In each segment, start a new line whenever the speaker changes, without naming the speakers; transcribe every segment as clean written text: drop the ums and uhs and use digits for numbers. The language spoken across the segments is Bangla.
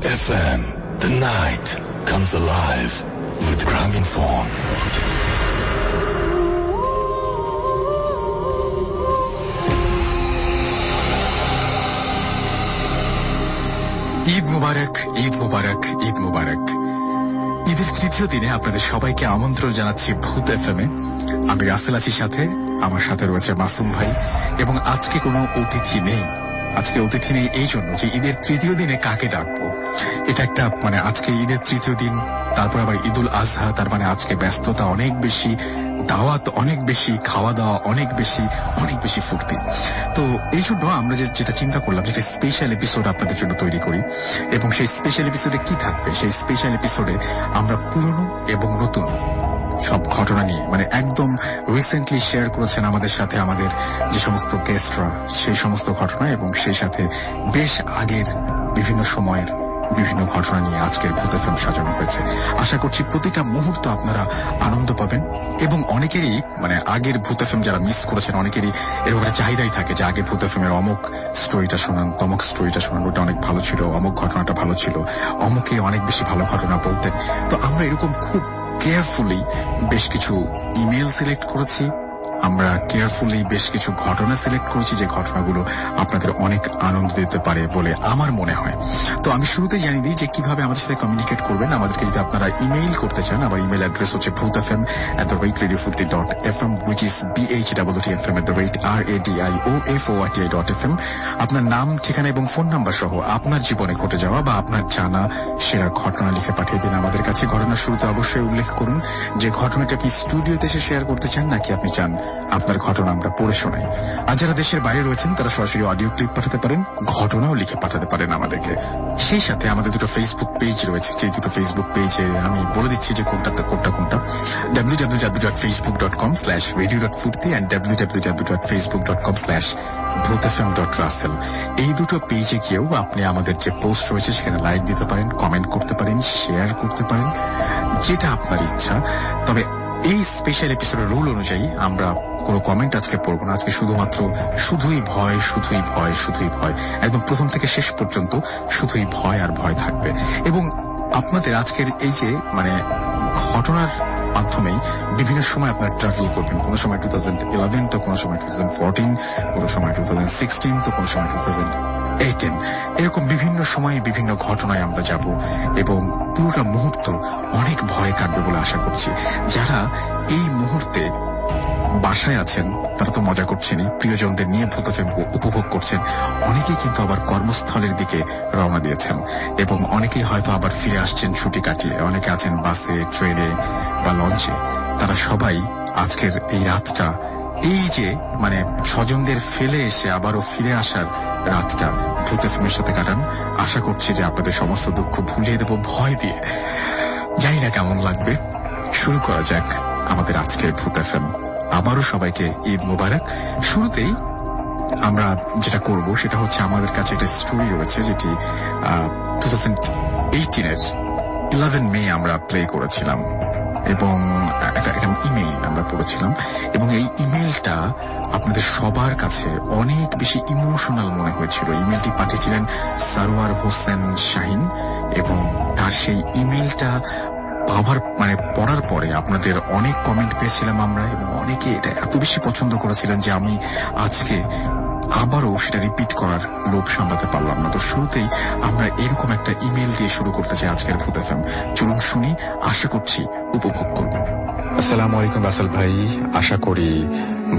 FM. The night comes alive with Gramophone.
Eid মুবারক, ঈদ মুবারক, ঈদ মুবারক। ঈদের তৃতীয় দিনে আপনাদের সবাইকে আমন্ত্রণ জানাচ্ছি ভূত এফএমে। আমি রাসেল আছি সাথে, আমার সাথে রয়েছে মাসুম ভাই, এবং আজকে কোনো অতিথি নেই। আজকে অতিথি নেই এই জন্য যে ঈদের তৃতীয় দিনে কাকে ডাকবো, এটা একটা আজকে ঈদের তৃতীয় দিন, তারপর আবার ঈদুল আজহা, তার আজকে ব্যস্ততা অনেক বেশি, দাওয়াত অনেক বেশি, খাওয়া দাওয়া অনেক বেশি, অনেক বেশি ফুর্তি। তো এই জন্য আমরা যেটা চিন্তা করলাম যেটা স্পেশাল এপিসোড আপনাদের জন্য তৈরি করি, এবং সেই স্পেশাল এপিসোডে কি থাকবে, সেই স্পেশাল এপিসোডে আমরা পুরনো এবং নতুন সব ঘটনা নিয়ে একদম রিসেন্টলি শেয়ার করেছেন আমাদের সাথে আমাদের যে সমস্ত গেস্টরা, সেই সমস্ত ঘটনা এবং সেই সাথে বেশ আগের বিভিন্ন সময়ের বিভিন্ন ঘটনা নিয়ে আজকের ভূত এফএম সাজানো হয়েছে। আশা করছি প্রতিটা মুহূর্ত আপনারা আনন্দ পাবেন, এবং অনেকেরই আগের ভূত এফএম যারা মিস করেছেন অনেকেরই এরকম একটা চাহিদাই থাকে যে আগে ভূত এফএম এর অমুক স্টোরিটা শোনান, তমুক স্টোরিটা শোনান, ওটা অনেক ভালো ছিল, অমুক ঘটনাটা ভালো ছিল, অমুকে অনেক বেশি ভালো ঘটনা বলতেন। তো আমরা এরকম খুব কেয়ারফুলি বেশ কিছু ইমেল সিলেক্ট করেছি, আমরা কেয়ারফুলি বেশ কিছু ঘটনা সিলেক্ট করেছি যে ঘটনাগুলো আপনাদের অনেক আনন্দ দিতে পারে বলে আমার মনে হয়। তো আমি শুরুতেই জানিয়ে দিই যে কিভাবে আমাদের সাথে কমিউনিকেট করবেন। আমাদেরকে যদি আপনারা ইমেইল করতে চান, আমার ইমেল অ্যাড্রেস হচ্ছে bhootfm@radiofurti.fm, which is bhootfm@radioforti.fm। আপনার নাম, ঠিকানা এবং ফোন নাম্বার সহ আপনার জীবনে ঘটে যাওয়া বা আপনার জানা সেরা ঘটনা লিখে পাঠিয়ে দিন আমাদের কাছে। ঘটনার শুরুতে অবশ্যই উল্লেখ করুন যে ঘটনাটা কি স্টুডিওতে এসে শেয়ার করতে চান নাকি আপনি চান আপনার ঘটনা আমরা পড়ে শোনাই। আর যারা দেশের বাইরে রয়েছেন তারা সরাসরি অডিও ক্লিপ পাঠাতে পারেন, ঘটনাও লিখে পাঠাতে পারেন আমাদেরকে। সেই সাথে আমাদের দুটো ফেসবুক পেজ রয়েছে, যে দুটো ফেসবুক পেজে আমি বলে দিচ্ছি যে কোনটা www.facebook.com/radio.furti and www.facebook.com/bhootfm.russell। এই দুটো পেজে গিয়েও আপনি আমাদের যে পোস্ট রয়েছে সেখানে লাইক দিতে পারেন, কমেন্ট করতে পারেন, শেয়ার করতে পারেন, যেটা আপনার ইচ্ছা। তবে এই স্পেশাল এপিসোডের রুল অনুযায়ী আমরা কোনো কমেন্ট আজকে পড়ব না। আজকে শুধুমাত্র শুধুই ভয়, শুধুই ভয়, শুধুই ভয়, একদম প্রথম থেকে শেষ পর্যন্ত শুধুই ভয় আর ভয় থাকবে। এবং আপনাদের আজকের এই যে ঘটনার মাধ্যমেই বিভিন্ন সময় আপনারা ট্রাভেল করবেন। কোনো সময় 2011, তো কোনো সময় 2014, কোনো সময় 2016, তো কোনো সময় 2018। এরকম বিভিন্ন সময়ে বিভিন্ন ঘটনায় আমরা যাব, এবং পুরোটা মুহূর্ত অনেক ভয় কাটবে বলে আশা করছি। যারা এই মুহূর্তে বাসায় আছেন তারা তো মজা করছেনই, প্রিয়জনদের নিয়ে ভূত এফএম উপভোগ করছেন, অনেকেই কিন্তু আবার কর্মস্থলের দিকে রওনা দিয়েছেন, এবং অনেকেই হয়তো আবার ফিরে আসছেন ছুটি কাটিয়ে, অনেকে আছেন বাসে, ট্রেনে বা লঞ্চে। তারা সবাই আজকের এই রাতটা, এই যে স্বজনদের ফেলে এসে আবারও ফিরে আসার রাতটা ভূত এফএমের সাথে কাটান। আশা করছি যে আপনাদের সমস্ত দুঃখ ভুলিয়ে দেব ভয় দিয়ে। জানি না কেমন লাগবে। শুরু করা যাক আমাদের আজকের ভূত এফএম। আবারও সবাইকে ঈদ মুবারক। শুরুতেই আমরা যেটা করব সেটা হচ্ছে আমাদের কাছে একটা স্টোরি রয়েছে যেটি 2018-এর 11 মে আমরা প্লে করেছিলাম, এবং একটা ইমেইল আমরা পড়েছিলাম, এবং এই ইমেইলটা আপনাদের সবার কাছে অনেক বেশি ইমোশনাল মনে হয়েছিল। ইমেইলটি পাঠিয়েছিলেন সারওয়ার হোসেন শাহিন, এবং তার সেই ইমেইলটা পড়ার পরে আপনাদের অনেক কমেন্ট পেয়েছিলাম আমরা, এবং অনেকে এটা এত বেশি পছন্দ করেছিলেন যে আমি আজকে আবারও সেটা রিপিট করার লোভ সামলাতে পারলাম না। তো শুরুতেই আমরা এরকম একটা ইমেল দিয়ে শুরু করতে চাই আজকের ভূত এফএম। চলুন শুনি, আশা করছি উপভোগ করবেন। আসসালামু আলাইকুম রাসেল ভাই, আশা করি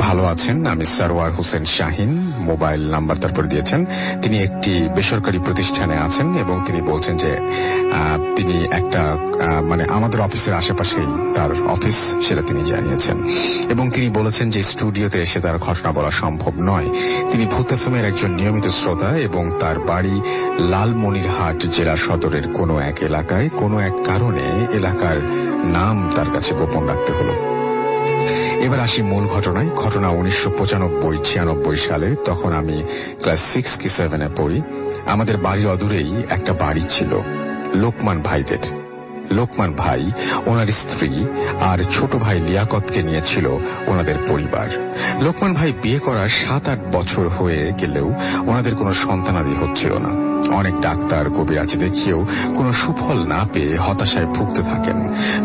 ভালো আছেন। আমি সারওয়ার হোসেন শাহিন, মোবাইল নাম্বার তারপর দিয়েছেন। তিনি একটি বেসরকারি প্রতিষ্ঠানে আছেন, এবং তিনি বলছেন যে তিনি একটা আমাদের অফিসের আশেপাশেই তার অফিস, সেটা তিনি জানিয়েছেন, এবং তিনি বলেছেন যে স্টুডিওতে এসে তার ঘটনা বলা সম্ভব নয়। তিনি ভূত এফএমের একজন নিয়মিত শ্রোতা, এবং তার বাড়ি লালমনিরহাট জেলা সদরের কোনো এক এলাকায়। কোনো এক কারণে এলাকার নাম তার কাছে গোপন রাখতে হলো। এবার আসি মূল ঘটনায়। ঘটনা 1995-96 সালের। তখন আমি ক্লাস 6 কি 7-এ পড়ি। আমাদের বাড়ির অদূরেই একটা বাড়ি ছিল লোকমান ভাইদের। লোকমান ভাই, ওনার স্ত্রী আর ছোট ভাই লিয়াকতকে নিয়েছিল ওনাদের পরিবার। লোকমান ভাই বিয়ে করার 7-8 বছর হয়ে গেলেও ওনাদের কোনো সন্তানাদি হচ্ছিল না। অনেক ডাক্তার কবিরাজি দেখিয়েও কোনো সুফল না পেয়ে হতাশায় ভুগতে থাকেন।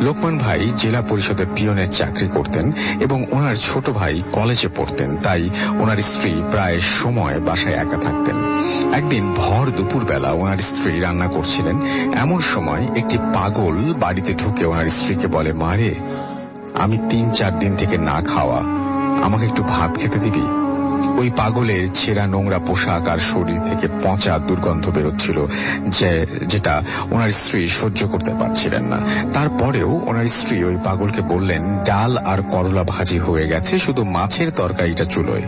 লোকমান ভাই জেলা পরিষদের পিয়নের চাকরি করতেন এবং ওনার ছোট ভাই কলেজে পড়তেন, তাই ওনার স্ত্রী প্রায় সময় বাসায় একা থাকতেন। একদিন ভর দুপুরবেলা ওনার স্ত্রী রান্না করছিলেন। এমন সময় একটি পাগল বাড়িতে ঢুকে ওনার স্ত্রীকে বলে, মারে, আমি ৩-৪ দিন থেকে না খাওয়া, আমাকে একটু ভাত খেতে দিবি? ওই পাগলের ছেঁড়া নোংরা পোশাক আর শরীর থেকে পচা দুর্গন্ধ বেরোচ্ছিল, যেটা ওনার স্ত্রী সহ্য করতে পারছিলেন না। তারপরেও ওনার স্ত্রী ওই পাগলকে বললেন, ডাল আর করলা ভাজি হয়ে গেছে, শুধু মাছের তরকারিটা চুলোয়,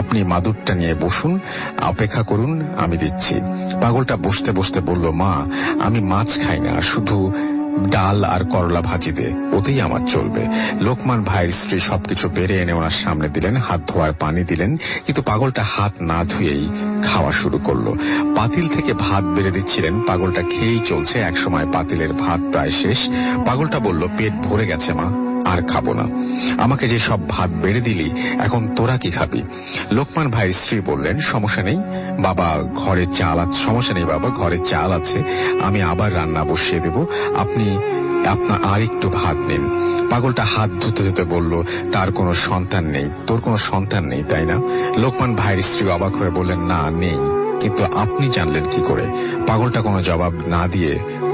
আপনি মাদুরটা নিয়ে বসুন, অপেক্ষা করুন, আমি দিচ্ছি। পাগলটা বসতে বসতে বলল, মা, আমি মাছ খাই না, শুধু ডাল আর করলা ভাজি দে, ওতেই আমার চলবে। লোকমান ভাইয়ের স্ত্রী সবকিছু বেড়ে এনে ওনার সামনে দিলেন, হাত ধোয়ার পানি দিলেন, কিন্তু পাগলটা হাত না ধুয়েই খাওয়া শুরু করলো। পাতিল থেকে ভাত বেড়ে দিচ্ছিলেন, পাগলটা খেয়েই চলছে। একসময় পাতিলের ভাত প্রায় শেষ। পাগলটা বলল, পেট ভরে গেছে মা, আর খাবো না, আমাকে যে সব ভাত বেড়ে দিলি, এখন তোরা কি খাবি? লোকমান ভাইয়ের স্ত্রী বললেন, সমস্যা নেই বাবা, ঘরে চাল আছে, সমস্যা নেই বাবা, ঘরে চাল আছে, আমি আবার রান্না বসিয়ে দেব, আপনি আপনার আর একটু ভাত নিন। পাগলটা হাত ধুতে ধুতে বলল, তার কোনো সন্তান নেই? তোর কোনো সন্তান নেই, তাই না? লোকমান ভাইয়ের স্ত্রী অবাক হয়ে বললেন, না, নেই, কিন্তু আপনি জানলেন কি করে? পাগলটা কোনো জবাব না দিয়ে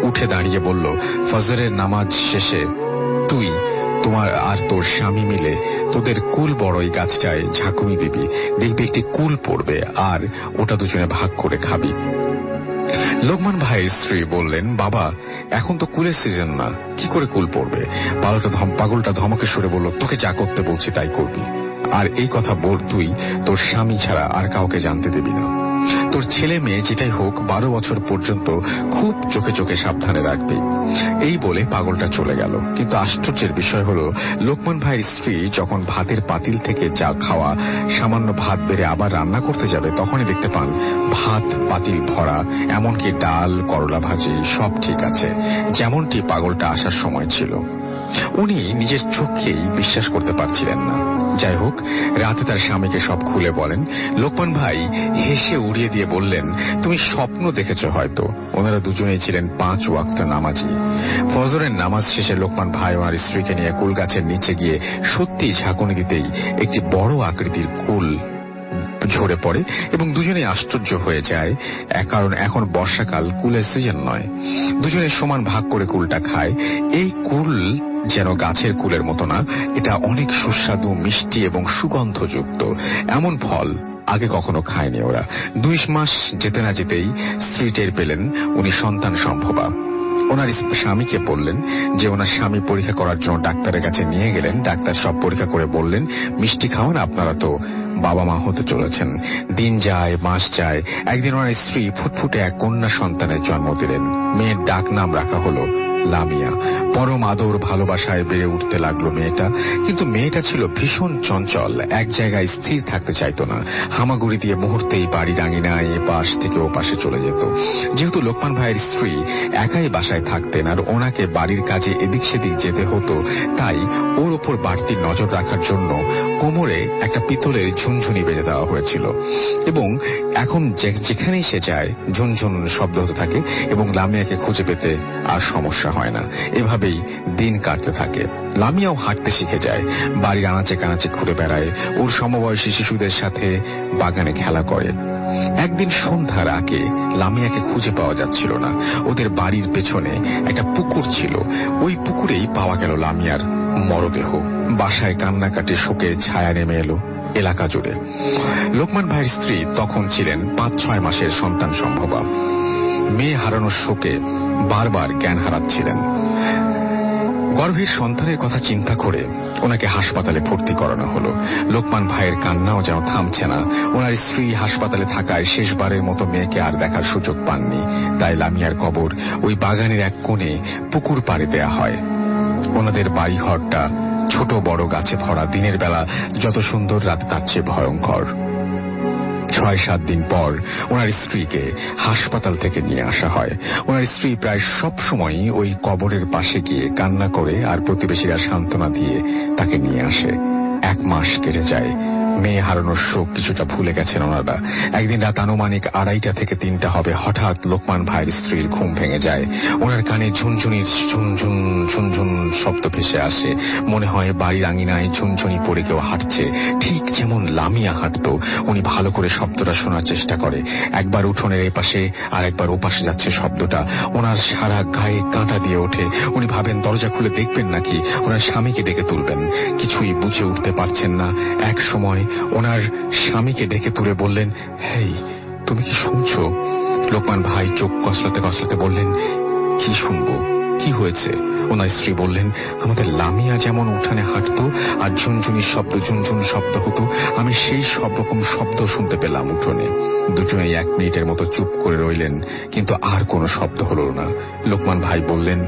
উঠে দাঁড়িয়ে বলল, ফজরের নামাজ শেষে তুই, তোমার আর তোর স্বামী মিলে তোদের কুল বড়ই গাছটায় ঝাঁকুনি দিবি, দেখবি একটি কুল পড়বে, আর ওটা দুজনে ভাগ করে খাবি। লোকমান ভাইয়ের স্ত্রী বললেন, বাবা, এখন তো কুলের সিজন না, কি করে কুল পড়বে? পাগলটা ধমকে সরে বলল, তোকে যা করতে বলছি তাই করবি, আর এই কথা বল তুই তোর স্বামী ছাড়া আর কাউকে জানতে দিবি না। তোর ছেলে মেয়ে যেটাই হোক 12 বছর পর্যন্ত খুব চোখে চোখে সাবধানে রাখবি। এই বলে পাগলটা চলে গেল। কিন্তু আশ্চর্যের বিষয় হলো, লোকমান ভাইয়ের স্ত্রী যখন ভাতের পাতিল থেকে যা খাওয়া সামান্য ভাত বেড়ে আবার রান্না করতে যাবে, তখনই দেখতে পান ভাত পাতিল ভরা, এমনকি ডাল, করলা ভাজি সব ঠিক আছে, যেমনটি পাগলটা আসার সময় ছিল। উনি নিজের চোখকেই বিশ্বাস করতে পারছিলেন না। যাই হোক, রাতে তার স্বামীকে সব খুলে বলেন। লোকমান ভাই হেসে উড়িয়ে দিয়ে বললেন, তুমি স্বপ্ন দেখেছ হয়তো। ওনারা দুজনেই ছিলেন 5 ওয়াক্ত নামাজি। ফজরের নামাজ শেষে লোকমান ভাই ওনার স্ত্রীকে নিয়ে কুল গাছের নিচে গিয়ে সত্যি ঝাঁকুনি দিতেই একটি বড় আকৃতির কুল ঝরে পড়ে এবং দুজনেই আশ্চর্য হয়ে যায়, কারণ এখন বর্ষাকাল, কুলের সিজন নয়। দুজনে সমান ভাগ করে কুলটা খায়। এই কুল যেন গাছের কুলের মতো না, এটা অনেক সুস্বাদু, মিষ্টি এবং সুগন্ধযুক্ত। এমন ফল আগে কখনো খায়নি ওরা। 2 মাস যেতে না যেতেই স্ত্রী টের পেলেন উনি সন্তান সম্ভবা। ওনার স্বামীকে বললেন যে ওনার স্বামী পরীক্ষা করার জন্য ডাক্তারের কাছে নিয়ে গেলেন। ডাক্তার সব পরীক্ষা করে বললেন, মিষ্টি খাওয়ান, আপনারা তো বাবা মা হতে চলেছেন। দিন যায়, মাস যায়। একদিন ওনার স্ত্রী ফুটফুটে এক কন্যা সন্তানের জন্ম দিলেন। মেয়ের ডাক নাম রাখা হলো লামিয়া। পরম আদর ভালোবাসায় বেড়ে উঠতে লাগলো মেয়েটা। কিন্তু মেয়েটা ছিল ভীষণ চঞ্চল, এক জায়গায় স্থির থাকতে চাইতো না। হামাগুড়ি দিয়ে মুহূর্তেই বাড়ি ডাঙিনায় এ পাশ থেকে ও পাশে চলে যেত। যেহেতু লোকমান ভাইয়ের স্ত্রী একাই বাসায় থাকতেন আর ওনাকে বাড়ির কাজে এদিক সেদিক যেতে হতো, তাই ওর ওপর বাড়তি নজর রাখার জন্য কোমরে একটা পিতলের ঝুনঝুনি বেঁধে দেওয়া হয়েছিল এবং এখন যেখানেই সে যায় ঝুনঝুন শব্দ হতে থাকে এবং লামিয়াকে খুঁজে পেতে আর সমস্যা হয় না। এভাবেই দিন কাটতে থাকে। লামিয়াও হাঁটতে শিখে যায়, বাড়ির আনাচে কানাচে ঘুরে বেড়ায়, ওর সমবয়সী শিশুদের সাথে বাগানে খেলা করে। একদিন সন্ধ্যার আগে লামিয়াকে খুঁজে পাওয়া যাচ্ছিল না। ওদের বাড়ির পেছনে একটা পুকুর ছিল, ওই পুকুরেই পাওয়া গেল লামিয়ার মরদেহ। বাসায় কান্নাকাটি শোকে ছায়া নেমে এলো এলাকা জুড়ে। লোকমান ভাইয়ের স্ত্রী তখন ছিলেন 5-6 মাসের সন্তান সম্ভবা। মেয়ে হারানোর শোকে বারবার জ্ঞান হারাচ্ছিলেন। গর্ভের সন্তানের কথা চিন্তা করে ওনাকে হাসপাতালে ভর্তি করানো হলো। লোকমান ভাইয়ের কান্নাও যেন থামছে না। ওনার স্ত্রী হাসপাতালে থাকায় শেষবারের মতো মেয়েকে আর দেখার সুযোগ পাননি। তাই লামিয়ার কবর ওই বাগানের এক কোণে পুকুর পাড়ে দেয়া হয়। ওনাদের বাড়িঘরটা ছোট বড় গাছে ভরা। দিনের বেলা যত সুন্দর, রাতে তার চেয়ে ভয়ঙ্কর। 6-7 দিন পর ওনার স্ত্রীকে হাসপাতাল থেকে নিয়ে আসা হয়। ওনার স্ত্রী প্রায় সব সময় ওই কবরের পাশে গিয়ে কান্না করে আর প্রতিবেশীরা সান্ত্বনা দিয়ে তাকে নিয়ে আসে। 1 মাস কেটে যায়। মেয়ে হারানোর শোক কিছুটা ভুলে গেছেন ওনারা। একদিন রাত আনুমানিক 2:30 থেকে 3টা হবে, হঠাৎ লোকমান ভাইয়ের স্ত্রীর ঘুম ভেঙে যায়। ওনার কানে ঝুনঝুনির ঝুনঝুন ঝুনঝুন শব্দ ভেসে আসে। মনে হয় বাড়ির আঙিনায় ঝুনঝুনি পড়ে কেউ হাঁটছে, ঠিক যেমন লামিয়া হাঁটত। উনি ভালো করে শব্দটা শোনার চেষ্টা করে। একবার উঠোনের এপাশে আর একবার ওপাশে যাচ্ছে শব্দটা। ওনার সারা গায়ে কাঁটা দিয়ে ওঠে। উনি ভাবেন দরজা খুলে দেখবেন নাকি ওনার স্বামীকে ডেকে তুলবেন। কিছুই বুঝে উঠতে পারছেন না। এক সময় ওনার স্বামীকে ডেকে তুলে বললেন, হেই, তুমি কি শুনছো? লোকমান ভাই চোখ কসলাতে কসলাতে বললেন, কি শুনবো, কি হয়েছে? ওনার স্ত্রী বললেন, আমাদের লামিয়া যেমন উঠানে হাঁটতো আর ঝুনঝুনির শব্দ ঝুনঝুন শব্দ হতো, আমি সেই সব রকম শব্দ শুনতে পেলাম উঠোনে। দুজনেই 1 মিনিটের মতো চুপ করে রইলেন, কিন্তু আর কোনো শব্দ হলো না। লোকমান ভাই বললেন,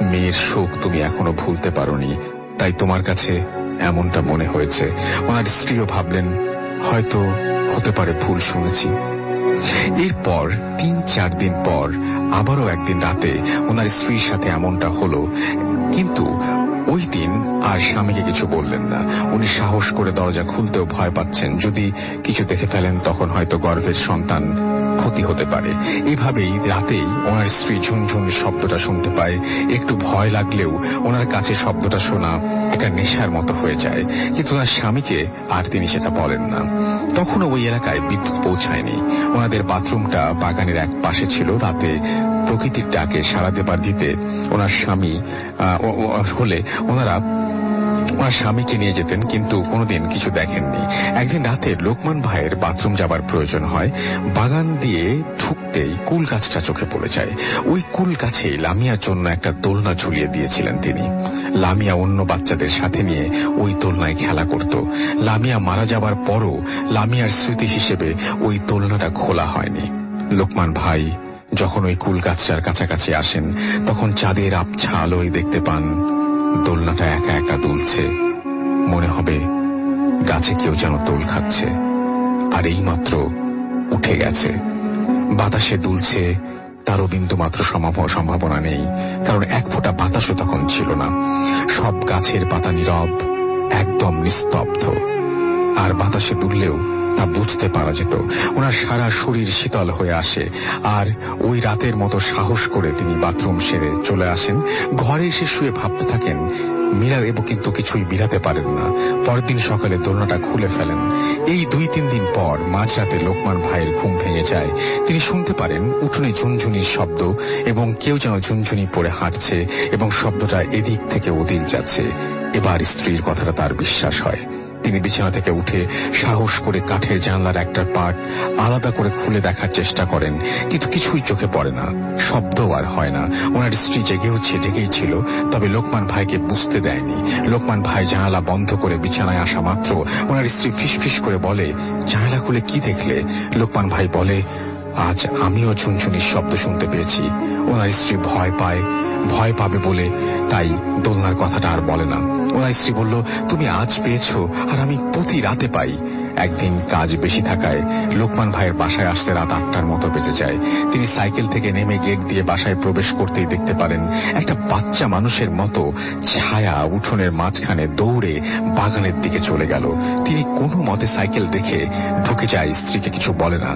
মেয়ের শোক তুমি এখনো ভুলতে পারোনি, তাই তোমার কাছে এমনটা মনে হয়েছে। ওনার স্ত্রীও ভাবলেন, হয়তো হতে পারে ভুল শুনেছি। এরপর 3-4 দিন পর আবারও একদিন রাতে ওনার স্ত্রীর সাথে এমনটা হলো, কিন্তু ওই দিন আর স্বামীকে কিছু বললেন না। উনি সাহস করে দরজা খুলতেও ভয় পাচ্ছেন, যদি কিছু দেখে ফেলেন তখন হয়তো গর্ভের সন্তান ক্ষতি হতে পারে। এভাবেই রাতেই ওনার স্ত্রী ঝুনঝুন শব্দটা শুনতে পায়। একটু ভয় লাগলেও ওনার কাছে শব্দটা শোনা একটা নেশার মতো হয়ে যায়, কিন্তু ওনার স্বামীকে আর তিনি সেটা বলেন না। তখনও ওই এলাকায় বিদ্যুৎ পৌঁছায়নি। ওনাদের বাথরুমটা বাগানের এক পাশে ছিল। রাতে প্রকৃতির ডাকে সাড়া দেবার দিতে ওনার স্বামী হলে ওনারা ওনার স্বামীকে নিয়ে যেতেন, কিন্তু কোনোদিন কিছু দেখেননি। একদিন রাতে লোকমান ভাইয়ের বাথরুম যাবার প্রয়োজন হয়। বাগান দিয়ে ঢুকতেই কুল গাছটা চোখে পড়ে যায়। ওই কুল গাছেই লামিয়ার জন্য একটা দোলনা ঝুলিয়ে দিয়েছিলেন তিনি। লামিয়া অন্য বাচ্চাদের সাথে নিয়ে ওই দোলনায় খেলা করত। লামিয়া মারা যাবার পরও লামিয়ার স্মৃতি হিসেবে ওই দোলনাটা খোলা হয়নি। লোকমান ভাই যখন ওই কুল গাছটার কাছাকাছি আসেন, তখন চাঁদের আবছা আলোয় দেখতে পান দোলনাটা একা একা দুলছে। মনে হবে গাছে কেউ যেন দোল খাচ্ছে, আর এইমাত্র উঠে গেছে। বাতাসে দুলছে, তারও বিন্দু মাত্র সম্ভাবনা নেই, কারণ এক ফোঁটা বাতাসও তখন ছিল না। সব গাছের পাতা নীরব, একদম নিস্তব্ধ। আর বাতাসে দুললেও তা বুঝতে পারা যেত। ওনার সারা শরীর শীতল হয়ে আসে। আর ওই রাতের মতো সাহস করে তিনি বাথরুম সেরে চলে আসেন। ঘরে এসে শুয়ে ভাবতে থাকেন, মিলাদেব কিন্তু কিছুই মিলাতে পারেন না। পরের দিন সকালে দোলনাটা খুলে ফেলেন। এই 2-3 দিন পর মাঝরাতে লোকমান ভাইয়ের ঘুম ভেঙে যায়। তিনি শুনতে পারেন উঠোনে ঝুনঝুনির শব্দ এবং কেউ যেন ঝুনঝুনি পরে হাঁটছে এবং শব্দটা এদিক থেকে ওদিক যাচ্ছে। এবার স্ত্রীর কথাটা তার বিশ্বাস হয়। তিনি বিছানা থেকে উঠে সাহস করে কাঠের জানলার একটা পার্ট আলাদা করে খুলে দেখার চেষ্টা করেন, কিন্তু কিছুই চোখে পড়ে না, শব্দও আর হয় না। ওনার স্ত্রী জেগেই ছিল, তবে লোকমান ভাইকে বুঝতে দেয়নি। লোকমান ভাই জানালা বন্ধ করে বিছানায় আসা মাত্র ওনার স্ত্রী ফিসফিস করে বলে, জানালা খুলে কি দেখলে? লোকমান ভাই বলে, আজ আমিও ঝুনঝুনির শব্দ শুনতে পেয়েছি। ওনার স্ত্রী ভয় পাবে বলে তাই দোলনার কথাটা আর বলে না। ওনার স্ত্রী বলল, তুমি আজ পেয়েছো আর আমি প্রতি রাতে পাই। একদিন কাজ বেশি থাকায় লোকমান ভাইয়ের বাসায় আসতে রাত 8টার মতো বেজে যায়। তিনি সাইকেল থেকে নেমে গেট দিয়ে বাসায় প্রবেশ করতেই দেখতে পারেন একটা বাচ্চা মানুষের মতো ছায়া উঠোনের মাঝখানে দৌড়ে বাগানের দিকে চলে গেল। তিনি কোনো মতে সাইকেল দেখে ঢুকে যায়, স্ত্রীকে কিছু বলে না।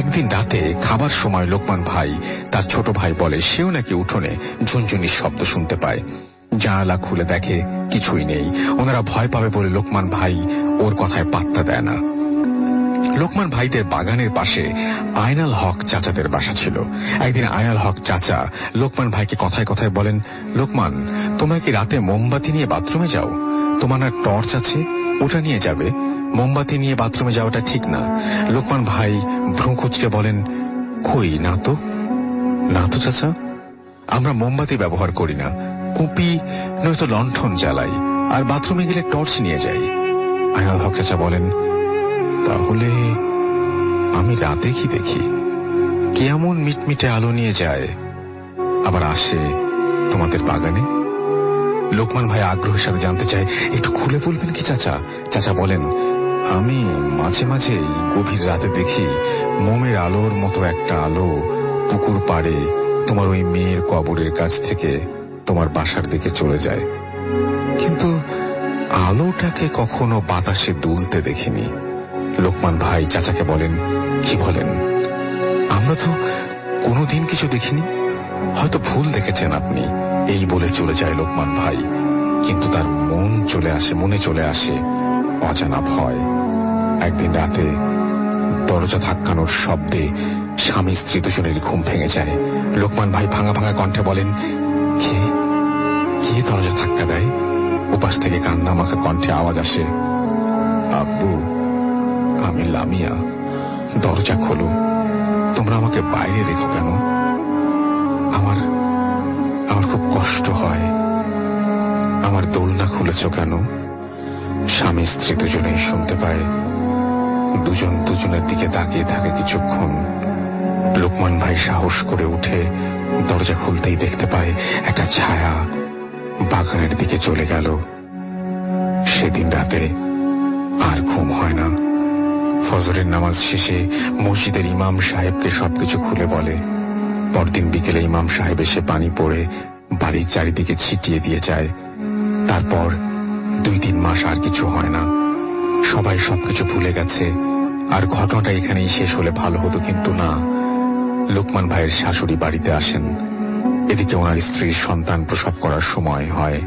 একদিন রাতে খাবার সময় লোকমান ভাই তার ছোট ভাই বলে সেও নাকি উঠোনে ঝুনঝুনির শব্দ শুনতে পায়। জানালা খুলে দেখে কিছুই নেই। ওনারা ভয় পাবে বলে লোকমান ভাই ওর কথায় পাত্তা দেয় না। লোকমান ভাইদের বাগানের পাশে আয়নাল হক চাচাদের বাসা ছিল। একদিন আয়নাল হক চাচা লোকমান ভাইকে কথায় কথায় বলেন, লোকমান, তোমরা কি রাতে মোমবাতি নিয়ে বাথরুমে যাও? তোমার না টর্চ আছে, ওটা নিয়ে যাবে। মোমবাতি নিয়ে বাথরুমে যাওয়াটা ঠিক না। লোকমান ভাই ভ্রু কুঁচকে বলেন, কই, না তো চাচা, আমরা মোমবাতি ব্যবহার করি না, কুপি নয়তো লণ্ঠন জ্বালাই, আর বাথরুমে গেলে টর্চ নিয়ে যাই। আয়নাল হক চাচা বলেন, তাহলে আমি রাতে কি দেখি? কেমন মিটমিটে আলো নিয়ে যায় আবার আসে তোমাদের বাগানে? লোকমান ভাই আগ্রহের সাথে জানতে চায়, একটু খুলে বলবেন কি চাচা? চাচা বলেন, আমি মাঝে মাঝে গভীর রাতে দেখি মোমের আলোর মতো একটা আলো পুকুর পাড়ে তোমার ওই মেয়ের কবরের কাছ থেকে তোমার বাসার দিকে চলে যায়, কিন্তু আলোটাকে কখনো বাতাসে দুলতে দেখিনি। লোকমান ভাই চাচাকে বলেন, কি বলেন? আমরা তো কোনোদিন কিছু দেখিনি, হয়তো ভুল দেখেছেন আপনি, এই বলে চলে যায় লোকমান ভাই। কিন্তু তার মনে চলে আসে অজানা ভয়। একদিন রাতে দরজা ধাক্কানোর শব্দে স্বামী স্ত্রী দুজনেরই ঘুম ভেঙে যায়। লোকমান ভাই ভাঙা ভাঙা কণ্ঠে বলেন, কে দরজা ধাক্কা দেয়? উপাস থেকে কান্না মাখা কণ্ঠে আওয়াজ আসে, আব্বু, আমি লামিয়া, দরজা খোলো, তোমরা আমাকে বাইরে রেখো কেন? আমার খুব কষ্ট হয়। আমার দোলনা খুলেছ কেন? স্বামী স্ত্রী দুজনেই শুনতে পায়। দুজন দুজনের দিকে তাকিয়ে থাকে কিছুক্ষণ। লোকমান ভাই সাহস করে উঠে দরজা খুলতেই দেখতে পায় একটা ছায়া বাগানের দিকে চলে গেল। সেদিন রাতে আর ঘুম হয় না। ফজরের নামাজ শেষে মসজিদের ইমাম সাহেবকে সবকিছু খুলে বলে। পরদিন বিকেলে ইমাম সাহেব এসে পানি পড়ে বাড়ির চারিদিকে ছিটিয়ে দিয়ে যায়। তারপর 2-3 মাস আর কিছু হয় না। সবাই সবকিছু ভুলে গেছে, আর ঘটনাটা এখানেই শেষ হলে ভালো হতো, কিন্তু না। লোকমান ভাইয়ের শাশুড়ি বাড়িতে আসেন। এদিকে ওনার স্ত্রীর সন্তান প্রসব করার সময় হয়।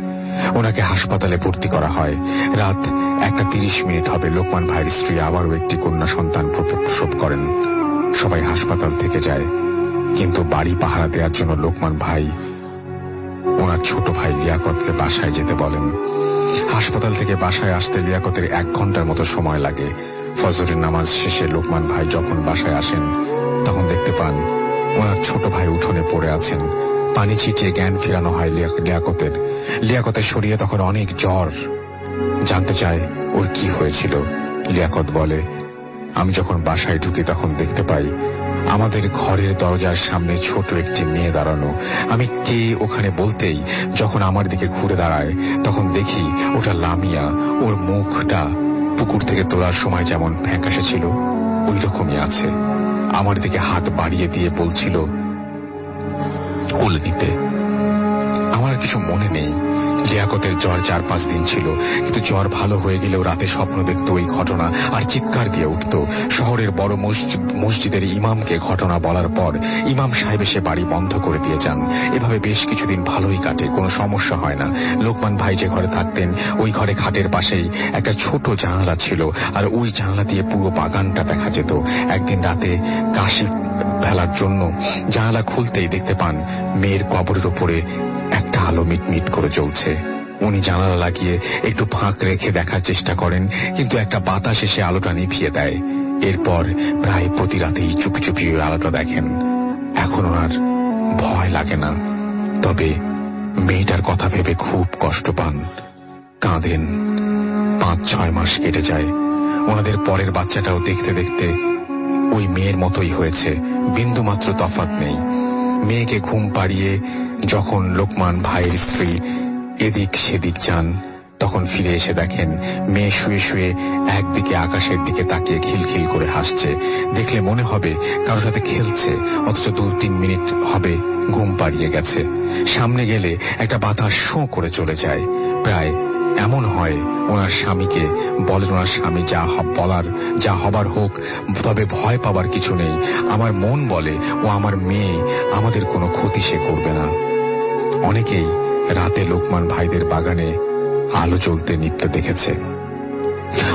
ওনাকে হাসপাতালে ভর্তি করা হয়। রাত 1:30 হবে। লোকমান ভাইয়ের স্ত্রী আবারও একটি কন্যা সন্তান প্রসব করেন। সবাই হাসপাতাল থেকে যায়, কিন্তু বাড়ি পাহারা দেওয়ার জন্য লোকমান ভাই ওনার ছোট ভাই লিয়াকতকে বাসায় যেতে বলেন। হাসপাতাল থেকে বাসায় আসতে লিয়াকতের 1 ঘন্টার মতো সময় লাগে। ফজরের নামাজ শেষে লোকমান ভাই যখন বাসায় আসেন, তখন দেখতে পান ওনার ছোট ভাই উঠোনে পড়ে আছেন। পানি ছিটিয়ে জ্ঞান ফেরানো হয় লিয়াকতের শরীরে তখন অনেক জ্বর। জানতে চায় ওর কি হয়েছিল। লিয়াকত বলে, আমি যখন বাসায় ঢুকি তখন দেখতে পাই আমাদের ঘরের দরজার সামনে ছোট একটি মেয়ে দাঁড়ানো। আমি কে ওখানে বলতেই যখন আমার দিকে ঘুরে দাঁড়ায়, তখন দেখি ওটা লামিয়া। ওর মুখটা পুকুর থেকে তোলার সময় যেমন ফ্যাকাশে ছিল, ওই রকমই আছে। আমার দিকে হাত বাড়িয়ে দিয়ে বলছিল কোলে নিতে। আমার কিছু মনে নেই। লিয়াকতের জ্বর 4-5 দিন ছিল, কিন্তু জ্বর ভালো হয়ে গেলেও রাতে স্বপ্ন দেখত ওই ঘটনা আর চিৎকার দিয়ে উঠত। শহরের বড় মসজিদের ইমামকে ঘটনা বলার পর ইমাম সাহেব এসে বাড়ি বন্ধ করে দিয়ে যান। এভাবে বেশ কিছুদিন ভালোই কাটে, কোনো সমস্যা হয় না। লোকমান ভাই যে ঘরে থাকতেন, ওই ঘরে খাটের পাশেই একটা ছোট জানালা ছিল, আর ওই জানালা দিয়ে পুরো বাগানটা দেখা যেত। একদিন রাতে কাশি ফেলার জন্য জানালা খুলতেই দেখতে পান মেয়ের কবরের উপরে একটা আলো মিটমিট করে জ্বলছে। উনি জানালা লাগিয়ে একটু ফাঁক রেখে দেখার চেষ্টা করেন, কিন্তু একটা বাতাস এসে আলোটা নিভিয়ে দেয়। এরপর প্রায় প্রতি রাতেই চুপি চুপি ওই আলোটা দেখেন। এখন ওনার ভয় লাগে না, তবে মেয়েটার কথা ভেবে খুব কষ্ট পান, কাঁদেন। 5-6 মাস কেটে যায়। ওনাদের পরের বাচ্চাটাও দেখতে দেখতে ওই মেয়ের মতোই হয়েছে, বিন্দু মাত্র তফাৎ নেই। মেয়েকে ঘুম পাড়িয়ে যখন লোকমান ভাইয়ের স্ত্রী এদিক সেদিক যান, তখন ফিরে এসে দেখেন মেয়ে শুয়ে শুয়ে একদিকে আকাশের দিকে তাকিয়ে খিলখিল করে হাসছে। দেখলে মনে হবে কারোর সাথে খেলছে, অথচ 2-3 মিনিট হবে ঘুম পাড়িয়ে গেছে। সামনে গেলে একটা বাতাস শোঁ করে চলে যায়। প্রায় এমন হয় ওনার স্বামীকে বলেন, ওনার স্বামী যা হবার হোক, তবে ভয় পাবার কিছু নেই। আমার মন বলে ও আমার মেয়ে, আমাদের কোনো ক্ষতি সে করবে না। অনেকেই রাতে লোকমান ভাইদের বাগানে আলো জ্বলতে নিত্যে দেখেছে।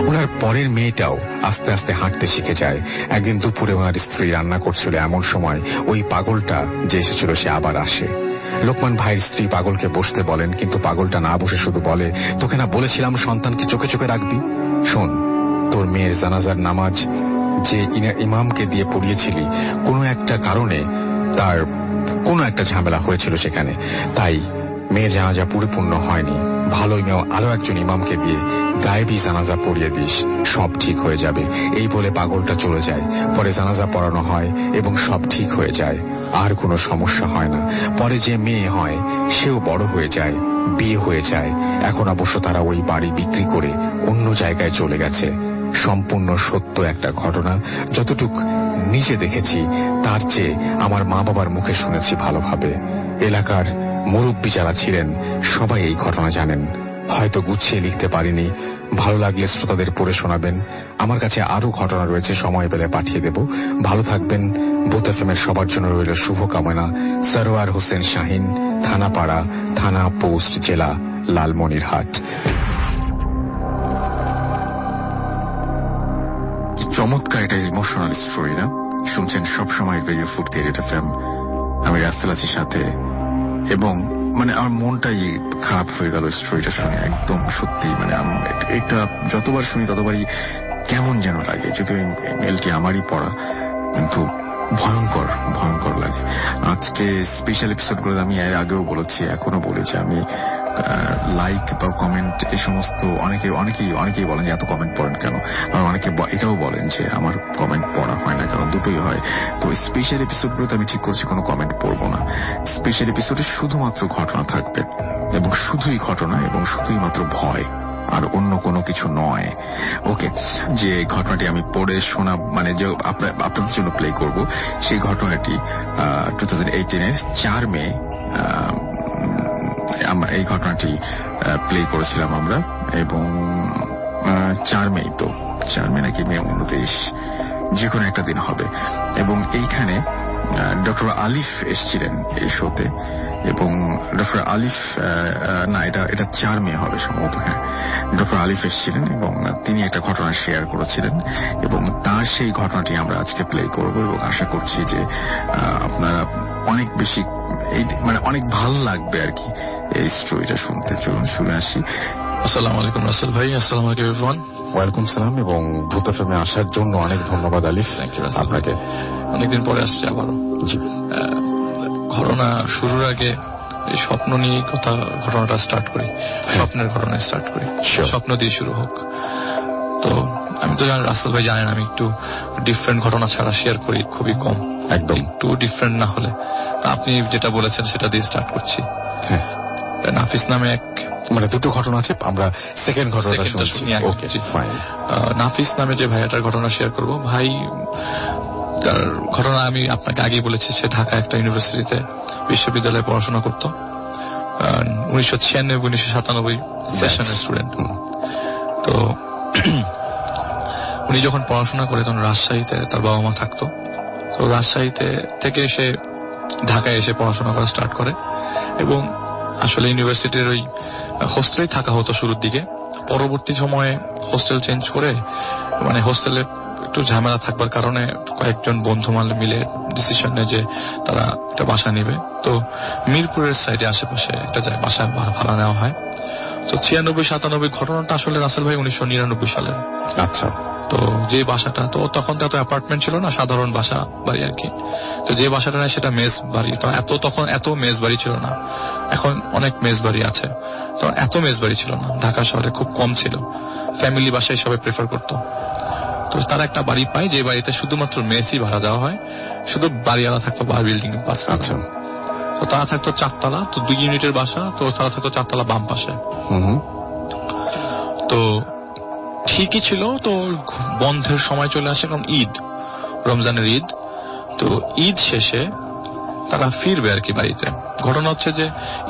ওনার পরের মেয়েটাও আস্তে আস্তে হাঁটতে শিখে যায়। একদিন দুপুরে ওনার স্ত্রী রান্না করছিল, এমন সময় ওই পাগলটা যে এসেছিল সে আবার আসে। লোকমান ভাইয়ের স্ত্রী পাগলকে বসতে বলেন, কিন্তু পাগলটা না বসে শুধু বলে, তোকে না বলেছিলাম সন্তানকে চোখে চোখে রাখবি? শোন, তোর মেয়ের জানাজার নামাজ যে ইমামকে দিয়ে পড়িয়েছিলি, কোনো একটা কারণে তার কোনো একটা ঝামেলা হয়েছিল সেখানে, তাই মেয়ের জানাজা পরিপূর্ণ হয়নি। ভালোই মেয়ে আরো একজন ইমামকে দিয়ে গায়েবী জানাজা পড়িয়ে দিস, সব ঠিক হয়ে যাবে। এই বলে পাগলটা চলে যায়। পরে জানাজা পড়ানো হয় এবং সব ঠিক হয়ে যায়, আর কোনো সমস্যা হয় না। পরে যে মেয়ে হয় সেও বড় হয়ে যায়, বিয়ে হয়ে যায়। এখন অবশ্য তারা ওই বাড়ি বিক্রি করে অন্য জায়গায় চলে গেছে। সম্পূর্ণ সত্য একটা ঘটনা। যতটুক নিজে দেখেছি তার চেয়ে আমার মা বাবার মুখে শুনেছি ভালোভাবে। এলাকার মুরব্বী যারা ছিলেন সবাই এই ঘটনা জানেন। হয়তো গুছিয়ে লিখতে পারিনি, ভালো লাগলে শ্রোতাদের পড়ে শোনাবেন। আমার কাছে আরো ঘটনা রয়েছে, সময় পেলে পাঠিয়ে দেব। ভালো থাকবেন। বুথ এফএমের সবার জন্য রইল শুভকামনা। সরোয়ার হোসেন শাহিন, থানাপাড়া, থানা পোস্ট, জেলা লালমনিরহাট। চমৎকার একটা ইমোশনাল স্টোরি না? শুনছেন সবসময় রেডিও ফুর্তি রেড এফএম। আমি রাস্তাল আছি সাথে, এবং মানে আমার মনটাই খারাপ হয়ে গেল স্টোরিটা শুনে। একদম সত্যি মানে এটা যতবার শুনি ততবারই কেমন যেন লাগে। যদিও মেলটি আমারই পড়া, কিন্তু ভয়ঙ্কর ভয়ঙ্কর লাগে। আজকে স্পেশাল এপিসোডগুলো আমি এর আগেও বলেছি, এখনো বলেছি, আমি লাইক বা কমেন্ট এই সমস্ত অনেকেই বলেন যে এত কমেন্ট পড়েন কেন, আর অনেকে এটাও বলেন যে আমার কমেন্ট পড়া হয় না, কারণ দুটোই হয়। তো স্পেশাল এপিসোডগুলোতে আমি ঠিক করছি কোনো কমেন্ট পড়বো না। স্পেশাল এপিসোডে শুধুমাত্র ঘটনা থাকবে, এবং শুধুই ঘটনা, এবং শুধুই মাত্র ভয়, আর অন্য কোনো কিছু নয়। ওকে, যে ঘটনাটি আমি পড়ে শোনা মানে যে আপনাদের জন্য প্লে করব, সেই ঘটনাটি 2018-এর 4 মে এই ঘটনাটি প্লে করেছিলাম আমরা, এবং 4 মে তো 4 মে নাকি মে 29, যে কোনো একটা দিন হবে। এবং এইখানে ডক্টর আলিফ এসেছিলেন এই শোতে, এবং ডক্টর আলিফ না, এটা 4 মে হবে সম্ভবত। হ্যাঁ, ডক্টর আলিফ এসেছিলেন এবং তিনি একটা ঘটনা শেয়ার করেছিলেন, এবং তার সেই ঘটনাটি আমরা আজকে প্লে করব, এবং আশা করছি যে আপনারা অনেক বেশি মানে অনেক ভালো লাগবে আর কি এই স্টোরিটা শুনতে। চলুন শুনে আসি।
আসসালামু আলাইকুম রাসেল ভাই। আসসালামু আলাইকুম এভরিওয়ান।
ওয়েলকাম সালাম, এবং ভূত এফএমে আসার জন্য অনেক ধন্যবাদ আলিফ আপনাকে।
অনেকদিন পরে আসছে আবারও। ঘটনা শুরুর আগে এই স্বপ্ন নিয়ে ঘটনাটা স্টার্ট করি, স্বপ্নের ঘটনা স্টার্ট করি, স্বপ্ন দিয়ে শুরু হোক। তো আমি তো রাসেল ভাই জানেন আমি একটু ডিফারেন্ট ঘটনা ছাড়া শেয়ার করি খুবই কম, একদম একটু ডিফারেন্ট না হলে। আপনি যেটা বলেছেন সেটা দিয়ে স্টার্ট করছি। নাফিস নামে এক,
মানে দুটো ঘটনা আছে, আমরা সেকেন্ড ঘটনাটা শুনি।
Okay fine. নাফিস নামে যে ভাইয়াটার ঘটনা শেয়ার করব, ভাই তার ঘটনা আমি আপনাকে আগেই বলেছি। সে ঢাকা একটা ইউনিভার্সিটিতে বিশ্ববিদ্যালয়ে পড়াশোনা করত, 1996-1997 সেশনের স্টুডেন্ট। তো উনি যখন পড়াশোনা করে তখন রাজশাহীতে তার বাবা মা থাকতো। তো রাজশাহীতে থেকে সে ঢাকায় এসে পড়াশোনা করা স্টার্ট করে, এবং আসলে ইউনিভার্সিটির ওই হোস্টেলেই থাকা হতো শুরুর দিকে। পরবর্তী সময়ে হোস্টেল চেঞ্জ করে, মানে হোস্টেলে একটু ঝামেলা থাকবার কারণে কয়েকজন বন্ধু মিলে ডিসিশন নেয় যে তারা একটা বাসা নেবে। তো মিরপুরের সাইডে আশেপাশে একটা বাসা ভাড়া নেওয়া হয়। তো 96-97 ঘটনাটা আসলে রাসেল ভাই 1999 সালের।
আচ্ছা।
তো যে বাসাটা, তো তখন তো এত অ্যাপার্টমেন্ট ছিল না, সাধারণ বাসা বাড়ি আর কি। তো যে বাসাটা নেয় সেটা মেস বাড়ি। তো তখন এত মেস বাড়ি ছিল না, এখন অনেক মেস বাড়ি আছে। তো এত মেস বাড়ি ছিল না, ঢাকা শহরে খুব কম ছিল। ফ্যামিলি বাসায় সবাই প্রেফার করতো। তো তারা একটা বাড়ি পায় যে বাড়িতে শুধুমাত্র মেসই ভাড়া দেওয়া হয়, শুধু বাড়িওয়ালা থাকতো বিল্ডিং এর পাশে।
আচ্ছা।
তো তারা থাকতো 4 তলা, তো 2 ইউনিটের বাসা। তো তারা থাকতো 4 তলা বাম পাশে। তো ঠিকই ছিল। তো বন্ধের সময় চলে আসে, কারণ ঈদ, রমজানের ঈদ। তো ঈদ শেষে তারা ফিরবে আর কি বাড়িতে। ঘটনা হচ্ছে যে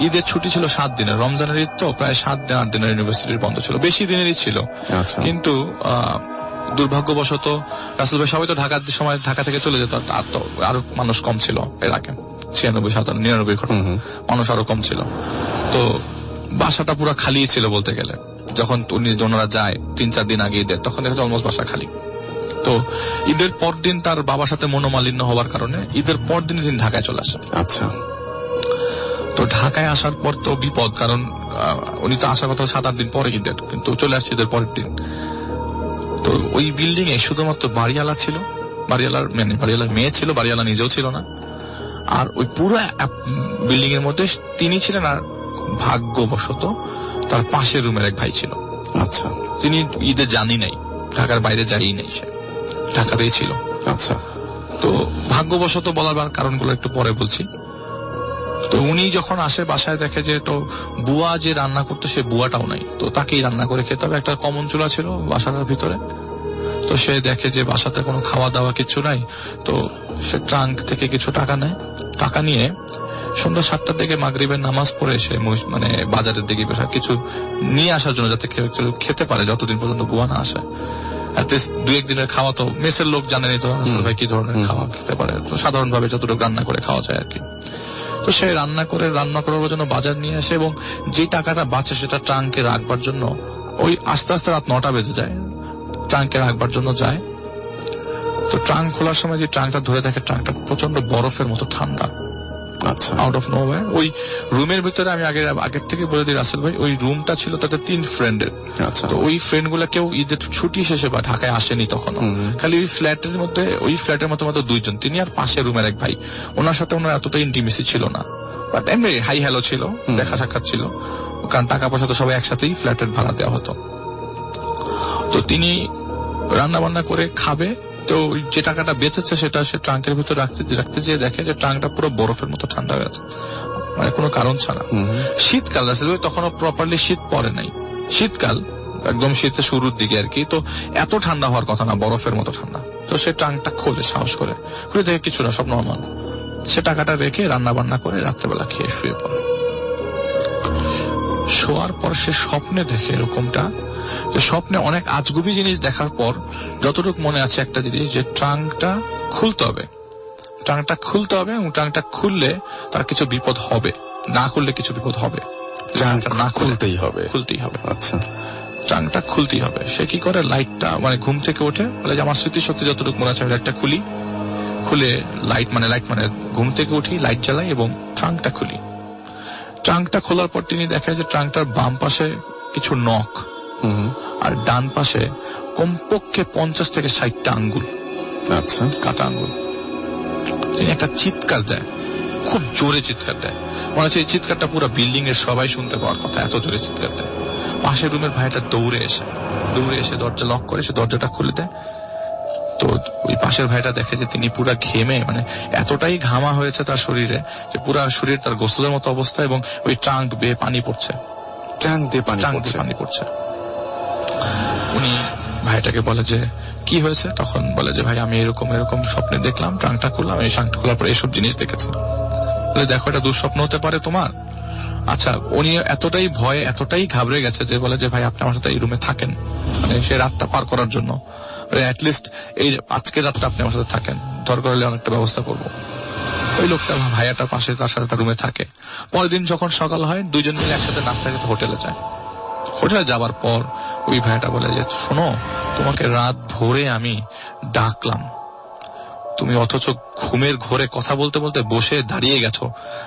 ঈদের ছুটি ছিল 7 দিনের, রমজানের ঈদ তো প্রায় 7-8 দিনের ইউনিভার্সিটির বন্ধ ছিল, বেশি দিনেরই ছিল। কিন্তু দুর্ভাগ্যবশত রাসেল ভাই সবাই তো ঢাকার সময় ঢাকা থেকে চলে যেত, আর তো আরো মানুষ কম ছিল এর আগে, 96-97-99 ঘটনা, মানুষ আরো কম ছিল। তো বাসাটা পুরো খালি ছিল বলতে গেলে। যখন ওনারা যায় 3-4 দিন আগে ঈদের, তখন দেখা যায় অলমোস্ট বাসা খালি। তো ঈদের পর দিন তার বাবার সাথে মনোমালিন্য হওয়ার কারণে ঈদের পর দিন তিনি ঢাকায় চলে আসেন।
আচ্ছা।
তো ঢাকায় আসার পর তো বিপদ, কারণ উনি তো আসার কথা 7-8 দিন পরে ঈদের, কিন্তু চলে আসছে ঈদের পরের দিন। তো ওই বিল্ডিং এ শুধুমাত্র বাড়িওয়ালা ছিল, বাড়িওয়ালার মেয়ে ছিল, বাড়িওয়ালা নিজেও ছিল না। আর ওই পুরো বিল্ডিং এর মধ্যে তিনি ছিলেন, আর ভাগ্যবশত তার পাশের রুমের এক ভাই ছিল।
আচ্ছা।
তিনি ঈদে জানি নাই, ঢাকার বাইরে যাই নাই, সে ঢাকাতেই ছিল।
আচ্ছা।
তো ভাগ্যবশত বলার কারণগুলো একটু পরে বলছি। তো উনি যখন আসে বাসায় দেখে যে তো বুয়া যে রান্না করতো সে বুয়াটাও নাই। তো তাকেই রান্না করে খেতে হবে, একটা কমন চুলা ছিল বাসাটার ভিতরে। তো সে দেখে যে বাসাতে কোনো খাওয়া দাওয়া কিছু নাই। তো সে ট্রাঙ্ক থেকে কিছু টাকা নেয়, টাকা নিয়ে সন্ধ্যা 7টার দিকে মাগরিবের নামাজ পড়ে এসে মানে বাজারের দিকে বসে কিছু নিয়ে আসার জন্য, যাতে কেউ খেতে পারে যতদিন পর্যন্ত বুয়া না আসে। দু একদিনের খাওয়া তো মেসের লোক জানেনি তো ভাই কি ধরনের খাওয়া খেতে পারে, তো সাধারণভাবে যতটুকু রান্না করে খাওয়া যায় আর কি। তো সে রান্না করার জন্য বাজার নিয়ে আসে, এবং যে টাকাটা বাঁচে সেটা ট্রাঙ্কে রাখবার জন্য ওই আস্তে আস্তে রাত 9টা বেজে যায়, ট্রাঙ্কে রাখবার জন্য যায়। তো ট্রাঙ্ক খোলার সময় যে ট্রাঙ্কটা ধরে দেখে ট্রাঙ্কটা প্রচন্ড বরফের মতো ঠান্ডা। আচ্ছা, আউট অফ নোওয়্যার ওই রুমের ভিতরে, আমি আগের থেকে বলে দিই রাসেল ভাই, ওই রুমটা ছিল তাতে 3 ফ্রেন্ডের। তো ওই ফ্রেন্ড গুলা কেউ ঈদের ছুটি শেষে বা ঢাকায় আসেনি তখনও, খালি ওই ফ্ল্যাটের মধ্যে, ওই ফ্ল্যাটের মতো মাত্র 2 জন, তিনি আর পাশে রুমের এক ভাই। ওনার সাথে ওনার এতটা ইন্টিমেসি ছিল না, বাট এমনি হাই হ্যালো ছিল, দেখা সাক্ষাৎ ছিল, কারণ টাকা পয়সা তো সবাই একসাথেই ফ্ল্যাটের ভাড়া দেওয়া হতো। তো তিনি রান্না বান্না করে খাবে, তো যে টাকাটা বেঁচেছে সেটা সে ট্রাঙ্কের ভিতরে রাখতে যেয়ে দেখে যে ট্রাঙ্কটা পুরো বরফের মতো ঠান্ডা হয়ে আছে, মানে কোনো কারণ ছাড়া। শীতকাল আসলে তখনও প্রপারলি শীত পড়ে নাই, শীতকাল একদম শীতের শুরুর দিকে আর কি। তো এত ঠান্ডা হওয়ার কথা না, বরফের মতো ঠান্ডা। তো সে ট্রাঙ্কটা খোলে সাহস করে, খুলে দেখে কিছু না, সব নর্মাল। সে টাকাটা রেখে রান্না বান্না করে রাত্রেবেলা খেয়ে শুয়ে পড়ে। শোয়ার পর সে স্বপ্নে দেখে এরকমটা, যে স্বপ্নে অনেক আজগুবি জিনিস দেখার পর যতটুকু মনে আছে একটা জিনিস, যে ট্রাঙ্কটা খুলতে হবে, ট্রাঙ্কটা খুলতে হবে, এবং ট্রাঙ্কটা খুললে তার কিছু বিপদ হবে, না খুললে কিছু বিপদ হবে, ট্রাঙ্কটা না খুলতেই হবে। আচ্ছা, ট্রাঙ্কটা খুলতেই হবে। সে কি করে, লাইটটা, মানে ঘুম থেকে ওঠে, বলে যে আমার স্মৃতিশক্তি যতটুকু মনে আছে আমি লাইটটা খুলে লাইট মানে ঘুম থেকে উঠি, লাইট জ্বালাই এবং ট্রাঙ্কটা খুলি। ট্রাঙ্কটা খোলার পর তিনি দেখে যে ট্রাঙ্কটার বাম পাশে কিছু নখ, আর ডান পাশে কমপক্ষে 50 থেকে 60টা আঙ্গুল, আচ্ছা, কাটা আঙ্গুল। তিনি একটা চিৎকার দেয়, খুব জোরে চিৎকার দেয়, মনে হচ্ছে এই চিৎকারটা পুরো বিল্ডিং এর সবাই শুনতে পাওয়ার কথা, এত জোরে চিৎকার দেয়। পাশের রুমের ভাইটা দৌড়ে এসে দরজা লক করে, সে দরজাটা খুলে দেয়। তো ওই পাশের ভাইটা দেখে যে তিনি পুরা ঘেমে, মানে এতটাই ঘামা হয়েছে তার শরীরে যে পুরা শরীর তার গোসলের মতো অবস্থা, এবং ওই ট্রাঙ্ক বেয়ে পানি পড়ছে, ট্রাঙ্ক দিয়ে পানি পড়ছে। উনি ভাইটাকে বলে যে কি হয়েছে, তখন বলে যে ভাই আমি এরকম স্বপ্নে দেখলাম, ট্রাঙ্কটা খুললাম, এই ট্রাঙ্কটা খোলার পর এইসব জিনিস দেখেছি। বলে দেখো এটা দুঃস্বপ্ন হতে পারে তোমার। আচ্ছা, উনি এতটাই ভয়ে, এতটাই ঘাবড়ে গেছে যে বলে যে ভাই আপনি আমার সাথে এই রুমে থাকেন, মানে সে রাতটা পার করার জন্য, অ্যাটলিস্ট এই আজকে রাতটা আপনি আমার সাথে থাকেন, দরকার হলে অনেকটা ব্যবস্থা করবো। ওই লোকটা ভাইয়াটা পাশে তার সাথে তার রুমে থাকে। পরের দিন যখন সকাল হয়, 2 জন মিলে একসাথে নাস্তা খেতে হোটেলে যায়। হোটেলে যাবার পর ওই ভাইয়াটা বলে যে শোনো, তোমাকে রাত ভোরে আমি ডাকলাম, তুমি অথচ ঘুমের ঘোরে কথা বলতে বলতে বসে দাঁড়িয়ে গেছো,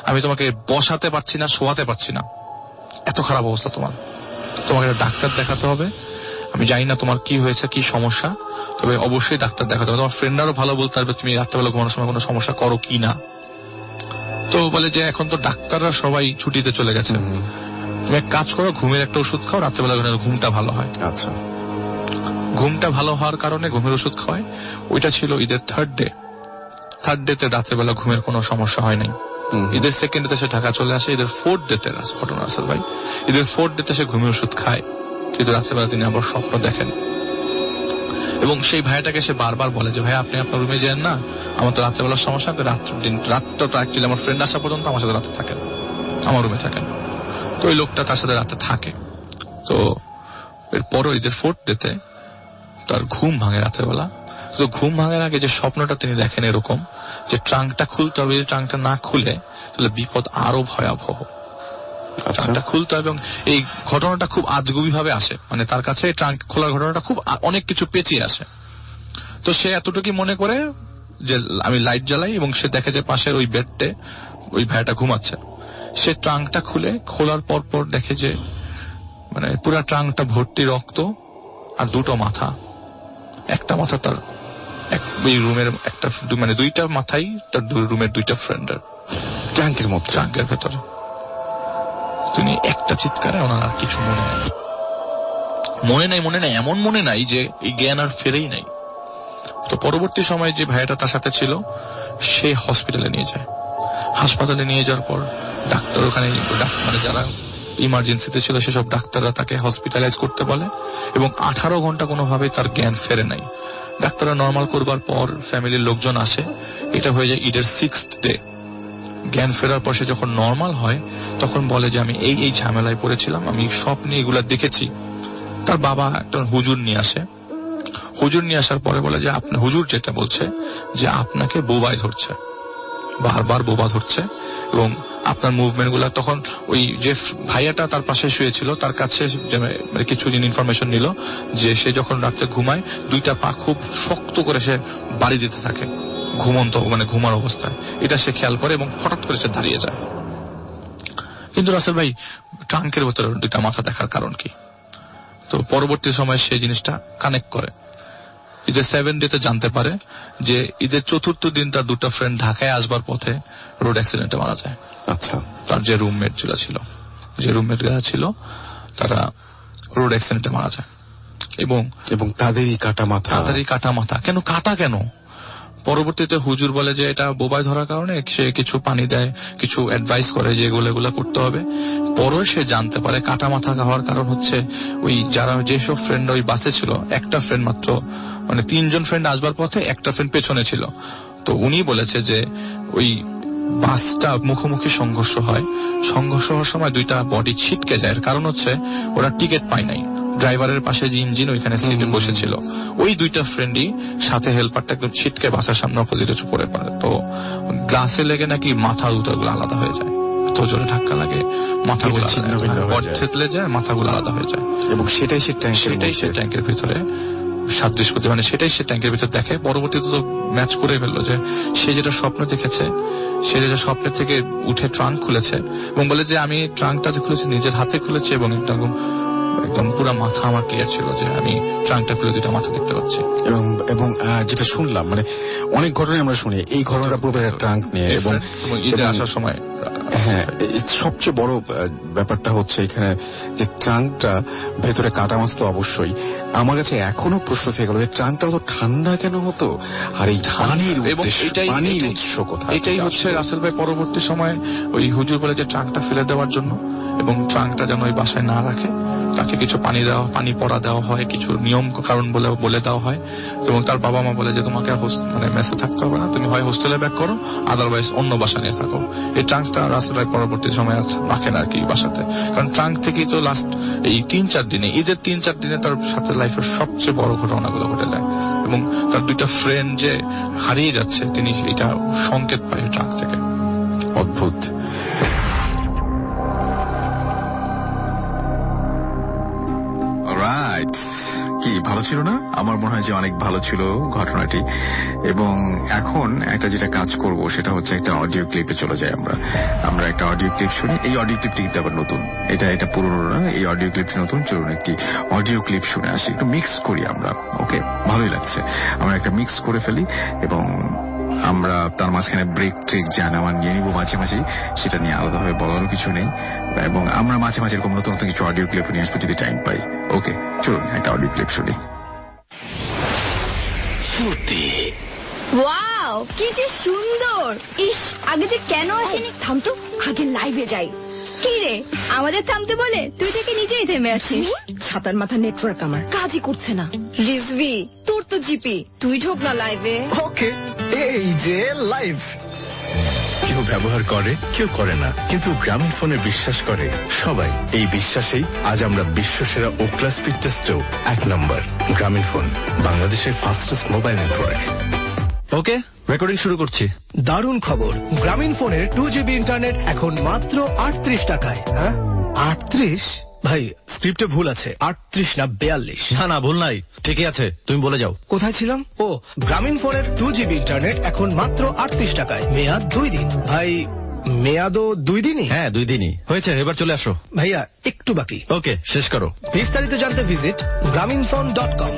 আমি তোমাকে বসাতে পারছি না, শোয়াতে পারছি না, এত খারাপ অবস্থা তোমার, তোমাকে ডাক্তার দেখাতে হবে। আমি জানি না তোমার কি হয়েছে, কি সমস্যা, তবে অবশ্যই ডাক্তার দেখাতে হবে। তোমার ফ্রেন্ডরাও ভালো বলতে পারবে তুমি রাত্রেবেলা ঘুমানোর সময় কোনো সমস্যা করো কি না। তো বলে যে এখন তো ডাক্তাররা সবাই ছুটিতে চলে গেছে, তুমি এক কাজ করো, ঘুমের একটা ওষুধ খাও, রাত্রেবেলা ঘুমটা ভালো হয়। আচ্ছা, ঘুমটা ভালো হওয়ার কারণে ঘুমের ওষুধ খাওয়ায়। ওইটা ছিল ঈদের থার্ড ডেতে রাত্রেবেলা ঘুমের কোনো সমস্যা হয় নাই। ঈদের সেকেন্ড ডেতে সে ঢাকা চলে আসে। ঈদের 4th ডেতে ঘটনা আসল ভাই, ঈদের 4th ডেতে সে ঘুমের ওষুধ খায়, কিন্তু রাত্রেবেলা তিনি আবার স্বপ্ন দেখেন। এবং সেই ভাইটাকে সে বারবার বলে যে ভাই আপনি আপনার রুমে যান না, আমার তো রাত্রেবেলার সমস্যা, রাতটা অ্যাকচুয়ালি আমার ফ্রেন্ড আসা পর্যন্ত আমার সাথে রাতে থাকেন, আমার রুমে থাকেন। তো ওই লোকটা তার সাথে রাতে থাকে। তো এরপরও ঈদের 4th ডেতে তার ঘুম ভাঙে রাত্রেবেলা। তো ঘুম ভাঙার আগে যে স্বপ্নটা তিনি দেখেন এরকম, যে ট্রাঙ্কটা খুলতে হবে, ট্রাঙ্কটা না খুলে তাহলে বিপদ আরো ভয়াবহ, ট্রাঙ্কটা খুলতে হবে। এবং এই ঘটনাটা খুব আজগুবি ভাবে আসে, মানে তার কাছে ট্রাঙ্ক খোলার ঘটনাটা খুব অনেক কিছু পেঁচিয়ে আসে। তো সে এতটুকুই মনে করে যে আমি লাইট জ্বালাই, এবং সে দেখে যে পাশের ওই বেডটে ওই ভাইটা ঘুমাচ্ছে। সে ট্রাঙ্কটা খোলার পর দেখে যে মানে পুরা ট্রাঙ্কটা ভর্তি রক্ত, আর 2টো মাথা, একটা মাথা তার ওই রুমের একটা, মানে 2টা মাথাই তার রুমের 2টা ফ্রেন্ডের ট্রাঙ্কের ভেতরে। তিনি একটা চিৎকারে ওনার আর কিছু মনে নাই, এমন মনে নাই যে এই জ্ঞান আর ফেরেই নাই। তো পরবর্তী সময়ে যে ভাইয়াটা তার সাথে ছিল সে হসপিটালে নিয়ে যায়। হাসপাতালে নিয়ে যাওয়ার পর ডাক্তার ওখানে, মানে যারা ইমার্জেন্সিতে ছিল সেসব ডাক্তাররা তাকে হসপিটালাইজ করতে বলে, এবং 18 ঘন্টা কোনোভাবেই তার জ্ঞান ফেরে নাই। ডাক্তাররা নর্মাল করবার পর ফ্যামিলির লোকজন আসে, এটা হয়ে যায় ঈদের 6th ডে, জ্ঞান ফেরার পর সে যখন নর্মাল হয় তখন বলে যে আমি এই ঝামেলায় পড়েছিলাম, আমি স্বপ্নে এগুলা দেখেছি। তার বাবা একটা হুজুর নিয়ে আসে, হুজুর নিয়ে আসার পরে বলে যে আপনি, হুজুর যেটা বলছে যে আপনাকে বোবায় ধরছে, বারবার বোবা ধরছে, এবং আপনার মুভমেন্ট গুলা। তখন ওই যে ভাইয়াটা তার পাশে শুয়েছিল তার কাছে কিছু ইনফরমেশন নিল যে সে যখন রাত্রে ঘুমায় দুইটা পা খুব শক্ত করে সে বাড়ি দিতে থাকে ঘুমন্ত, মানে ঘুমার অবস্থায়। এটা সে খেয়াল করে এবং হঠাৎ করে সে দাঁড়িয়ে যায়। কিন্তু রাসেল ভাই, ট্রাঙ্কের ভেতরে দুইটা মাথা দেখার কারণ কি? তো পরবর্তী সময় সেই জিনিসটা কানেক্ট করে। ঈদের 7 ডেতে জানতে পারে যে ঈদের 4th দিন তার দুটো ফ্রেন্ড ঢাকায় আসবার পথে রোড অ্যাক্সিডেন্টে মারা যায়।
আচ্ছা।
তার যে রুমমেট ছিল তারা রোড অ্যাক্সিডেন্টে মারা যায়, এবং তাদেরই কাটা মাথা। কেন কাটা কেন? পরবর্তীতে হুজুর বলে যে এটা বোবায় ধরার কারণে সে কিছু পানি দেয়, কিছু অ্যাডভাইস করে যে এগুলা করতে হবে। পরে সে জানতে পারে কাটা মাথা খাওয়ার কারণ হচ্ছে ওই যারা যেসব ফ্রেন্ড ওই বাসে ছিল, একটা ফ্রেন্ড মাত্র, মানে 3 জন ফ্রেন্ড আসবার পথে একটা ফ্রেন্ড পেছনে ছিল। তো উনি বলেছে যে ওই বাসটা মুখোমুখি সংঘর্ষ হওয়ার সময় দুইটা বডি ছিটকে যায়। এর কারণ হচ্ছে ওরা টিকিট পায় নাই, ড্রাইভারের পাশে যে ইঞ্জিন ওইখানে সিটে বসেছিল, ওই দুইটা ফ্রেন্ডই সাথে হেল্পারটা একদম ছিটকে বাসার সামনে অপোজিটে পড়ে পড়ে। তো গ্লাসে লেগে নাকি মাথা দুটোগুলো আলাদা হয়ে যায়, এত জোরে ধাক্কা লাগে মাথাগুলো থেতলে যায়, মাথাগুলো আলাদা হয়ে যায়। এবং সেটাই সে ট্যাঙ্কের ভিতরে সাদৃশ্য করতে, মানে সেটাই সে ট্যাঙ্কের ভিতরে দেখে। পরবর্তীতে তো ম্যাচ করে ফেললো যে সে যেটা স্বপ্ন দেখেছে, সে যেটা স্বপ্নের থেকে উঠে ট্রাঙ্ক খুলেছে এবং বলে যে আমি ট্রাঙ্কটা যে খুলেছি নিজের হাতে খুলেছি এবং একদম পুরো মাথা আমার ক্লিয়ার ছিল যে আমি ট্রাঙ্কটা খুলে দুটো মাথা দেখতে পাচ্ছি।
এবং যেটা শুনলাম, মানে অনেক ঘটনায় আমরা শুনি এই ঘটনাটা পুরো ট্রাঙ্ক নিয়ে, এবং
ঈদে আসার সময়।
হ্যাঁ, সবচেয়ে বড় ব্যাপারটা হচ্ছে এখানে যে ট্রাঙ্কটা ভেতরে কাটা মাছ তো অবশ্যই। আমার কাছে এখনো প্রশ্ন থেকে গেল যে ট্রাঙ্কটা তো ঠান্ডা কেন হতো, আর এই পানির উৎস কোথায়?
এটাই হচ্ছে রাসেল ভাই পরবর্তী সময় ওই হুজুর বলে যে ট্রাঙ্কটা ফেলে দেওয়ার জন্য, এবং ট্রাঙ্কটা যেন ওই বাসায় না রাখে, তাকে কিছু পানি পড়া দেওয়া হয়, কিছু নিয়ম কারণ বলে দেওয়া হয়। এবং তার বাবা মা বলে যে তোমাকে মানে মেসে থাকতে হবে না, তুমি হয় হোস্টেলে ব্যাক করো, আদারওয়াইজ অন্য বাসা নিয়ে থাকো। এই ট্রাঙ্কটা রাসেল ভাই পরবর্তী সময় রাখেন আর কি বাসাতে, কারণ ট্রাঙ্ক থেকেই তো লাস্ট এই 3-4 দিনে, ঈদের 3-4 দিনে তার সাথে লাইফের সবচেয়ে বড় ঘটনাগুলো ঘটে যায়, এবং তার দুইটা ফ্রেন্ড যে হারিয়ে যাচ্ছে তিনি এটা সংকেত পায় ট্রাঙ্ক থেকে।
অদ্ভুত। কি ভালো ছিল না? আমার মনে হয় যে অনেক ভালো ছিল ঘটনাটি। এবং এখন একটা যেটা কাজ করব সেটা হচ্ছে একটা অডিও ক্লিপে চলে যাই। আমরা একটা অডিও ক্লিপ শুনি। এই অডিও ক্লিপটি কিন্তু আবার নতুন, এটা পুরনো না, এই অডিও ক্লিপটি নতুন। চলুন একটি অডিও ক্লিপ শুনে আসি, একটু মিক্স করি আমরা। ওকে, ভালোই লাগছে। আমরা একটা মিক্স করে ফেলি এবং আমরা তার মাঝখানে ব্রেক ট্রেক যা নেওয়ার নিয়ে নিব মাঝে মাঝেই, সেটা নিয়ে আলাদাভাবে বলারও কিছু নেই। এবং আমরা মাঝে মাঝে এরকম নতুন নতুন কিছু অডিও ক্লিপ নিয়ে আসবো যদি টাইম পাই। ওকে, চলুন একটা অডিও ক্লিপ শুনি।
ওয়াও, কি যে সুন্দর! ইস, আগে যে কেন আসেনি? থাম তো, আগে লাইভে যাই। কি রে, আমাদের থামতে বলে তুই থেকে নিজেই থেমে আছিস। ছাতার মাথা নেটওয়ার্ক আমার কাজই করছে না। রিজভি, তোর তো জিপি, তুই ঢোক না লাইভে।
ওকে, এই যে লাইভ। কেউ ব্যবহার করে, কেউ করে না, কিন্তু গ্রামীণ ফোনে বিশ্বাস করে সবাই। এই বিশ্বাসেই আজ আমরা বিশ্বসেরা ওকলা স্পিড টেস্টেও 1 নম্বর। গ্রামীণ ফোন, বাংলাদেশের ফাস্টেস্ট মোবাইল নেটওয়ার্ক।
ওকে, রেকর্ডিং শুরু করছি।
দারুণ খবর, গ্রামীণ ফোনের 2GB ইন্টারনেট এখন মাত্র 38 টাকায়। হ্যাঁ, 38? ভাই, স্ক্রিপ্টে ভুল আছে, 38 না 42।
না, ভুল নাই, ঠিকই আছে, তুমি বলে যাও।
কোথায় ছিলাম? ও, গ্রামীণ ফোনের 2GB ইন্টারনেট এখন মাত্র 38 টাকায়, মেয়াদ 2 দিন। ভাই, মেয়াদও 2 দিনই?
হ্যাঁ, 2 দিনই হয়েছে, এবার চলে আসো।
ভাইয়া, একটু বাকি।
ওকে, শেষ করো।
বিস্তারিত জানতে ভিজিট grameenphone.com।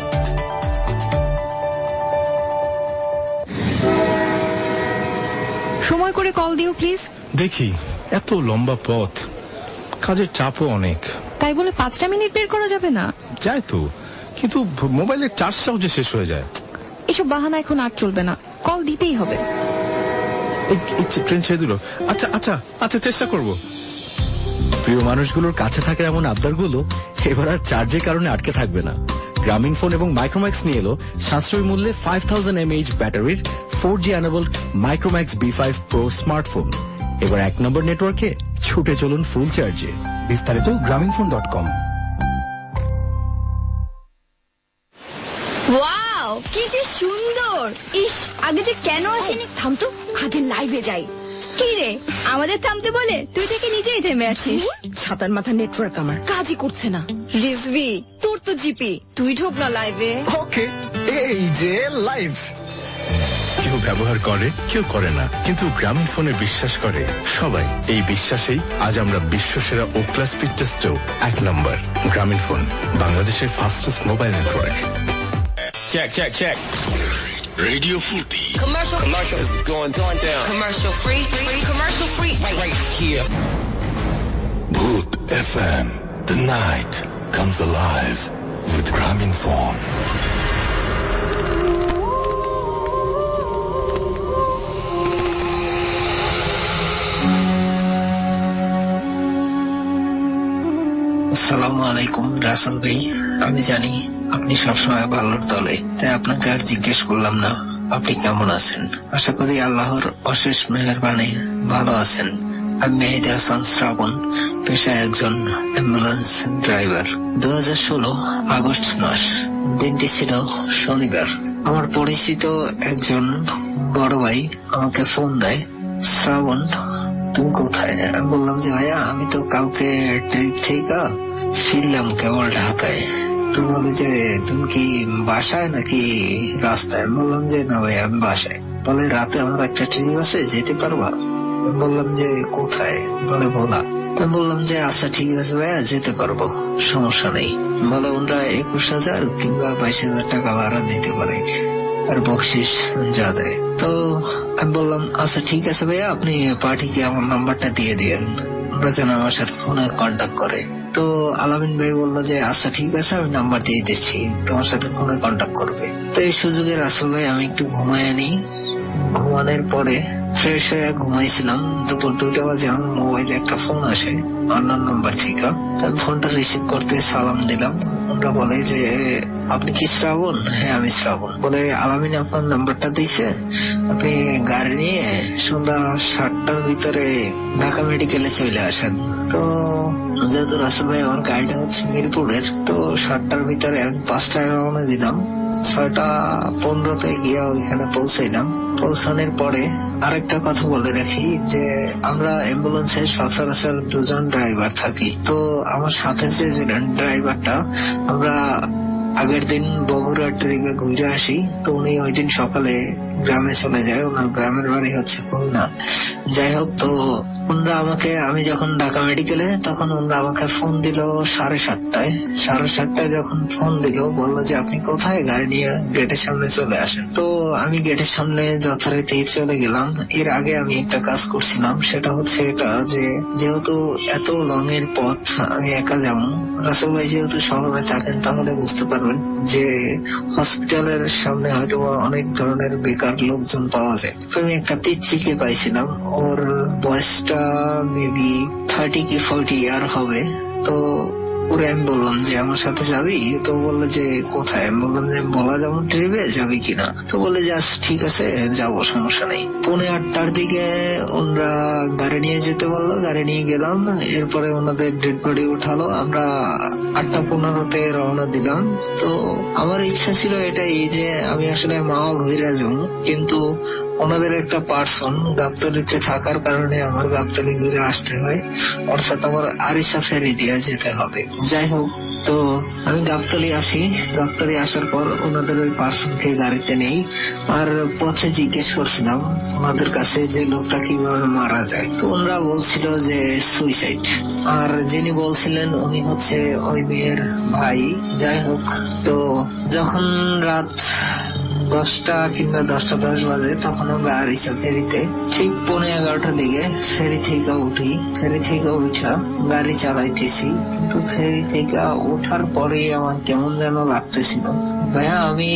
সময় করে কল দিও প্লিজ।
দেখি, এত লম্বা পথ, কাজের চাপও অনেক।
তাই বলে 5টা মিনিট বের করা যাবে না?
যায় তো, কিন্তু মোবাইলের চার্জটাও যে শেষ হয়ে যায়।
এসব বাহানা এখন আর চলবে না, কল দিতেই হবে।
ট্রেন ছেড়ে দিল। আচ্ছা, চেষ্টা করব।
প্রিয় মানুষগুলোর কাছে থাকার এমন আবদারগুলো এবার আর চার্জের কারণে আটকে থাকবে না। গ্রামীণ ফোন এবং মাইক্রোম্যাক্স নিয়ে এলো সাশ্রয়ী মূল্যে 5000 mAh ব্যাটারির 4G enabled Micromax B5 Pro smartphone. এবার 1 নম্বর নেটওয়ার্কে ছুটে চলুন ফুল চার্জে।
বিস্তারিত grameenphone.com।
ওয়াও, কি যে সুন্দর! ইস, আগে যে কেন আসেনি? থাম তো, আগে লাইভে যাই। কি রে, আমাদের থামতে বলে তুই থেকে নিজেই থেমে আছিস। ছাতার মাথা নেটওয়ার্ক আমার কাজই করছে না। রিজভি, তোর তো জিপি, তুই ঢোক না লাইভে।
ওকে, এই যে লাইভ।
কেউ ব্যবহার করে, কেউ করে না, কিন্তু গ্রামীণ ফোনে বিশ্বাস করে সবাই। এই বিশ্বাসেই আজ আমরা বিশ্বসেরা ওকলা স্পিড টেস্টেও 1 নম্বর। গ্রামীণ ফোন, বাংলাদেশের fastest mobile network.
Check. Radio Futi.
Commercial is going down. Commercial free. Right here.
Bhoot FM. The night comes alive with Grameen Phone.
আসসালামু আলাইকুম রাসেল ভাই, আমি জানি আপনি সবসময় ভালোর দলে, তাই আপনাকে আর জিজ্ঞেস করলাম না আপনি কেমন আছেন। আশা করি আল্লাহর অশেষ মেহেরবানি ভালো আছেন। আমি মেহেদি হাসান শ্রাবণ, পেশায় একজন অ্যাম্বুলেন্স ড্রাইভার। 2016 আগস্ট মাস, দিনটি ছিল শনিবার। আমার পরিচিত একজন বড় ভাই আমাকে ফোন দেয়, শ্রাবণ তুমি কোথায়? আমি বললাম যে ভাইয়া আমি তো কালকে ট্রিপ থেকে ফিরলাম কেবল ঢাকায়। তো বলে যে তুমি কি বাসায় নাকি রাস্তায়? আমি বললাম যে না ভাই আমি বাসায়। বলে রাতে আমার একটা ট্রিপ আছে, যেতে পারবা? আমি বললাম যে কোথায়? বলে ভোলা। তো বললাম যে আচ্ছা ঠিক আছে ভাইয়া যেতে পারবো, সমস্যা নেই। বলে ওনারা 21,000 কিংবা 22,000 টাকা ভাড়া দিতে পারে আর বকশিস যা দেয়। তো আমি বললাম আচ্ছা ঠিক আছে ভাইয়া, আপনি পার্টিকে আমার নাম্বারটা দিয়ে দিয়েন, ওরা যেন আমার সাথে ফোনে কন্ট্যাক্ট করে। তো আলামিন ভাই বললো যে আচ্ছা ঠিক আছে আমি নাম্বার দিয়ে দিচ্ছি, তোমার সাথে ফোনে কন্ট্যাক্ট করবে। তো এই সুযোগে রাসেল ভাই আমি একটু ঘুমায় নিই। ঘুমানোর পরে ফ্রেশ হয়ে ঘুমাইছিলাম। দুপুর 2টা বাজে আমার মোবাইলে একটা ফোন আসে অন্যান্য নাম্বার থেকে। আমি ফোনটা রিসিভ করতে সালাম দিলাম। ওরা বলে যে আপনি কি শ্রাবণ? হ্যাঁ আমি শ্রাবণ। বলে আলামিন আপনার নাম্বারটা দিয়েছে, আপনি গাড়ি নিয়ে সন্ধ্যা 7টার ভিতরে ঢাকা মেডিকেলে চলে আসেন। তো যেহেতু রাসেল ভাই আমার গাড়িটা হচ্ছে মিরপুরের, তো 7টার ভিতরে আমি 5টায় রওনা দিলাম। 6টা 15-তে গিয়ে ওইখানে পৌঁছাইলাম। পৌঁছানোর পরে আরেকটা কথা বলে রাখি যে আমরা অ্যাম্বুলেন্সে সচরাচর 2জন ড্রাইভার থাকি। তো আমার সাথে যে ড্রাইভারটা, আমরা আগের দিন বগুড়া ট্রিপে ঘুরে আসি। তো উনি ওই দিন সকালে গ্রামে চলে যায়, ওনার গ্রামের বাড়ি হচ্ছে খুলনা। যাই হোক, তো ওনারা আমাকে, আমি যখন ঢাকা মেডিকেলে তখন ওনারা আমাকে ফোন দিল 7:30টায়। 7:30টায় যখন ফোন দিল বললো যে আপনি কোথায়? গাড়ি নিয়ে গেটের সামনে চলে আসেন। তো আমি গেটের সামনে যথারীতি চলে গেলাম। এর আগে আমি একটা কাজ করছিলাম, সেটা হচ্ছে এটা যে যেহেতু এত লং এর পথ আমি একা যাবো, রাসেল ভাই যেহেতু শহরে থাকেন তাহলে বুঝতে পারবেন যে হসপিটালের সামনে হয়তো অনেক ধরনের বেকার লোকজন পাওয়া যায়। তো আমি একটা পিচ্চিকে পাইছিলাম, ওর বয়সটা মেবি 30 কি 40 ইয়ার হবে। তো ওরে আমি বললাম যে আমার সাথে যাবি? তো বললো যে কোথায়? আমি বললাম যে বলা যেমন ট্রিপে যাবি কিনা। তো বলে যে ঠিক আছে যাবো, সমস্যা নেই। 7:45টার দিকে ওনারা গাড়ি নিয়ে যেতে বললো, গাড়ি নিয়ে গেলাম। এরপরে ওনাদের ডেড বডি উঠালো। আমরা 8টা 15-তে রওনা দিলাম। তো আমার ইচ্ছা ছিল এটাই যে আমি আসলে মাওয়া ঘুরে যাবো, কিন্তু ওনাদের একটা পার্সন গাবতলীতে থাকার কারণে আমার গাবতলী ঘুরে আসতে হয়, অর্থাৎ আমার আরিসা ফেরি দিয়ে যেতে হবে। যাই হোক, তো আমি গাবতলী আসি। গাবতলী আসার পর ওনাদের ওই পার্সনকে গাড়িতে নেই, আর পথে জিজ্ঞেস করছিলাম ওনাদের কাছে যে লোকটা কিভাবে মারা যায়। তো ওনারা বলছিল যে সুইসাইড, আর যিনি বলছিলেন উনি হচ্ছে ওই মেয়ের ভাই। যাই হোক, তো যখন রাত 10টা কিংবা 10টা 10 বাজে তখন আমরা আরিসা ফেরিতে ঠিক 11:30টার দিকে ফেরি থেকে উঠি। ফেরি থেকে উঠা গাড়ি চালাইতেছি, কিন্তু ফেরি থেকে ওঠার পরে আমার কেমন যেন লাগতেছিল। ভাইয়া আমি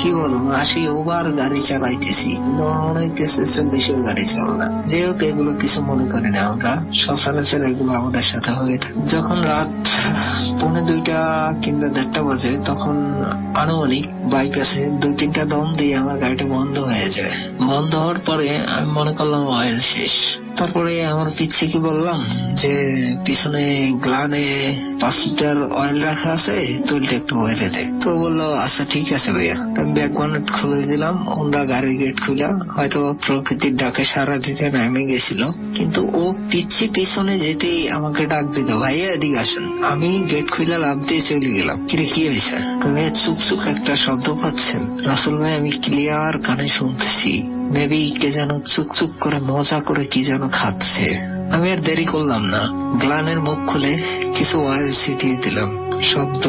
কি বলবো, 80 ওভার গাড়ি চালাইতেছি, কিন্তু মনে হইতেছে 40-এর গাড়ি চালা। যেহেতু এগুলো কিছু মনে করি না, আমরা সচরাচর এগুলো আমাদের সাথে হয়ে থাকে। যখন রাত 2:45 কিংবা 1:30 বাজে তখন আনুমানিক বাইপাসে 2-3টা দম দিয়ে আমার গাড়িটা বন্ধ হয়ে যায়। বন্ধ হওয়ার পরে আমি মনে করলাম অয়েল শেষ। তারপরে আমার পিচ্ছিকে বললাম যে পিছনে গ্লানে 5 লিটার অয়েল রাখা আছে, তৈলটা একটু বইলে দে। তো বললো আচ্ছা ঠিক আছে ভাইয়া। ব্যাক বনেট খুলে দিলাম, ওরা গাড়ির গেট খুলে হয়তো প্রকৃতির ডাকে সারা দিতে নেমে গেছিল, কিন্তু ও পিচ্ছি পিছনে যেতেই আমাকে ডাক দিল, ভাইয়া এদিকে আসেন। আমি গেট খুলে লাফ দিয়ে চলে গেলাম। কিরে কি হয়েছে? চুকচুক একটা শব্দ পাচ্ছেন? রাসেল ভাই আমি ক্লিয়ার কানে শুনতেছি, মেবি কে যেন চুকচুক করে মজা করে কি যেন খাচ্ছে। আমি আর দেরি করলাম না, গ্লানের মুখ খুলে কিছু অয়েল ছিটিয়ে দিলাম। শব্দ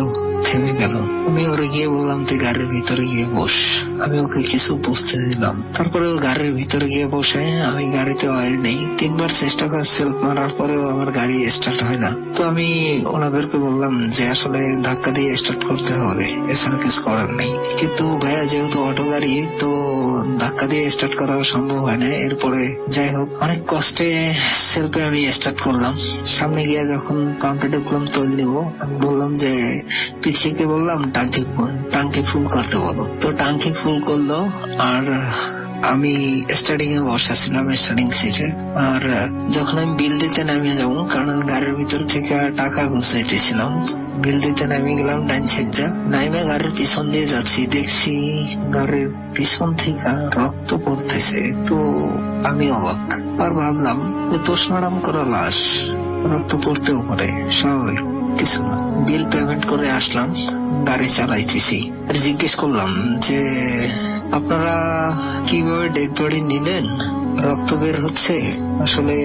থেমে গেল। আমি ওরে গিয়ে বললাম তুই গাড়ির ভিতরে গিয়ে বস। আমি ওকে কিছু বুঝতে দিলাম। তারপরে ও গাড়ির ভিতরে গিয়ে বসে, আমি গাড়িতে অয়েল নেই, 3 বার চেষ্টা করে সেলফ মারার পরেও আমার গাড়ি স্টার্ট হয় না। তো আমি ওনাদেরকে বললাম যে আসলে ধাক্কা দিয়ে স্টার্ট করতে হবে, এছাড়া কিছু করার নেই। কিন্তু ভাইয়া যেহেতু অটো গাড়ি, তো ধাক্কা দিয়ে স্টার্ট করা সম্ভব হয় না। এরপরে যাই হোক অনেক কষ্টে সেলফে আমি স্টার্ট করলাম। সামনে গিয়ে যখন কাউন্টে ঢুকলাম তৈল নিব, আমি বললাম যে পিছিয়ে বললাম টাঙ্কি ফুল করতে বলো। তো টাঙ্কি ফুল করলো, আর আমি স্টার্টিং এ বসা ছিলাম স্টার্টিং সিটে। আর যখন আমি বিল দিতে নামিয়ে যাবো, কারণ আমি গাড়ির ভিতর থেকে টাকা গুছাইতেছিলাম, বিল দিতে নামিয়ে গেলাম ডাইন সাইডে। নাইমে গাড়ির পিছন দিয়ে যাচ্ছি, দেখছি গাড়ির পিছন থেকে রক্ত পড়তেছে। তো আমি অবাক, আর ভাবলাম যে পোস্টমর্টম করা লাশ, রক্ত পড়তেও পারে, স্বাভাবিক কিছু না। বিল পেমেন্ট করে আসলাম, গাড়ি চালাইতেছি। জিজ্ঞেস করলাম যে আপনারা কিভাবে ডেড বডি নিলেন, রক্ত বের হচ্ছে? আসলে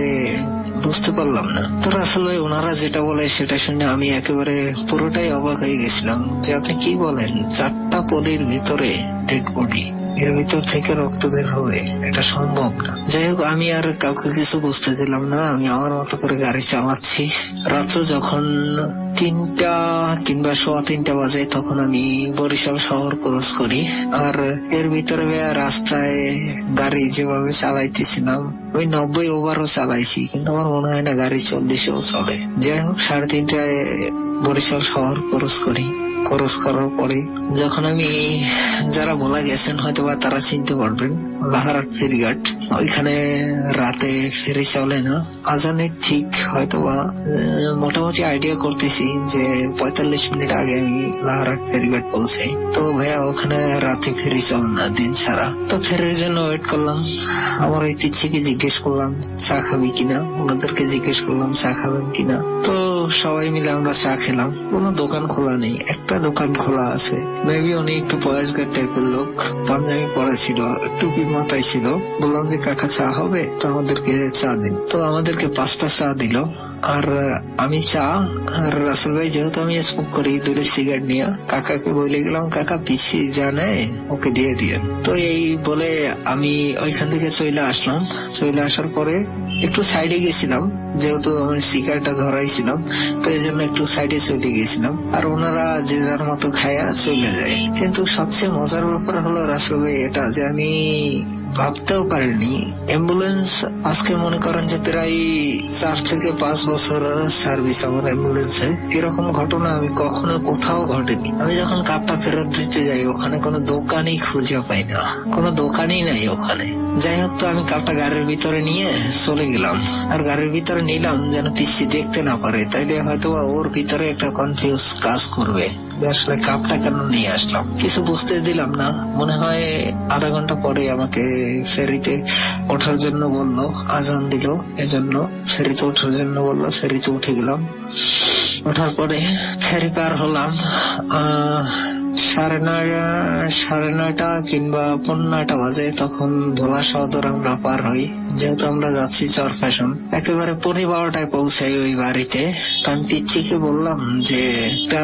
বুঝতে পারলাম না। তো আসলে ওনারা যেটা বলে সেটা শুনে আমি একেবারে পুরোটাই অবাক হয়ে গেছিলাম যে আপনি কি বলেন, 4টা পলির ভিতরে ডেড বডি, এর ভিতর থেকে রক্ত বের হবে, এটা সম্ভব না। যাই হোক আমি আর কাউকে কিছু বুঝতে দিলাম না, আমি আমার মতো করে গাড়ি চালাচ্ছি। রাত্র যখন 3টা কিংবা 3:15 বাজে, তখন আমি বরিশাল শহর ক্রস করি। আর এর ভিতরে রাস্তায় গাড়ি যেভাবে চালাইতেছিলাম, ওই 90 ওভারও চালাইছি, কিন্তু আমার মনে হয় না গাড়ি 40-এও চলে। যাই হোক 3:30টায় বরিশাল শহর ক্রস করি। ক্রস করার পরে যখন আমি, যারা বলা গেছেন হয়তো বা তারা চিনতে পারবেন, লাহারাট ফেরিঘাট, ওইখানে রাতে ফেরি চলে না। আজানের ঠিক হয়তো বা মোটামুটি আইডিয়া করতেছি যে 45 মিনিট আগে আমি লাহারাট ফেরিঘাট পৌঁছাই। তো ভাইয়া ওখানে রাতে ফেরি চলে না, দিন ছাড়া। তো ফেরির জন্য ওয়েট করলাম। আমার ওই পিচ্ছিকে জিজ্ঞেস করলাম চা খাবি কিনা, ওনাদেরকে জিজ্ঞেস করলাম চা খাবেন কিনা। তো সবাই মিলে আমরা চা খেলাম। কোনো দোকান খোলা নেই, একটা দোকান খোলা আছে। মেবি উনি একটু বয়স্কার টাইপের লোক, পাঞ্জাবি পরা ছিল, টুপি মাথায় ছিল। বললাম যে কাকা চা হবে? তো আমাদেরকে চা দিন। তো আমাদেরকে 5টা চা দিল। আর আমি চা, আর রাসেল ভাই যেহেতু আমি স্মোক করি, 2টা সিগারেট নিয়ে কাকাকে বলে গেলাম কাকা পিছি জানে ওকে দিয়ে দিয়ে। তো এই বলে আমি ওইখান থেকে চলে আসলাম। চলে আসার পরে একটু সাইডে গেছিলাম, যেহেতু আমি সিগারেটটা ধরাইছিলাম, তো এই জন্য একটু সাইডে চলে গেছিলাম। আর ওনারা যে যার মতো খায়া চলে যায়। কিন্তু সবচেয়ে মজার ব্যাপার হলো রাসেল ভাই এটা, যে আমি ভাবতেও পারিনি অ্যাম্বুলেন্স আজকে মনে করেন যে প্রায় 4 থেকে 5 বছর সার্ভিস আমার অ্যাম্বুলেন্সে, এরকম ঘটনা আমি কখনো কোথাও ঘটেনি। আমি যখন কাপটা ফেরত দিতে যাই, ওখানে কোনো দোকানই খুঁজে পাই না, কোনো দোকানই নাই ওখানে। যাই হোক, তো আমি কাপটা গাড়ির ভিতরে নিয়ে চলে গেলাম। আর গাড়ির ভিতরে নিলাম যেন পিসি দেখতে না পারে, তাইলে হয়তো ওর ভিতরে একটা কনফিউজ কাজ করবে যে আসলে কাপটা কেন নিয়ে আসলাম। কিছু বুঝতে দিলাম না। মনে হয় আধা ঘন্টা পরে আমাকে ফেরিতে ওঠার জন্য বললো, আজান দিল, এজন্য ফেরিতে ওঠার জন্য বললো। ফেরিতে উঠে গেলাম। ওঠার পরে ফেরি পার হলাম 9:30 কিংবা 9:15 বাজে। তখন ভোলা সদর আমরা পার হই, যেহেতু আমরা যাচ্ছি চরফ্যাশন। একেবারে 12:30টায় পৌঁছাই ওই বাড়িতে। তো আমি পিচ্ছিকে বললাম যে একটা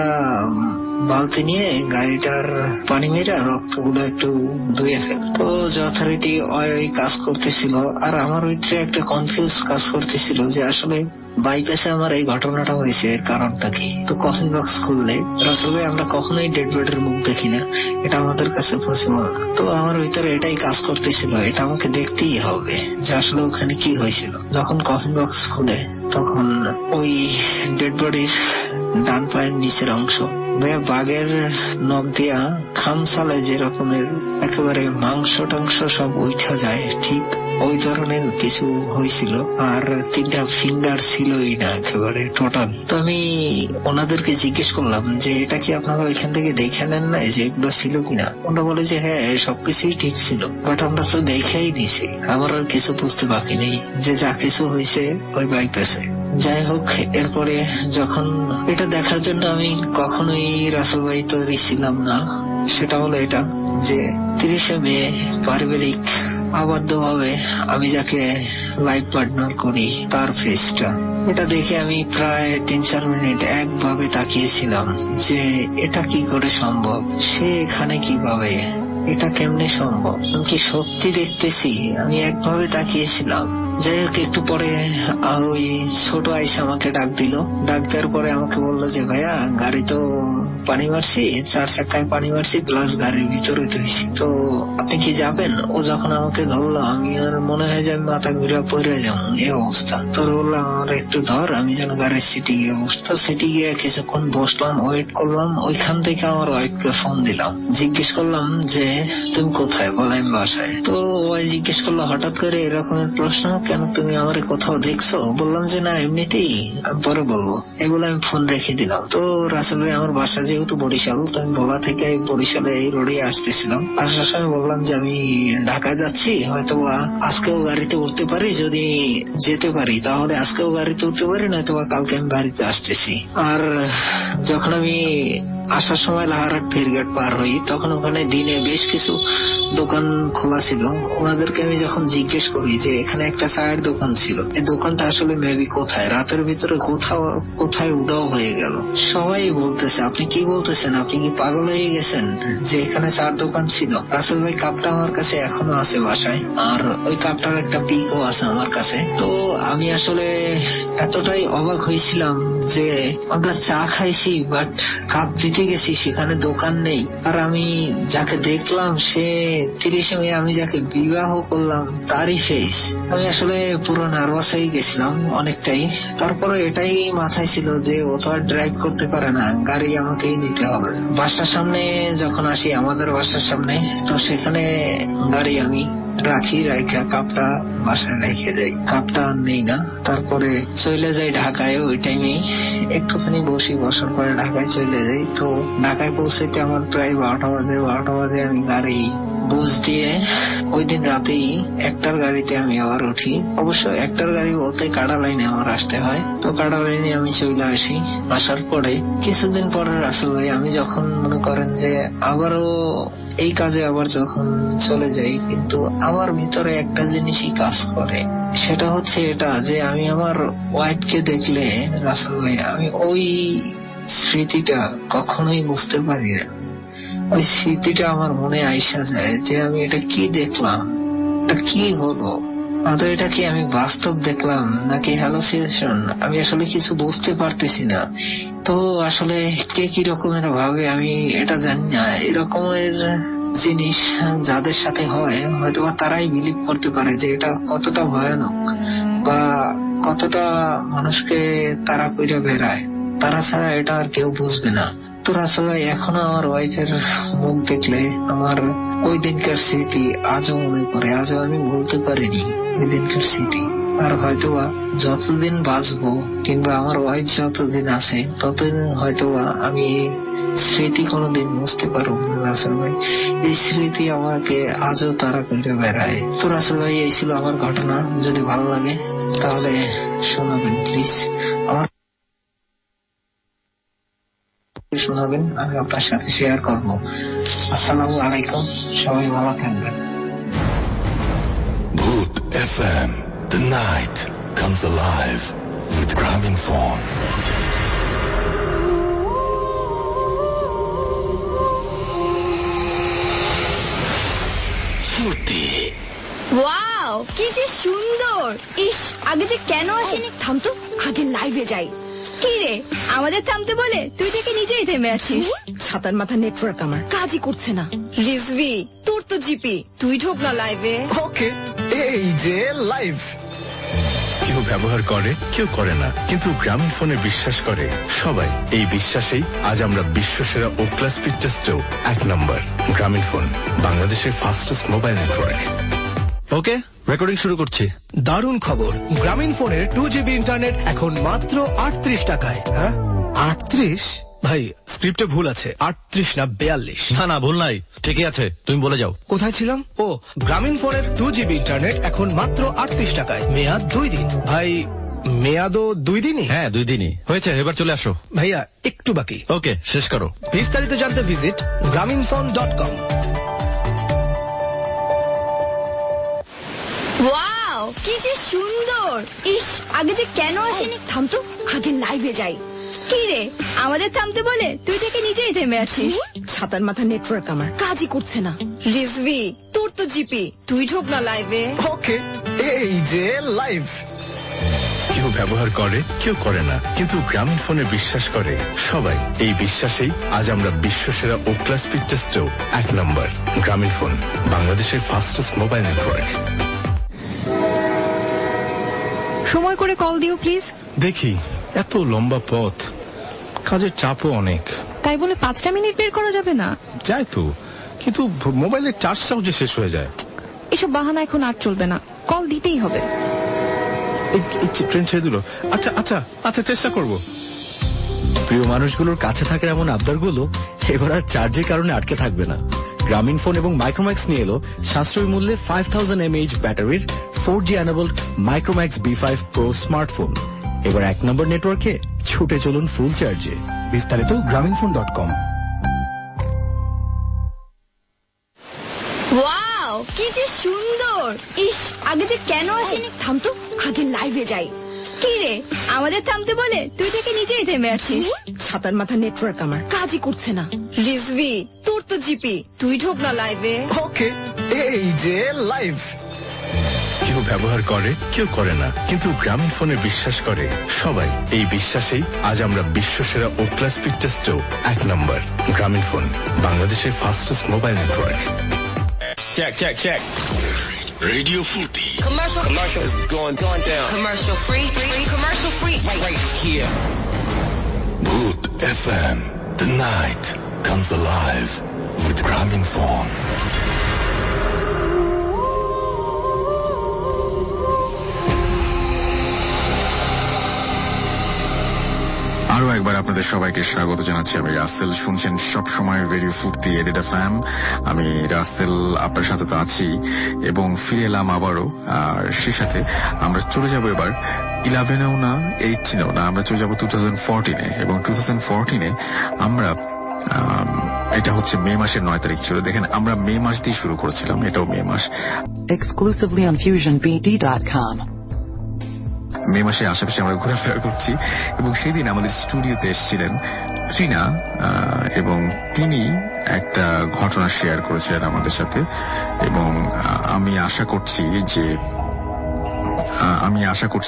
বালতি নিয়ে গাড়িটার পানি মেরে রক্তগুলো একটু ধুয়ে ফেল। তো যথারীতি ওই কাজ করতেছিল। আর আমার ভিতরে একটা কনফিউজ কাজ করতেছিল যে আসলে বাইপাসে আমার এই ঘটনাটা হয়েছে, এর কারণটা কি। তো কফিন বক্স খুললে রাসেল ভাই আমরা কখনোই ডেড বডির মুখ দেখি না, এটা আমাদের কাছে পসিবল না। তো আমার ভিতরে এটাই কাজ করতেছিল, এটা আমাকে দেখতেই হবে যে আসলে ওখানে কি হয়েছিল। যখন কফিন বক্স খুলে তখন ওই ডেড বডির ডান পায়ের নিচের অংশ ভাইয়া বাঘের নখ দিয়া খামসালে যে রকমের একেবারে মাংস টাংস সব উঠা যায়, ঠিক ওই ধরনের কিছু হয়েছিল। আর 3টা ফিঙ্গার ছিলই না একেবারে টোটাল। তো আমি ওনাদেরকে জিজ্ঞেস করলাম যে এটা কি আপনারা ওইখান থেকে দেখে নেন না যে এগুলো ছিল কিনা? ওরা বলে যে হ্যাঁ সবকিছুই ঠিক ছিল, বাট আমরা তো দেখেই নিছি, আমার আর কিছু বুঝতে বাকি নেই, যে যা কিছু হয়েছে ওই বাইপাসে। যাই হোক, এরপরে যখন এটা দেখার জন্য আমি কখনোই রাসেল ভাই তৈরি ছিলাম না, সেটা হলো এটা যে 30শে মে পারিবারিক আবদ্ধ ভাবে আমি যাকে লাইফ পার্টনার করি তার ফেসটা, এটা দেখে আমি প্রায় 3-4 মিনিট একভাবে তাকিয়েছিলাম যে এটা কি করে সম্ভব, সে এখানে কিভাবে, এটা কেমনে সম্ভব, আমি কি সত্যি দেখতেছি? আমি একভাবে তাকিয়েছিলাম। যাই হোক, একটু পরে ওই ছোট আইসা আমাকে ডাক দিল। ডাক দেওয়ার পরে আমাকে বললো যে ভাইয়া গাড়ি তো পানি মারছি, 4 চাকায় পানি মারছি, প্লাস গাড়ির ভিতরে ধুইছি, তো আপনি কি যাবেন? ও যখন আমাকে ধরলো আমি আর মনে হয় যে আমি মাথা ঘুরে পড়ে যাবো, এই অবস্থা। তোর বললাম আমার একটু ধর, আমি যেন গাড়ির সিটি গিয়ে বসতো। সিটি গিয়ে কিছুক্ষণ বসলাম, ওয়েট করলাম। ওইখান থেকে আমার ওয়াইফকে ফোন দিলাম, জিজ্ঞেস করলাম যে তুমি কোথায়? বলে আমি বাসায়। তো ওই জিজ্ঞেস করলো হঠাৎ করে এরকমের প্রশ্ন কেন, তুমি আমারে কোথাও দেখছো? বললাম যে না এমনিতেই, আমি পরে বলবো, এই বলে আমি ফোন রেখে দিলাম। তো রাসেল ভাই আমার বাসা যেহেতু বরিশাল, তো আমি ভোলা থেকে বরিশালে এই রোডে আসতেছিলাম। আসার সময় বললাম যে আমি ঢাকা যাচ্ছি, হয়তো আজকেও গাড়িতে উঠতে পারি, যদি যেতে পারি তাহলে আজকেও গাড়িতে উঠতে পারি, নয়তো কালকে আমি বাড়িতে আসতেছি। আর যখন আমি আসার সময় লাহারাট ফেরঘাট পার হই, তখন ওখানে দিনে বেশ কিছু দোকান খোলা ছিল। ওনাদেরকে আমি যখন জিজ্ঞেস করি যে এখানে একটা চায়ের দোকান ছিল, এই দোকানটা আসলে মেবি কোথায়, রাতের ভিতরে কোথায় উদাও হয়ে গেল, সবাই বলতেছে আপনি কি বলতেছেন, আপনি কি পাগল হয়ে গেছেন, যে এখানে চার দোকান ছিল। রাসেল ভাই কাপটা আমার কাছে এখনো আছে বাসায়, আর ওই কাপটার একটা পিকও আছে আমার কাছে। তো আমি আসলে এতটাই অবাক হয়েছিলাম যে আমরা চা খাইছি, বাট কাপ দিতে গেছি সেখানে দোকান নেই। আর আমি যাকে দেখলাম সে 30শে মে আমি যাকে বিবাহ করলাম তারই ফেস। আমি আসলে পুরো নার্ভাস হয়ে গেছিলাম অনেকটাই। তারপরে এটাই মাথায় ছিল যে ও তো আর ড্রাইভ করতে পারে না, গাড়ি আমাকেই নিতে হবে। বাসার সামনে যখন আসি, আমাদের বাসার সামনে, তো সেখানে গাড়ি আমি রাখি, রাখা কাপটা বাসায় রেখে যাই, কাপটা নেই না। তারপরে চলে যাই ঢাকায়। ওই টাইমে একটুখানি বসার পরে ঢাকায় চলে যাই। তো ঢাকায় পৌঁছাইতে আমার প্রায় 12টা বাজে। 12টা বাজে আমি গাড়ি বুঝ দিয়ে ওই দিন রাতেই একটার গাড়িতে আমি আবার উঠি। অবশ্য একটার গাড়ি বলতে কাটা লাইনে আমার আসতে হয়। তো কাটা লাইনে আমি চলে আসি। আসার পরে কিছুদিন পরে রাসেল ভাই আমি যখন মনে করেন যে আবারও এই কাজে আবার যখন চলে যাই, কিন্তু আমার ভিতরে একটা জিনিসই কাজ করে, সেটা হচ্ছে এটা যে আমি আমার ওয়াইফকে দেখলে রাসেল ভাই আমি ওই স্মৃতিটা কখনোই বুঝতে পারি না। ওই স্মৃতিটা আমার মনে আইসা যায় যে আমি এটা কি দেখলাম, এটা কি হলো, তো এটা কি আমি বাস্তব দেখলাম নাকি হ্যালোসিনেশন, আমি আসলে কিছু বুঝতে পারতেছি না। তো আসলে কে কি রকমের ভাবে আমি এটা জানি না। এরকমের জিনিস যাদের সাথে হয় হয়তো তারাই বিলিভ করতে পারে যে এটা কতটা ভয়ানক বা কতটা মানুষকে তারা কইরা বেড়ায়, তারা ছাড়া এটা আর কেউ বুঝবে না। তো আসলে এখনো আমার ওয়াইফের মুখ দেখলে আমার ওই দিনকার স্মৃতি আজও মনে পড়ে, আজও আমি বলতে পারিনি ওই দিনকার স্মৃতি। আর হয়তোবা যতদিন বাঁচবো কিংবা আমার ওয়াইফ যতদিন আছে ততদিন হয়তোবা আমি স্মৃতি কোনোদিন বুঝতে পারবো না। রাসেল ভাই এই স্মৃতি আমাকে আজও তারা করে বেড়ায়। তো রাসেল ভাই এই ছিল আমার ঘটনা। যদি ভালো লাগে তাহলে শোনাবেন প্লিজ, আমার শোনাবেন, আমি আপনার সাথে শেয়ার করবো। আসসালামু আলাইকুম, সবাই ভালো থাকবেন।
Bhoot FM. The night comes alive with Gramophone. Furti.
Wow, কি যে সুন্দর! ইস, আগে যে কেন আসেনি? থাম তো, আগে লাইভে যাই। কি রে, আমাদের থামতে বলে তুই থেকে নিজেই থেমে আছিস। ছাতার মাথা নেটওয়ার্ক আমার কাজই করছে না। রিজভি, তোর তো জিপি, তুই ঢোক না লাইভে।
ওকে, এই যে লাইভ।
কেউ ব্যবহার করে কেউ করে না, কিন্তু গ্রামীণ ফোনে বিশ্বাস করে সবাই। এই বিশ্বাসেই আজ আমরা বিশ্বসেরা ওক্লা স্পিড টেস্টেও 1 নম্বর। গ্রামীণ ফোন, বাংলাদেশের ফাস্টেস্ট মোবাইল নেটওয়ার্ক।
ওকে, রেকর্ডিং শুরু করছি।
দারুণ খবর, গ্রামীণ ফোনের 2GB ইন্টারনেট এখন মাত্র 38 টাকায়। হ্যাঁ 38? ভাই স্ক্রিপ্টে ভুল আছে, 38 না 42।
না ভুল নাই, ঠিকই আছে, তুমি বলে যাও।
কোথায় ছিলাম? ও, গ্রামীণ ফোনের 2GB ইন্টারনেট এখন মাত্র 38 টাকায়, মেয়াদ 2 দিন। ভাই মেয়াদও 2 দিনই?
হ্যাঁ 2 দিনই হয়েছে, এবার চলে আসো।
ভাইয়া একটু বাকি।
ওকে, শেষ করো।
বিস্তারিত জানতে ভিজিট grameenphone.com।
ওয়াও, কি যে সুন্দর! ইস, আগে যে কেন আসেনি? থামতো, আগে লাইভে যাই। কি রে, আমাদের থামতে বলে তুই থেকে নিজেই থেমে আছিস। ছাতার মাথা নেটওয়ার্ক আমার কাজই করছে না। রিজভি, তোর তো জিপি, তুই ঢোক না লাইভে।
ওকে, এই যে লাইভ।
কেউ ব্যবহার করে কেউ করে না, কিন্তু গ্রামীণ ফোনে বিশ্বাস করে সবাই। এই বিশ্বাসেই আজ আমরা বিশ্বসেরা ওক্লা স্পিড টেস্টেও 1 নম্বর। গ্রামীণ ফোন, বাংলাদেশের ফাস্টেস্ট মোবাইল নেটওয়ার্ক।
সময় করে কল দিও প্লিজ।
দেখি, এত লম্বা পথ, কাজের চাপও অনেক।
তাই বলে 5টা মিনিট বের করা যাবে না?
যায় তো, কিন্তু মোবাইলের চার্জটাও যে শেষ হয়ে যায়।
এসব বাহানা এখন আর চলবে না, কল দিতেই হবে।
ট্রেন ছেড়ে দিল। আচ্ছা আচ্ছা আচ্ছা, চেষ্টা করব।
প্রিয় মানুষগুলোর কাছে থাকার এমন আবদারগুলো এবার আর চার্জের কারণে আটকে থাকবে না। গ্রামীণ ফোন এবং মাইক্রোম্যাক্স নিয়ে এলো সাশ্রয়ী মূল্যে 5000 mAh ব্যাটারির 4G enabled Micromax B5 Pro smartphone. এবার 1 নম্বর নেটওয়ার্কে ছুটে চলুন ফুল চার্জে।
বিস্তারিত grameenphone.com।
ওয়াও, কি যে সুন্দর! ইস, আগে যে কেন আসেনি? থামতো, আগে লাইভে যাই। কি রে, আমাদের থামতে বলে তুই থেকে নিজেই থেমে আছিস। ছাতার মাথা নেটওয়ার্ক আমার কাজই করছে না। রিজভি, তোর তো জিপি, তুই ঢোক না লাইভে।
ওকে, এই যে লাইভ।
কেউ ব্যবহার করে কেউ করে না, কিন্তু গ্রামীণ ফোনে বিশ্বাস করে সবাই। এই বিশ্বাসেই আজ আমরা বিশ্বসেরা ওক্লা স্পিড টেস্টেও 1 নম্বর। গ্রামীণ ফোন, বাংলাদেশের fastest mobile network.
Check. Radio Futi.
Commercial is going down. Commercial free. Right here.
Good FM. The night comes alive with Grameen Phone.
আরো একবার আপনাদের সবাইকে স্বাগত জানাচ্ছি। আমি রাসেল, শুনছেন সবসময় রেডিও ফুর্তি এডিট এফএম। আমি রাসেল আপনার সাথে তো আছি এবং ফিরে এলাম আবারও। আর সে সাথে আমরা চলে যাব এবার 11এও না 18এও না, আমরা চলে যাব 2014-এ। এবং 2014-এ আমরা এটা হচ্ছে মে মাসের 9 তারিখ ছিল। দেখেন, আমরা মে মাস দিয়ে শুরু করেছিলাম, এটাও মে মাস।
Exclusively on FusionBD.com.
মে মাসে আশেপাশে আমরা ঘোরাফেরা করছি এবং সেদিন আমাদের স্টুডিওতে এসেছিলেন ট্রিনা এবং তিনি একটা ঘটনা শেয়ার করেছিলেন আমাদের সাথে। এবং আমি আশা করছি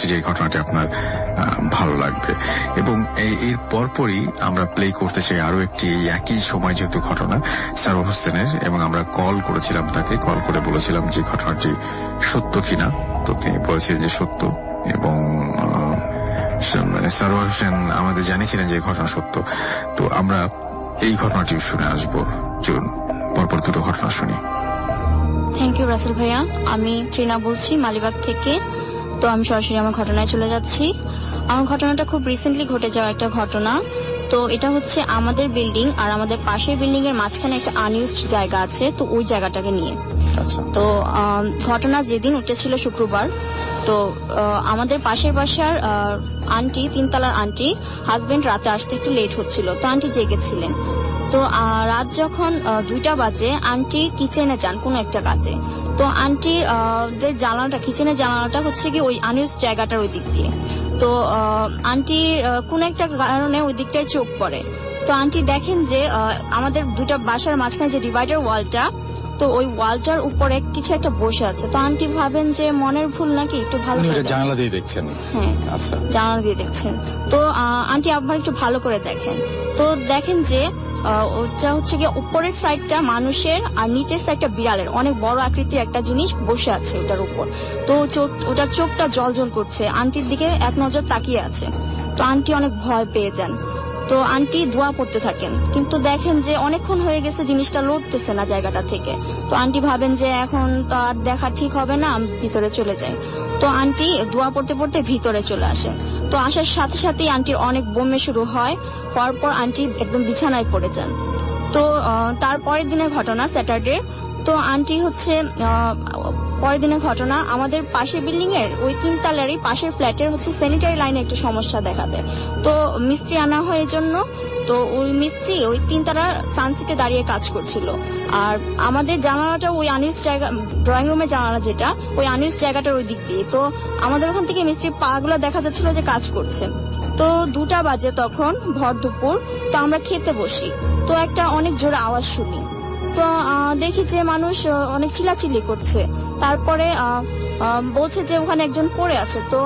যে এই ঘটনাটি আপনার ভালো লাগবে। এবং এর পরপরই আমরা প্লে করতে চাই আরো একটি একই সময় যেহেতু ঘটনা সারোয়ার হোসেনের, এবং আমরা কল করেছিলাম তাকে, কল করে বলেছিলাম যে ঘটনাটি সত্য কিনা। তো তিনি বলেছিলেন যে সত্য, এবং সারোয়ার হোসেন আমাদের জানিয়েছিলেন যে ঘটনা সত্য। তো আমরা এই ঘটনাটি শুনে আসবো। চলুন পরপর দুটো ঘটনা শুনি।
থ্যাংক ইউ রাসেল ভাইয়া। আমি ট্রিনা বলছি মালিবাগ থেকে। তো আমি সরাসরি আমার ঘটনায় চলে যাচ্ছি। আমার ঘটনাটা খুব রিসেন্টলি ঘটে যাওয়া একটা ঘটনা। তো এটা হচ্ছে আমাদের বিল্ডিং আর আমাদের পাশের বিল্ডিং এর মাঝখানে একটা আনইউজড জায়গা আছে, তো ওই জায়গাটাকে নিয়ে। তো ঘটনা যেদিন উঠেছিল শুক্রবার, তো আমাদের পাশের বাসার আন্টি, 3 তলার আন্টি, হাজবেন্ড রাতে আসতে একটু লেট হচ্ছিল, তো আন্টি জেগেছিলেন। তো রাত যখন 2টা বাজে আন্টি কিচেনে যান কোনো একটা কাজে। তো আন্টির জানালাটা, কিচেনের জানালাটা হচ্ছে কি ওই আনইউজড জায়গাটার ওই দিক দিয়ে। তো আন্টি কোন একটা কারণে ওই দিকটায় চোখ পড়ে। তো আন্টি দেখেন যে আমাদের 2টা বাসার মাঝখানে যে ডিভাইডার ওয়ালটা, তো ওই ওয়ালটার উপরে কিছু একটা বসে আছে। তো আন্টি ভাবেন যে মনের ভুল নাকি, একটু ভালো করে
জানালা দিয়ে দেখছেন।
হ্যাঁ, আচ্ছা, জানালা দিয়ে দেখছেন। তো আন্টি আবার একটু ভালো করে দেখেন, তো দেখেন যে ওটা হচ্ছে গিয়ে উপরের সাইডটা মানুষের আর নিচের সাইডটা বিড়ালের, অনেক বড় আকৃতির একটা জিনিস বসে আছে ওটার উপর। তো ওটার চোখটা জলজল করছে, আন্টির দিকে এক নজর তাকিয়ে আছে। তো আন্টি অনেক ভয় পেয়ে যান। তো আন্টি দোয়া পড়তে থাকেন, কিন্তু দেখেন যে অনেকক্ষণ হয়ে গেছে জিনিসটা লড়তেছে না জায়গাটা থেকে। তো আন্টি ভাবেন যে এখন তো আর দেখা ঠিক হবে না, আমি ভিতরে চলে যাই। তো আন্টি দোয়া পড়তে পড়তে ভিতরে চলে আসেন। তো আসার সাথে সাথেই আন্টির অনেক বমি শুরু হয়, হওয়ার পর আন্টি একদম বিছানায় পড়ে যান। তো তারপরের দিনের ঘটনা স্যাটারডে। তো আন্টি হচ্ছে পরের দিনের ঘটনা, আমাদের পাশের বিল্ডিং এর ওই 3 তলারই পাশের ফ্ল্যাটের হচ্ছে স্যানিটারি লাইনে একটা সমস্যা দেখা দেয়। তো মিস্ত্রি আনা হয় জন্য, তো ওই মিস্ত্রি ওই 3 তলার সানসিটে দাঁড়িয়ে কাজ করছিল। আর আমাদের জানালাটা ওই আনইউজ জায়গা, ড্রয়িং রুমের জানালা যেটা, ওই আনইউজ জায়গাটার ওই দিক দিয়ে। তো আমাদের ওখান থেকে মিস্ত্রির পা গুলো দেখা যাচ্ছিল যে কাজ করছে। তো 2টা বাজে তখন, ভর দুপুর। তো আমরা খেতে বসি, তো একটা অনেক জোরে আওয়াজ শুনি। তো দেখি যে মানুষ অনেক চিল্লাচিল্লি করছে। তারপরে বলছে যে ওখানে একজন পড়ে আছে। তো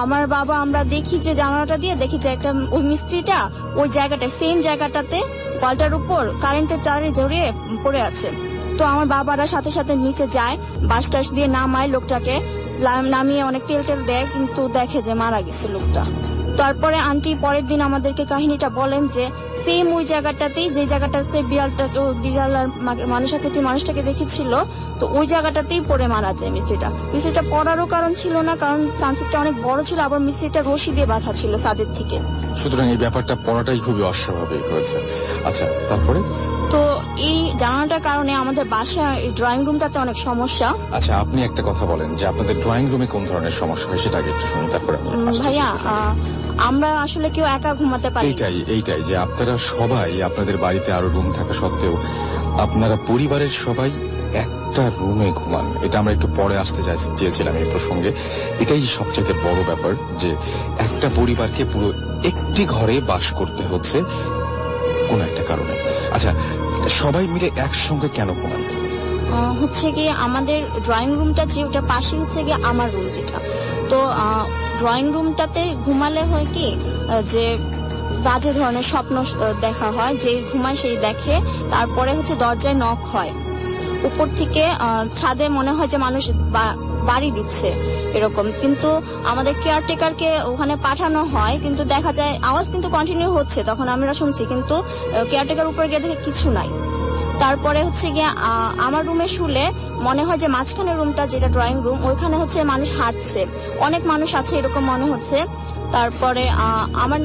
আমার বাবা, আমরা দেখি যে জানালাটা দিয়ে দেখি যে একটা ওই মিস্ত্রিটা ওই জায়গাটা, সেম জায়গাটাতে ওয়ালটার উপর কারেন্টের তারে জড়িয়ে পড়ে আছে। তো আমার বাবারা সাথে সাথে নিচে যায়, বাস টাস দিয়ে নামায় লোকটাকে, নামিয়ে অনেক তেল টেল দেয়, কিন্তু দেখে যে মারা গেছে লোকটা। তারপরে আন্টি পরের দিন আমাদেরকে কাহিনীটা বলেন যে সেম ওই জায়গাটাতেই, যে জায়গাটাতে বিড়াল আর মানুষটাকে দেখেছিল, তো ওই জায়গাটাতেই পড়ে মারা যায় মিস্ত্রিটা। মিস্ত্রিটা পড়ারও কারণ ছিল না, কারণ সানসেটটা অনেক বড় ছিল, আবার মিস্ত্রিটা রশি দিয়ে বাঁধা ছিল ছাদের থেকে।
সুতরাং এই ব্যাপারটা পড়াটাই খুবই অস্বাভাবিক হয়েছে। আচ্ছা, তারপরে?
তো এই জানালাটার কারণে আমাদের বাসা ড্রয়িং রুমটাতে অনেক সমস্যা।
আচ্ছা, আপনি একটা কথা বলেন যে আপনাদের ড্রয়িং রুমে কোন ধরনের সমস্যা হয় সেটা আগে একটু শুনি, তারপরে
ভাইয়া আমরা আসলে কেউ একা ঘুমাতে পারি।
এইটাই যে আপনারা সবাই, আপনাদের বাড়িতে আরো রুম থাকা সত্ত্বেও আপনারা পরিবারের সবাই একটা রুমে ঘুমান। এটা আমরা একটু পরে আসতে চেয়েছিলাম এই প্রসঙ্গে। এটাই সবচেয়ে বড় ব্যাপার যে একটা পরিবারকে পুরো একটি ঘরে বাস করতে হচ্ছে কোন একটা কারণে। আচ্ছা, সবাই মিলে একসঙ্গে কেন ঘুমান?
হচ্ছে গিয়ে আমাদের ড্রয়িং রুমটা যে ওটা পাশে হচ্ছে গিয়ে আমার রুম যেটা। তো ড্রয়িং রুমটাতে ঘুমালে হয় কি যে বাজে ধরনের স্বপ্ন দেখা হয়, যে ঘুমায় সেই দেখে। তারপরে হচ্ছে দরজায় নক হয় উপর থেকে, ছাদে মনে হয় যে মানুষ বাড়ি দিচ্ছে এরকম। কিন্তু আমাদের কেয়ারটেকারকে ওখানে পাঠানো হয়, কিন্তু দেখা যায় আওয়াজ কিন্তু কন্টিনিউ হচ্ছে, তখন আমরা শুনছি, কিন্তু কেয়ারটেকার উপরে গিয়ে দেখে কিছু নাই। তারপরে হচ্ছে গিয়ে আমার রুমে শুলে মনে হয় যে মাঝখানের রুমটা যেটা ড্রয়িং রুম, ওইখানে হচ্ছে মানুষ হাঁটছে, অনেক মানুষ আছে এরকম মনে হচ্ছে। তারপরে আমার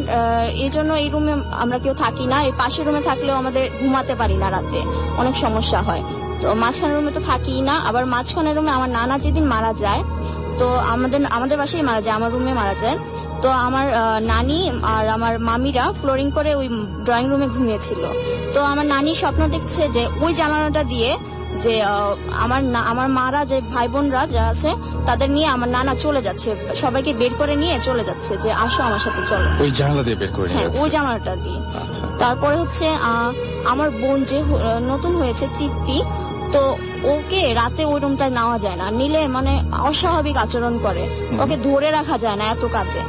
এই জন্য এই রুমে আমরা কেউ থাকি না। এই পাশের রুমে থাকলেও আমাদের ঘুমাতে পারি না, রাতে অনেক সমস্যা হয়। তো মাঝখানের রুমে তো থাকি না। আবার মাঝখানের রুমে আমার নানা যেদিন মারা যায়, তো আমাদের বাসায় মারা যায়, আমার রুমে মারা যায়। তো আমার নানি আর আমার মামিরা ফ্লোরিং করে ওই ড্রয়িং রুমে ঘুমিয়েছিল। তো আমার নানি স্বপ্ন দেখছে যে ওই জানালাটা দিয়ে যে আমার মারা যে ভাই বোনরা যা আছে তাদের নিয়ে আমার নানা চলে যাচ্ছে, সবাইকে বের করে নিয়ে চলে যাচ্ছে যে আসো আমার সাথে চলো।
ওই জানালা দিয়ে বের করে নিয়ে যাচ্ছে?
ওই জানালাটা দিয়ে। তারপরে হচ্ছে আমার বোন যে নতুন হয়েছে চিত্তি, তো ওকে রাতে ওই রুমটায় নেওয়া যায় না, নিলে মানে অস্বাভাবিক আচরণ করে, ওকে ধরে রাখা যায় না, এত কাঁদে।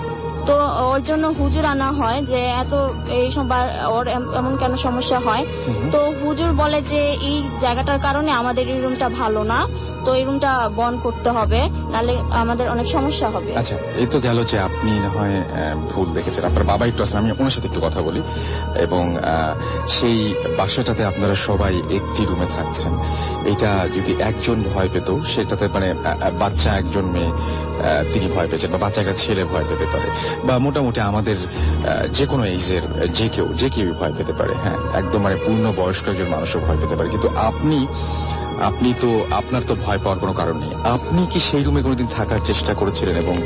তো ওর জন্য হুজুর আনা হয় যে এত এই সময় ওর এমন কেন সমস্যা হয়। তো হুজুর বলে যে এই জায়গাটার কারণে আমাদের এই রুমটা ভালো না, তো এই রুমটা বন্ধ করতে হবে, নাহলে আমাদের অনেক সমস্যা হবে।
আচ্ছা, এই তো গেল যে আপনি না হয় ভুল দেখেছেন, আপনার বাবা একটু আসলে, আমি ওনার সাথে একটু কথা বলি। এবং সেই বাসাটাতে আপনারা সবাই একটি রুমে থাকছেন, এটা যদি একজন ভয় পেত, সেটাতে মানে বাচ্চা একজন মেয়ে তিনি ভয় পেয়েছেন, বা বাচ্চা একটা ছেলে ভয় পেতে পারে, বা মোটামুটি আমাদের যে কোনো এইজের যে কেউ ভয় পেতে পারে। হ্যাঁ, একদম মানে পূর্ণ বয়স্ক একজন মানুষও ভয় পেতে পারে। কিন্তু আপনি তো, আপনার তো ভয় পাওয়ার কোনো কারণ নেই। আপনি কি সেই রুমে কোনোদিন থাকার চেষ্টা করেছিলেন এবং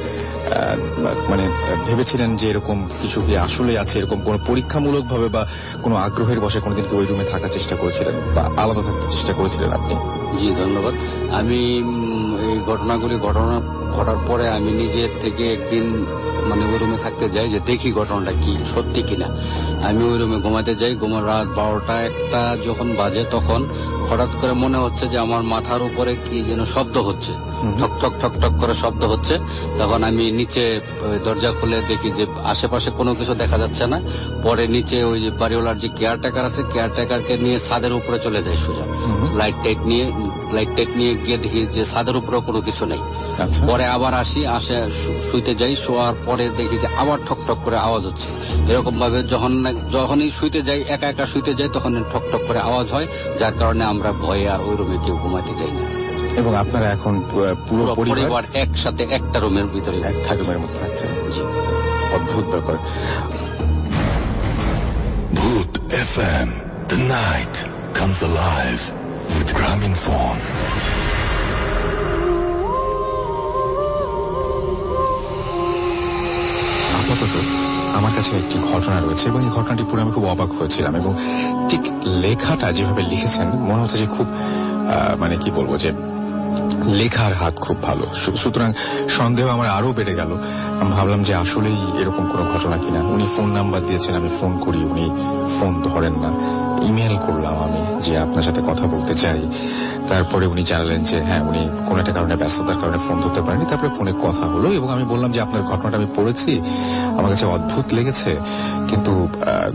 মানে ভেবেছিলেন যে এরকম কিছু কি আসলে আছে, এরকম কোনো পরীক্ষামূলক ভাবে বা কোনো আগ্রহের বসে কোনোদিন কি ওই রুমে থাকার চেষ্টা করেছিলেন বা আলাদা থাকতে চেষ্টা করেছিলেন আপনি?
জি, ধন্যবাদ। আমি এই ঘটনাগুলি ঘটার পরে আমি নিজের থেকে একদিন মানে ওই রুমে থাকতে যাই, যে দেখি ঘটনাটা কি সত্যি কিনা। আমি ওই রুমে ঘুমাতে যাই, রাত 12টা 1টা যখন বাজে, তখন হঠাৎ করে মনে হচ্ছে যে আমার মাথার উপরে কি যেন শব্দ হচ্ছে, ঠক ঠক ঠক ঠক করে শব্দ হচ্ছে। তখন আমি নিচে দরজা খুলে দেখি যে আশেপাশে কোনো কিছু দেখা যাচ্ছে না। পরে নিচে ওই যে বাড়িওয়ালার যে কেয়ারটেকার আছে, কেয়ারটেকারকে নিয়ে ছাদের উপরে চলে যায় সোজা, লাইট টাইট নিয়ে গিয়ে দেখি যে ছাদের উপরে কোনো কিছু নেই। পরে আবার আসে শুইতে যাই, শোয়ার পরে দেখি যে আবার ঠক ঠক করে আওয়াজ হচ্ছে। এরকম ভাবে যখনই শুইতে যাই, একা একা শুইতে যাই, তখন ঠক ঠক করে আওয়াজ হয়, যার কারণে আমরা ভয়ে আর ওই রুমে কেউ ঘুমাতে যাই না।
এবং আপনারা এখন পুরো পরিবার
একসাথে একটা রুমের ভিতরে
একটা রুমের মধ্যে থাকছেন। অদ্ভুত ব্যাপার।
Bhoot FM, the night comes alive with Graminphone.
আপাতত আমার কাছে একটি ঘটনা রয়েছে এবং এই ঘটনাটি পড়ে আমি খুব অবাক হয়েছিলাম, এবং ঠিক লেখাটা যেভাবে লিখেছেন মনে হচ্ছে যে খুব মানে কি বলবো, যে লেখার হাত খুব ভালো। সুতরাং সন্দেহ আমার আরো বেড়ে গেল। আমি ভাবলাম যে আসলেই এরকম কোনো ঘটনা কিনা। উনি ফোন নাম্বার দিয়েছেন, আমি ফোন করি, উনি ফোন ধরেন না। ইমেল করলাম আমি যে আপনার সাথে কথা বলতে চাই। তারপরে উনি জানালেন যে হ্যাঁ, উনি কোন একটা কারণে, ব্যস্ততার কারণে ফোন ধরতে পারেনি। তারপরে ফোনে কথা হলো এবং আমি বললাম যে আপনার ঘটনাটা আমি পড়েছি, আমার কাছে অদ্ভুত লেগেছে, কিন্তু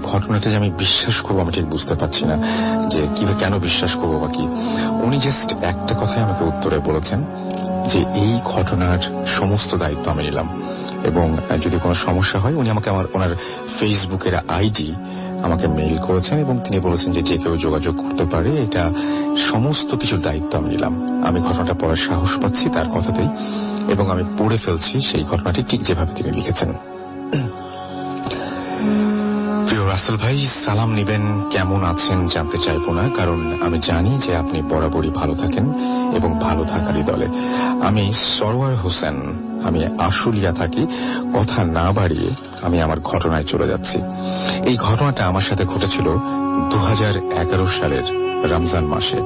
ঘটনাটা যে আমি বিশ্বাস করবো আমি ঠিক বুঝতে পারছি না যে কেন বিশ্বাস করবো বা কি। উনি জাস্ট একটা কথাই আমাকে উত্তরে বলেছেন যে এই ঘটনার সমস্ত দায়িত্ব আমি নিলাম, এবং যদি কোনো সমস্যা হয় উনি আমাকে ওনার ফেসবুকের আইডি আমাকে মেইল করেছেন এবং তিনি বলেছেন যে যে কেউ যোগাযোগ করতে পারে, এটা সমস্ত কিছুর দায়িত্ব আমি নিলাম। আমি ঘটনাটা পড়ার সাহস পাচ্ছি তার কথাতেই, এবং আমি পড়ে ফেলছি সেই ঘটনাটি ঠিক যেভাবে তিনি লিখেছেন। প্রিয় রাসেল ভাই, সালাম নিবেন, কেমন আছেন জানতে চাইবো না, কারণ আমি জানি যে আপনি বরাবরই ভালো থাকেন এবং ভালো থাকারই দলে। আমি সরওয়ার হোসেন, আমি আশুলিয়া থাকি। কথা না বাড়িয়ে আমি আমার ঘটনায় চলে যাচ্ছি। এই ঘটনাটা আমার সাথে ঘটেছিল 2011 সালের রমজান মাসে।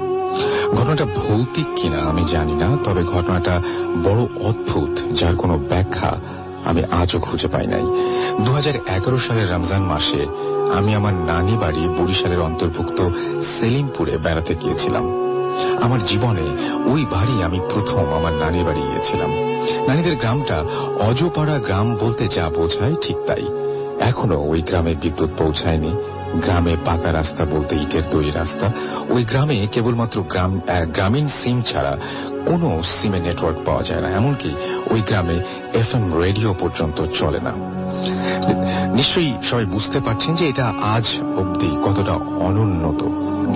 ঘটনাটা ভৌতিক কিনা আমি জানি না, তবে ঘটনাটা বড় অদ্ভুত, যার কোনো ব্যাখ্যা আমি আজও খুঁজে পাই নাই। 2011 সালের রমজান মাসে আমি আমার নানি বাড়ি বরিশালের অন্তর্ভুক্ত সেলিমপুরে বেড়াতে গিয়েছিলাম। আমার জীবনে ওই বাড়ি আমি প্রথম আমার নানির বাড়ি গিয়েছিলাম। নানিদের গ্রামটা অজপাড়া গ্রাম বলতে যা বোঝায় ঠিক তাই। এখনো ওই গ্রামে বিদ্যুৎ পৌঁছায়নি। গ্রামে পাকা রাস্তা বলতে ইটের তৈরি রাস্তা। ওই গ্রামে কেবলমাত্র গ্রামীণ সিম ছাড়া কোনো সিমের নেটওয়ার্ক পাওয়া যায় না। এমনকি ওই গ্রামে FM রেডিও পর্যন্ত চলে না। নিশ্চয়ই সবাই বুঝতে পারছেন যে এটা আজ অবধি কতটা অনুন্নত।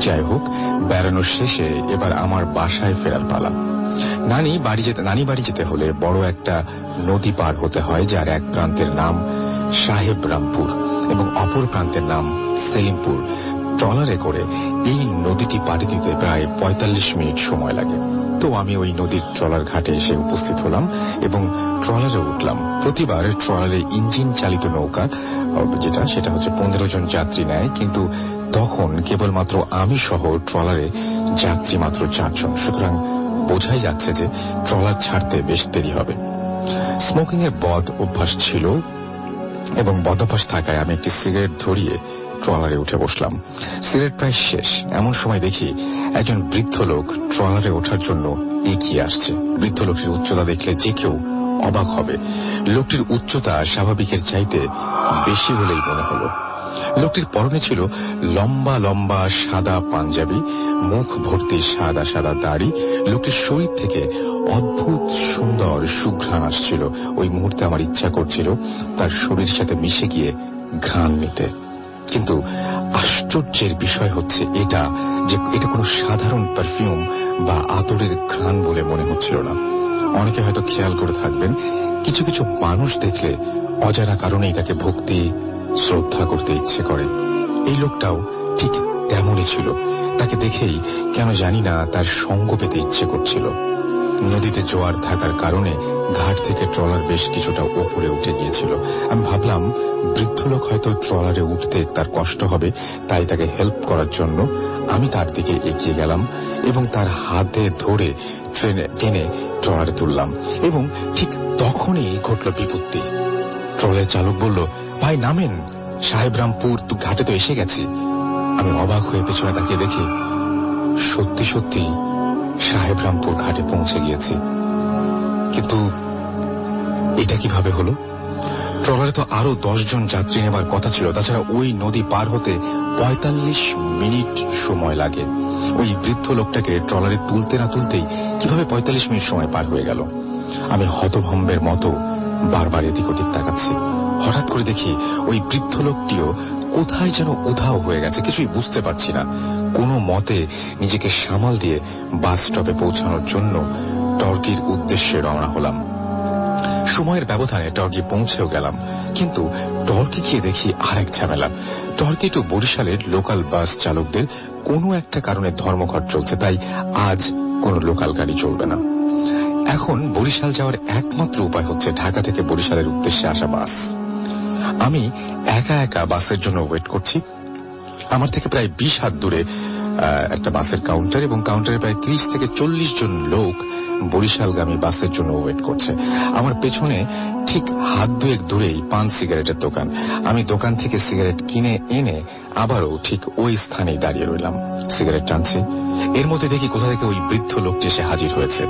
যাই হোক, বেড়ানোর শেষে এবার আমার বাসায় ফেরার পালা। নানি বাড়ি যেতে হলে বড় একটা নদী পার হতে হয়, যার এক প্রান্তের নাম সাহেবরামপুর এবং অপর প্রান্তের নাম সেলিমপুর। ট্রলারে করে এই নদীটি পাড়ি দিতে প্রায় 45 মিনিট সময় লাগে। তো আমি ওই নদীর ট্রলার ঘাটে এসে উপস্থিত হলাম এবং ট্রলারে উঠলাম। প্রতিবার ট্রলারে ইঞ্জিন চালিত নৌকা সেটা হচ্ছে 15 জন যাত্রী নেয়, কিন্তু তখন কেবলমাত্র আমি সহ ট্রলারে যাত্রী মাত্র 4 জন। সুতরাং বোঝাই যাচ্ছে যে ট্রলার ছাড়তে বেশ দেরি হবে। স্মোকিং এর বদ অভ্যাস ছিল এবং বদ অভ্যাস থাকায় আমি একটি সিগারেট ধরিয়ে ট্রলারে উঠে বসলাম। সিগারেট প্রায় শেষ, এমন সময় দেখি একজন বৃদ্ধ লোক ট্রলারে ওঠার জন্য এগিয়ে আসছে। বৃদ্ধ লোকটির উচ্চতা দেখলে যে কেউ অবাক হবে। লোকটির উচ্চতা স্বাভাবিকের চাইতে বেশি বলেই মনে হলো। লোকটির পরনে ছিল লম্বা লম্বা সাদা পাঞ্জাবি, মুখ ভর্তি সাদা সাদা দাড়ি। লোকটির শরীর থেকে অদ্ভুত সুন্দর সুঘ্রাণ আসছিল। ওই মুহূর্তে আমার ইচ্ছা করছিল তার শরীরের সাথে মিশে গিয়ে ঘ্রাণ নিতে। কিন্তু আশ্চর্যের বিষয় হচ্ছে এটা কোনো সাধারণ পারফিউম বা আতরের ঘ্রাণ বলে মনে হচ্ছিল না। অনেকে হয়তো খেয়াল করে থাকবেন, কিছু কিছু মানুষ দেখলে অজানা কারণেই তাকে ভক্তি শ্রদ্ধা করতে ইচ্ছে করে। এই লোকটাও ঠিক তেমনই ছিল। তাকে দেখেই কেন জানি না তার সঙ্গ পেতে ইচ্ছে করছিল। নদীতে জোয়ার থাকার কারণে ঘাট থেকে ট্রলার বেশ কিছুটা উপরে উঠে গিয়েছিল। আমি ভাবলাম বৃদ্ধ লোক হয়তো ট্রলারে উঠতে তার কষ্ট হবে, তাই তাকে হেল্প করার জন্য আমি তার দিকে এগিয়ে গেলাম এবং তার হাতে ধরে টেনে ট্রলারে তুললাম। এবং ঠিক তখনই ঘটল বিপত্তি। ট্রলারের চালক বলল, ভাই নামেন, সাহেবরামপুর ঘাটে তো এসে গেছি। আমি অবাক হয়ে পেছনে তাকিয়ে দেখি সত্যি সত্যি সাহেবরামপুর ঘাটে পৌঁছে গিয়েছি। কিন্তু এটা কিভাবে হলো? ট্রলারে তো আরো 10 জন যাত্রী নেবার কথা ছিল। তাছাড়া ওই নদী পার হতে 45 মিনিট সময় লাগে। ওই বৃদ্ধ লোকটাকে ট্রলারে তুলতে না তুলতেই কিভাবে 45 মিনিট সময় পার হয়ে গেল? আমি হতভম্বের মতো বারবার এদিক ওদিক তাকাচ্ছি। হঠাৎ করে দেখি ওই বৃদ্ধ লোকটিও কোথায় যেন উধাও হয়ে গেছে। কিছুই বুঝতে পারছি না। কোনো মতে নিজেকে সামাল দিয়ে বাস স্টপে পৌঁছানোর জন্য টর্কির উদ্দেশ্যে রওনা হলাম। সময়ের ব্যবধানে টর্কি পৌঁছেও গেলাম, কিন্তু টর্কি গিয়ে দেখি আরেক ঝামেলা। টর্কি টু বরিশালের লোকাল বাস চালকদের কোনো একটা কারণে ধর্মঘট চলছে, তাই আজ কোনো লোকাল গাড়ি চলবে না। এখন বরিশাল যাওয়ার একমাত্র উপায় হচ্ছে ঢাকা থেকে বরিশালের উদ্দেশ্যে আসা বাস। আমি একা একা বাসের জন্য ওয়েট করছি। আমার থেকে প্রায় 20 হাত দূরে একটা বাসের কাউন্টার, এবং কাউন্টারে প্রায় 30 থেকে 40 জন লোক বরিশালগামী বাসের জন্য ওয়েট করছে। আমার পেছনে ঠিক হাত দুয়েক দূরেই পান সিগারেটের দোকান। আমি দোকান থেকে সিগারেট কিনে এনে আবারও ঠিক ওই স্থানেই দাঁড়িয়ে রইলাম, সিগারেট টানছি। এর মধ্যে দেখি কোথা থেকে ওই বৃদ্ধ লোকটি এসে হাজির হয়েছে।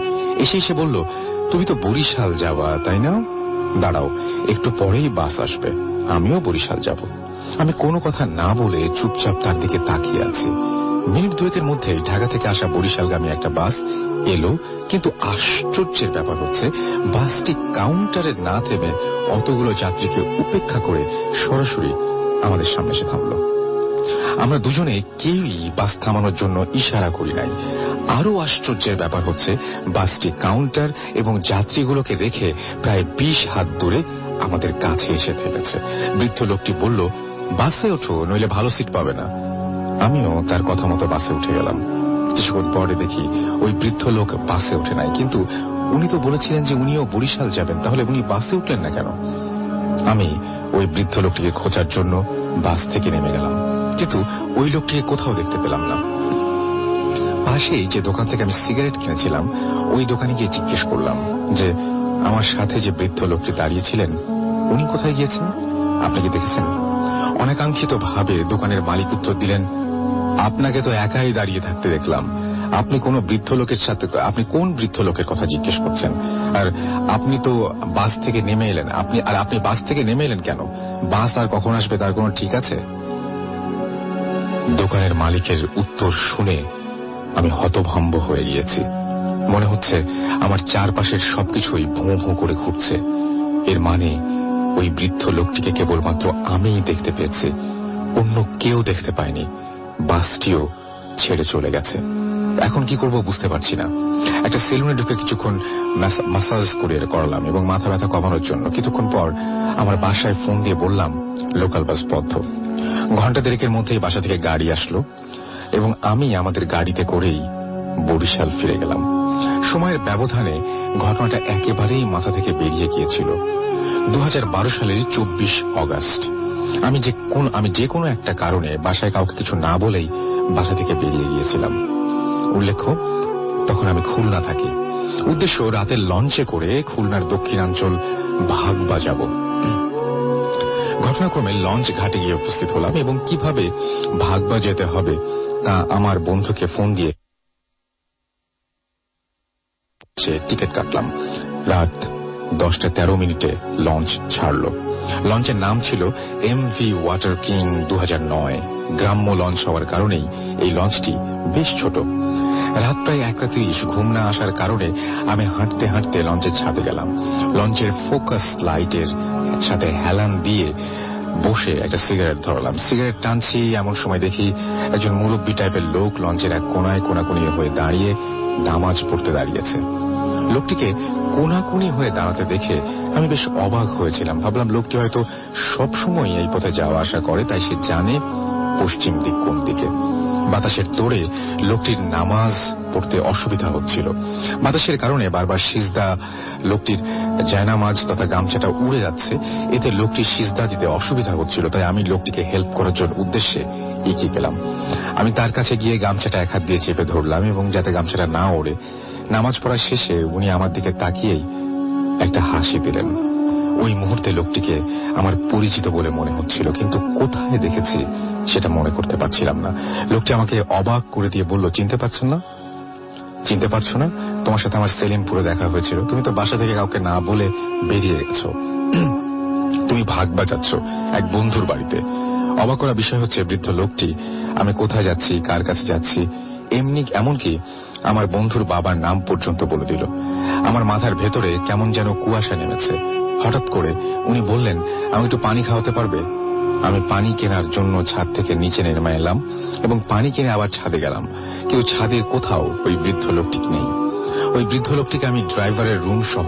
এসে বলল, তুমি তো বরিশাল যাওয়া, তাই না? দাঁড়াও, একটু পরেই বাস আসবে, আমিও বরিশাল যাব। আমি কোনো কথা না বলে চুপচাপ তার দিকে তাকিয়ে আছি। মিনিট দুয়েকের মধ্যেই ঢাকা থেকে আসা বরিশালগামী একটা বাস এলো, কিন্তু আশ্চর্যের ব্যাপার হচ্ছে বাসটি কাউন্টারে না থেমে অতগুলো যাত্রীকে উপেক্ষা করে সরাসরি আমাদের সামনে এসে থামল। আমরা দুজনে কেউই বাস থামানোর জন্য ইশারা করি নাই। আরো আশ্চর্যের ব্যাপার হচ্ছে বাসটি কাউন্টার এবং যাত্রীগুলোকে রেখে প্রায় 20 হাত দূরে আমাদের কাছে এসে থেমেছে। বৃদ্ধ লোকটি বলল, বাসে ওঠো, নইলে ভালো সিট পাবে না। আমিও তার কথা মতো বাসে উঠে গেলাম। কিছুক্ষণ পরে দেখি ওই বৃদ্ধ লোক বাসে ওঠে নাই, কিন্তু উনি তো বলেছিলেন যে উনিও বরিশাল যাবেন, তাহলে উনি বাসে উঠলেন না কেন? আমি ওই বৃদ্ধ লোকটিকে খোঁজার জন্য বাস থেকে নেমে গেলাম, কিন্তু ওই লোকটিকে কোথাও দেখতে পেলাম না। পাশেই যে দোকান থেকে আমি সিগারেট কিনেছিলাম ওই দোকানে গিয়ে জিজ্ঞেস করলাম যে আমার সাথে যে বৃদ্ধ লোকটি দাঁড়িয়েছিলেন উনি কোথায় গিয়েছেন, আপনি কি দেখেছেন? অনেকাঙ্ক্ষিত ভাবে দোকানের মালিক উত্তর দিলেন, আপনাকে তো একাই দাঁড়িয়ে থাকতে দেখলাম। আপনি কোন বৃদ্ধ লোকের সাথে, আপনি কোন বৃদ্ধ লোকের কথা জিজ্ঞেস করছেন? আর আপনি তো বাস থেকে নেমে এলেন, আপনি বাস থেকে নেমে এলেন কেন? বাস আর কখন আসবে তার কোনো ঠিক আছে? দোকানের মালিকের উত্তর শুনে আমি হতভম্ব হয়ে গিয়েছি। মনে হচ্ছে আমার চারপাশের সবকিছুই ভোঁ ভোঁ করে ঘুরছে। এর মানে ওই বৃদ্ধ লোকটিকে কেবলমাত্র আমিই দেখতে পেয়েছি, অন্য কেউ দেখতে পায়নি। বাসটিও ছেড়ে চলে গেছে। এখন কি করব বুঝতে পারছি না। একটা সেলুনে ঢুকে কিছুক্ষণ ম্যাসাজ করালাম এবং মাথা ব্যথা কমানোর জন্য। কিছুক্ষণ পর আমার বাসায় ফোন দিয়ে বললাম লোকাল বাস বন্ধ। ঘন্টা দেড়েকের মধ্যেই বাসা থেকে গাড়ি আসলো এবং আমি আমাদের গাড়িতে করেই বরিশাল ফিরে গেলাম। সময়ের ব্যবধানে ঘটনাটা একেবারেই মাথা থেকে বেরিয়ে গিয়েছিল। 2012 সালের 24 অগাস্ট আমি যে কোনো একটা কারণে বাসায় কাউকে কিছু না বলেই বাসা থেকে বেরিয়ে গিয়েছিলাম। উল্লেখ্য, তখন আমি খুলনা থাকি। উদ্দেশ্য রাতের লঞ্চে করে খুলনার দক্ষিণাঞ্চল ভাগবা যাব। ঘটনাক্রমে লঞ্চ ঘাটে গিয়ে উপস্থিত হলাম এবং কিভাবে ভাগবা যেতে হবে তা আমার বন্ধুকে ফোন দিয়ে টিকিট কাটলাম। রাত 10:13 লঞ্চ ছাড়ল। লঞ্চের নাম ছিল MV ওয়াটার কিং 2009। গ্রাম্য লঞ্চ হওয়ার কারণেই এই লঞ্চটি বেশ ছোট। রাত প্রায় 1:30। ঘুম না আসার কারণে আমি হাঁটতে হাঁটতে লঞ্চের ছাদে গেলাম। লঞ্চের ফোকাস লাইটের সাথে হেলান দিয়ে বসে একটা সিগারেট ধরলাম। সিগারেট টানছি, এমন সময় দেখি একজন মুরব্বী টাইপের লোক লঞ্চের এক কোনায় কোনাকুনি হয়ে দাঁড়িয়ে নামাজ পড়তে দাঁড়িয়েছে। লোকটিকে কোনাকুনি হয়ে দাঁড়াতে দেখে আমি বেশ অবাক হয়েছিলাম। ভাবলাম লোকটি হয়তো সবসময় এই পথে যাওয়া আসা করে, তাই সে জানে পশ্চিম দিক কোন দিকে। বাতাসের তোড়ে লোকটির নামাজ পড়তে অসুবিধা হচ্ছিল। বাতাসের কারণে বারবার সিজদা, লোকটির জায়নামাজ তথা গামছাটা উড়ে যাচ্ছে, এতে লোকটির সিজদা দিতে অসুবিধা হচ্ছিল। তাই আমি লোকটিকে হেল্প করার জন্য উদ্দেশ্যে এগিয়ে গেলাম। আমি তার কাছে গিয়ে গামছাটা এক হাত দিয়ে চেপে ধরলাম এবং যাতে গামছাটা না ওড়ে। নামাজ পড়া শেষে উনি আমার দিকে তাকিয়েই একটা হাসি দিলেন। ওই মুহূর্তে লোকটিকে আমার পরিচিত বলে মনে হচ্ছিল, কিন্তু কোথায় দেখেছি সেটা মনে করতে পারছিলাম না। লোকটি আমাকে অবাক করে দিয়ে বলল, চিনতে পারছেন না? চিনতে পারছো না? তোমার সাথে আমার সেলিমপুরে দেখা হয়েছিল, তুমি তো বাসা থেকে কাউকে না বলে বেরিয়ে গেছো, তুমি ভাগবা যাচ্ছ এক বন্ধুর বাড়িতে। অবাক করা বিষয় হচ্ছে বৃদ্ধ লোকটি আমি কোথায় যাচ্ছি, কার কাছে যাচ্ছি, এমনকি আমার বন্ধুর বাবার নাম পর্যন্ত বলে দিল। আমার মাথার ভেতরে কেমন যেন কুয়াশা নেমেছে। হঠাৎ করে উনি বললেন, আমি একটু পানি খাওয়াতে পারবে? আমি পানি কেনার জন্য ছাদ থেকে নিচে নেমে এলাম এবং পানি কিনে আবার ছাদে গেলাম, কিন্তু ছাদের কোথাও ওই বৃদ্ধ লোকটি নেই। ওই বৃদ্ধ লোকটিকে আমি ড্রাইভারের রুম সহ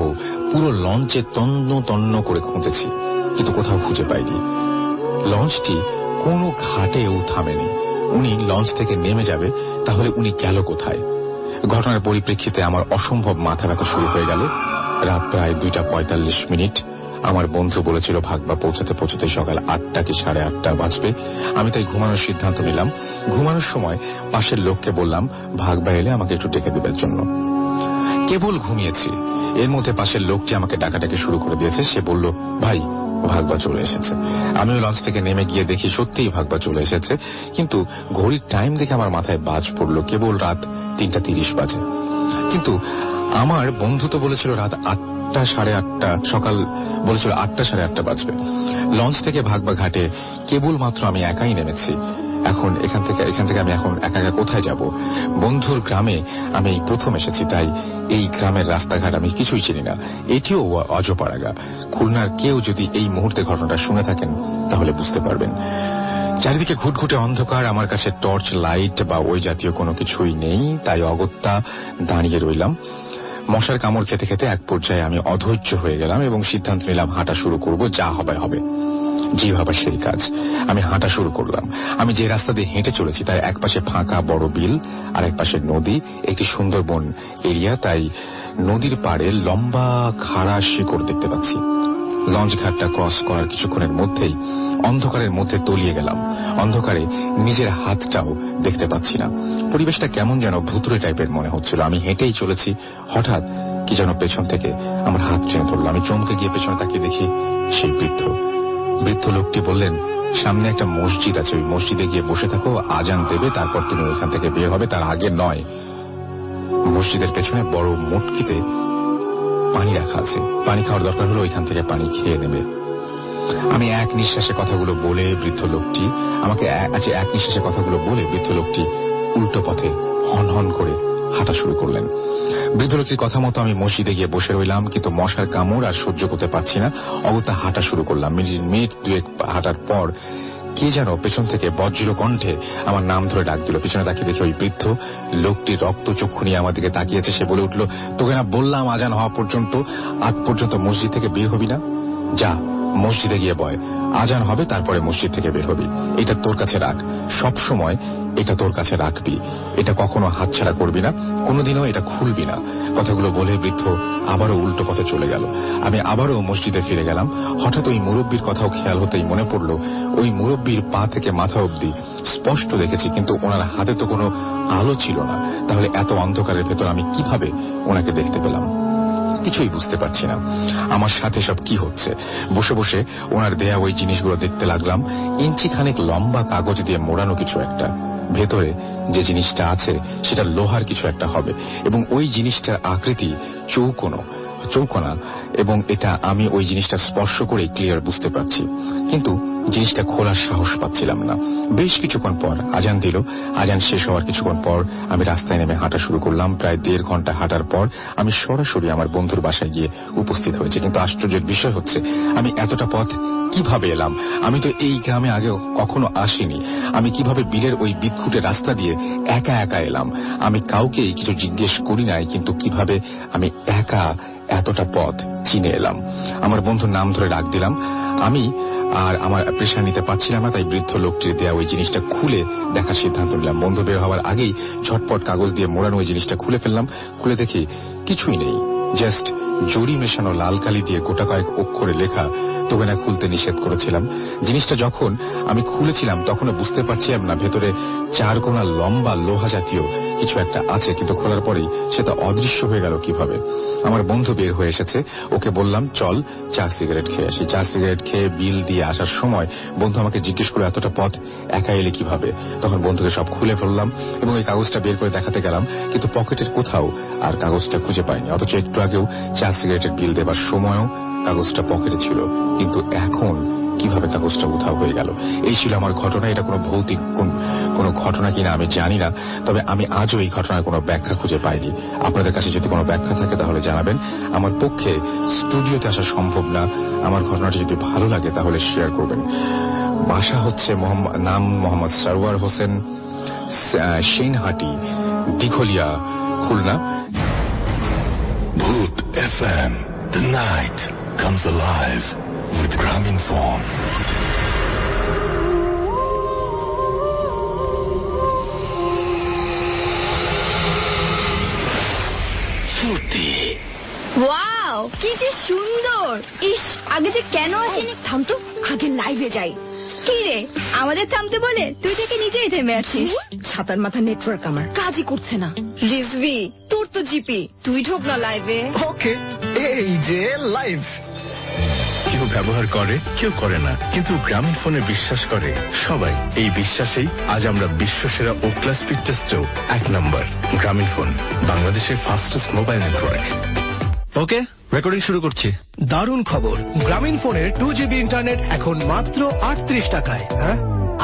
পুরো লঞ্চে তন্ন তন্ন করে খুঁজেছি, কিন্তু কোথাও খুঁজে পাইনি। লঞ্চটি কোনো ঘাটেও থামেনি। উনি লঞ্চ থেকে নেমে যাবে, তাহলে উনি গেল কোথায়? ঘটনার পরিপ্রেক্ষিতে আমার অসম্ভব মাথা ব্যথা শুরু হয়ে গেল। রাত প্রায় 2:45। আমার বন্ধু বলেছিল ভাগবা পৌঁছাতে পৌঁছাতে সকাল 8টা কি 8:30 বাজবে। আমি তাই ঘুমানোর সিদ্ধান্ত নিলাম। ঘুমানোর সময় পাশের লোককে বললাম ভাগবা এলে আমাকে একটু ডেকে দেবার জন্য। কেবল ঘুমিয়েছি, এর মধ্যে পাশের লোকটি আমাকে ডাকাডাকি শুরু করে দিয়েছে। সে বলল, ভাই ভাগবা চলে এসেছে। আমিও লঞ্চ থেকে নেমে গিয়ে দেখি সত্যিই ভাগবা চলে এসেছে, কিন্তু ঘড়ির টাইম দেখে আমার মাথায় বাজ পড়লো, কেবল রাত 3:30 বাজে। কিন্তু আমার বন্ধু তো বলেছিল রাত 8টা 8:30, সকাল বলেছিল 8টা 8:30 বাজবে। লঞ্চ থেকে ভাগবা ঘাটে কেবল মাত্র আমি একাই নেমেছি। এখন এখান থেকে আমি এখন একা একা কোথায় যাব? বন্ধুর গ্রামে আমি প্রথম এসেছি, তাই এই গ্রামের রাস্তাঘাট আমি কিছুই চিনি না। এটিও অজপাড়াগা। খুলনার কেউ যদি এই মুহূর্তে ঘটনাটা শুনে থাকেন তাহলে বুঝতে পারবেন। চারিদিকে ঘুটঘুটে অন্ধকার, আমার কাছে টর্চ লাইট বা ওই জাতীয় কোনো কিছুই নেই, তাই অগত্যা দাঁড়িয়ে রইলাম। মশার কামড় খেতে খেতে এক পর্যায়ে আমি অধৈর্য হয়ে গেলাম এবং সিদ্ধান্ত নিলাম হাঁটা শুরু করব, যা হবে হবে। জি ভাবা সেই কাজ। আমি হাঁটা শুরু করলাম। আমি যে রাস্তা দিয়ে হেঁটে চলেছি তার এক পাশে ফাঁকা বড় বিল, আর এক পাশে নদী, একটি সুন্দরবন এরিয়া, তাই নদীর পাড়ে লম্বা খাড়া শিকড় দেখতে পাচ্ছি। লঞ্চ ঘাটটা ক্রস করার কিছুক্ষণের মধ্যেই অন্ধকারের মধ্যে তলিয়ে গেলাম। অন্ধকারে নিজের হাতটাও দেখতে পাচ্ছি না। পরিবেশটা কেমন যেন ভুতুড়ে টাইপের মনে হচ্ছিল। আমি হেঁটেই চলেছি, হঠাৎ কি যেন পেছন থেকে আমার হাত টেনে ধরল। আমি চমকে গিয়ে পেছনে তাকিয়ে দেখি সেই বৃদ্ধ লোকটি বললেন, সামনে একটা মসজিদ আছে, ওই মসজিদে গিয়ে বসে থাকো, আজান দেবে, তারপর তুমি ওইখান থেকে বের হবে, তার আগে নয়। মসজিদের পেছনে বড় মটকিতে পানি রাখা আছে, পানি খাওয়ার দরকার হলো ওইখান থেকে পানি খেয়ে নেবে। আমি এক নিঃশ্বাসে কথাগুলো বলে বৃদ্ধ লোকটি উল্টো পথে হন হন করে হাঁটা শুরু করলেন। বৃদ্ধ লোকটির কথা মতো আমি মসজিদে গিয়ে বসে রইলাম, কিন্তু মশার কামড় আর সহ্য করতে পারছি না। অগত্যা হাঁটা শুরু করলাম। মিনিট 2 হাঁটার পর কে যেন পেছন থেকে বজ্র কণ্ঠে আমার নাম ধরে ডাক দিল। পিছনে তাকিয়ে দেখি ওই বৃদ্ধ লোকটি রক্ত চক্ষু নিয়ে আমার দিকে তাকিয়েছে। সে বলে উঠল, তোকে না বললাম আজান হওয়া পর্যন্ত আগ পর্যন্ত মসজিদ থেকে বের হবি না? যা মসজিদে গিয়ে বয়, আজান হবে তারপরে মসজিদ থেকে বের হবি। এটা তোর কাছে রাখ, সব সময় এটা তোর কাছে রাখবি, এটা কখনো হাতছাড়া করবি না, কোনোদিনও এটা খুলবি না। কথাগুলো বলে বৃদ্ধ আবারও উল্টো পথে চলে গেল। আমি আবারও মসজিদে ফিরে গেলাম। হঠাৎ ওই মুরব্বীর কথাও খেয়াল হতেই মনে পড়ল, ওই মুরব্বীর পা থেকে মাথা অবধি স্পষ্ট দেখেছি, কিন্তু ওনার হাতে তো কোনো আলো ছিল না। তাহলে এত অন্ধকারের ভেতর আমি কিভাবে ওনাকে দেখতে পেলাম? কিছুই বুঝতে পারছি না আমার সাথে সব কি হচ্ছে। বসে বসে ওনার দেয়া ওই জিনিসগুলো দেখতে লাগলাম। ইঞ্চি খানেক লম্বা কাগজ দিয়ে মোড়ানো কিছু একটা, ভেতরে যে জিনিসটা আছে সেটা লোহার কিছু একটা হবে, এবং ওই জিনিসটার আকৃতি চৌকোনা, এবং এটা আমি ওই জিনিসটা স্পর্শ করে ক্লিয়ার বুঝতে পারছি, কিন্তু জিনিসটা খোলার সাহস পাচ্ছিলাম না। বেশ কিছুক্ষণ পর আজান দিল। আজান শেষ হওয়ার কিছুক্ষণ পর আমি রাস্তায় নেমে হাঁটা শুরু করলাম। প্রায় 1.5 ঘন্টা হাঁটার পর আমি সরাসরি আমার বন্ধুর বাসায় গিয়ে উপস্থিত হয়েছি। কিন্তু আশ্চর্যের বিষয় হচ্ছে আমি এতটা পথ কিভাবে এলাম? আমি তো এই গ্রামে আগে কখনো আসিনি। আমি কিভাবে বিলের ওই বিদঘুটে রাস্তা দিয়ে একা একা এলাম? আমি কাউকে কিছু জিজ্ঞেস করি নাই, কিন্তু কিভাবে আমি একা এতটা পথ চিনে এলাম? আমার বন্ধুর নাম ধরে ডাক দিলাম। আমি আর আমার প্রেশার নিতে পারছিলাম না, তাই বৃদ্ধ লোকটির দেয়া ওই জিনিসটা খুলে দেখার সিদ্ধান্ত নিলাম। বন্ধু বের হওয়ার আগেই ঝটপট কাগজ দিয়ে মোড়ানো ওই জিনিসটা খুলে ফেললাম। খুলে দেখি কিছুই নেই, জাস্ট জরি মেশানো লাল কালি দিয়ে গোটা কয়েক অক্ষরে লেখা তবে না খুলতে নিষেধ করেছিলাম। জিনিসটা যখন আমি খুলেছিলাম তখনও বুঝতে পারছিলাম না ভেতরে 4 কোণা লম্বা লোহা জাতীয় কিছু একটা আছে, কিন্তু খোলার পরেই সেটা অদৃশ্য হয়ে গেল কিভাবে। আমার বন্ধু বের হয়ে এসেছে, ওকে বললাম চল চা সিগারেট খেয়ে আসি। চা সিগারেট খেয়ে বিল দিয়ে আসার সময় বন্ধু আমাকে জিজ্ঞেস করে এতটা পথ একা এলে কিভাবে। তখন বন্ধুকে সব খুলে ফেললাম এবং ওই কাগজটা বের করে দেখাতে গেলাম, কিন্তু পকেটের কোথাও আর কাগজটা খুঁজে পাইনি। অথচ একটু আগেও চা সিগারেটের বিল দেবার সময়ও কাগজটা পকেটে ছিল, কিন্তু এখন কিভাবে কাগজটা উধাও হয়ে গেল। এই ছিল আমার ঘটনা। এটা কোনো ভৌতিক কোনো ঘটনা কিনা আমি জানি না, তবে আমি আজও এই ঘটনার কোনো ব্যাখ্যা খুঁজে পাইনি। আপনাদের কাছে যদি কোনো ব্যাখ্যা থাকে তাহলে জানাবেন। আমার পক্ষে স্টুডিওতে আসা সম্ভব না। আমার ঘটনাটি যদি ভালো লাগে তাহলে শেয়ার করবেন। বাসা হচ্ছে নাম Mohammad Sarwar Hossain, Senhati, Dighalia, Khulna.
Bhoot FM, the night comes alive with Graminphone. Furti.
Wow, কি যে সুন্দর! ইস, আগে যে কেন আসেনি? থাম তো, আগে লাইভে যাই। কি রে, আমাদের থামতে বলে তুই থেকে নিজেই থেমে আছিস। ছাতার মাথা নেটওয়ার্ক আমার কাজই করছে না। রিজভি, তোর তো জিপি, তুই ঢোক না লাইভে।
ওকে, এই যে লাইভ।
কেউ ব্যবহার করে, কেউ করে না, কিন্তু গ্রামীণ ফোনে বিশ্বাস করে সবাই। এই বিশ্বাসেই আজ আমরা বিশ্বসেরা ওকলা স্পিড টেস্টেও 1 নম্বর। গ্রামীণ ফোন, বাংলাদেশের ফাস্টেস্ট মোবাইল নেটওয়ার্ক।
ওকে, রেকর্ডিং শুরু করছি।
দারুণ খবর, গ্রামীণ ফোনের 2GB ইন্টারনেট এখন মাত্র 38 টাকায়। হ্যাঁ,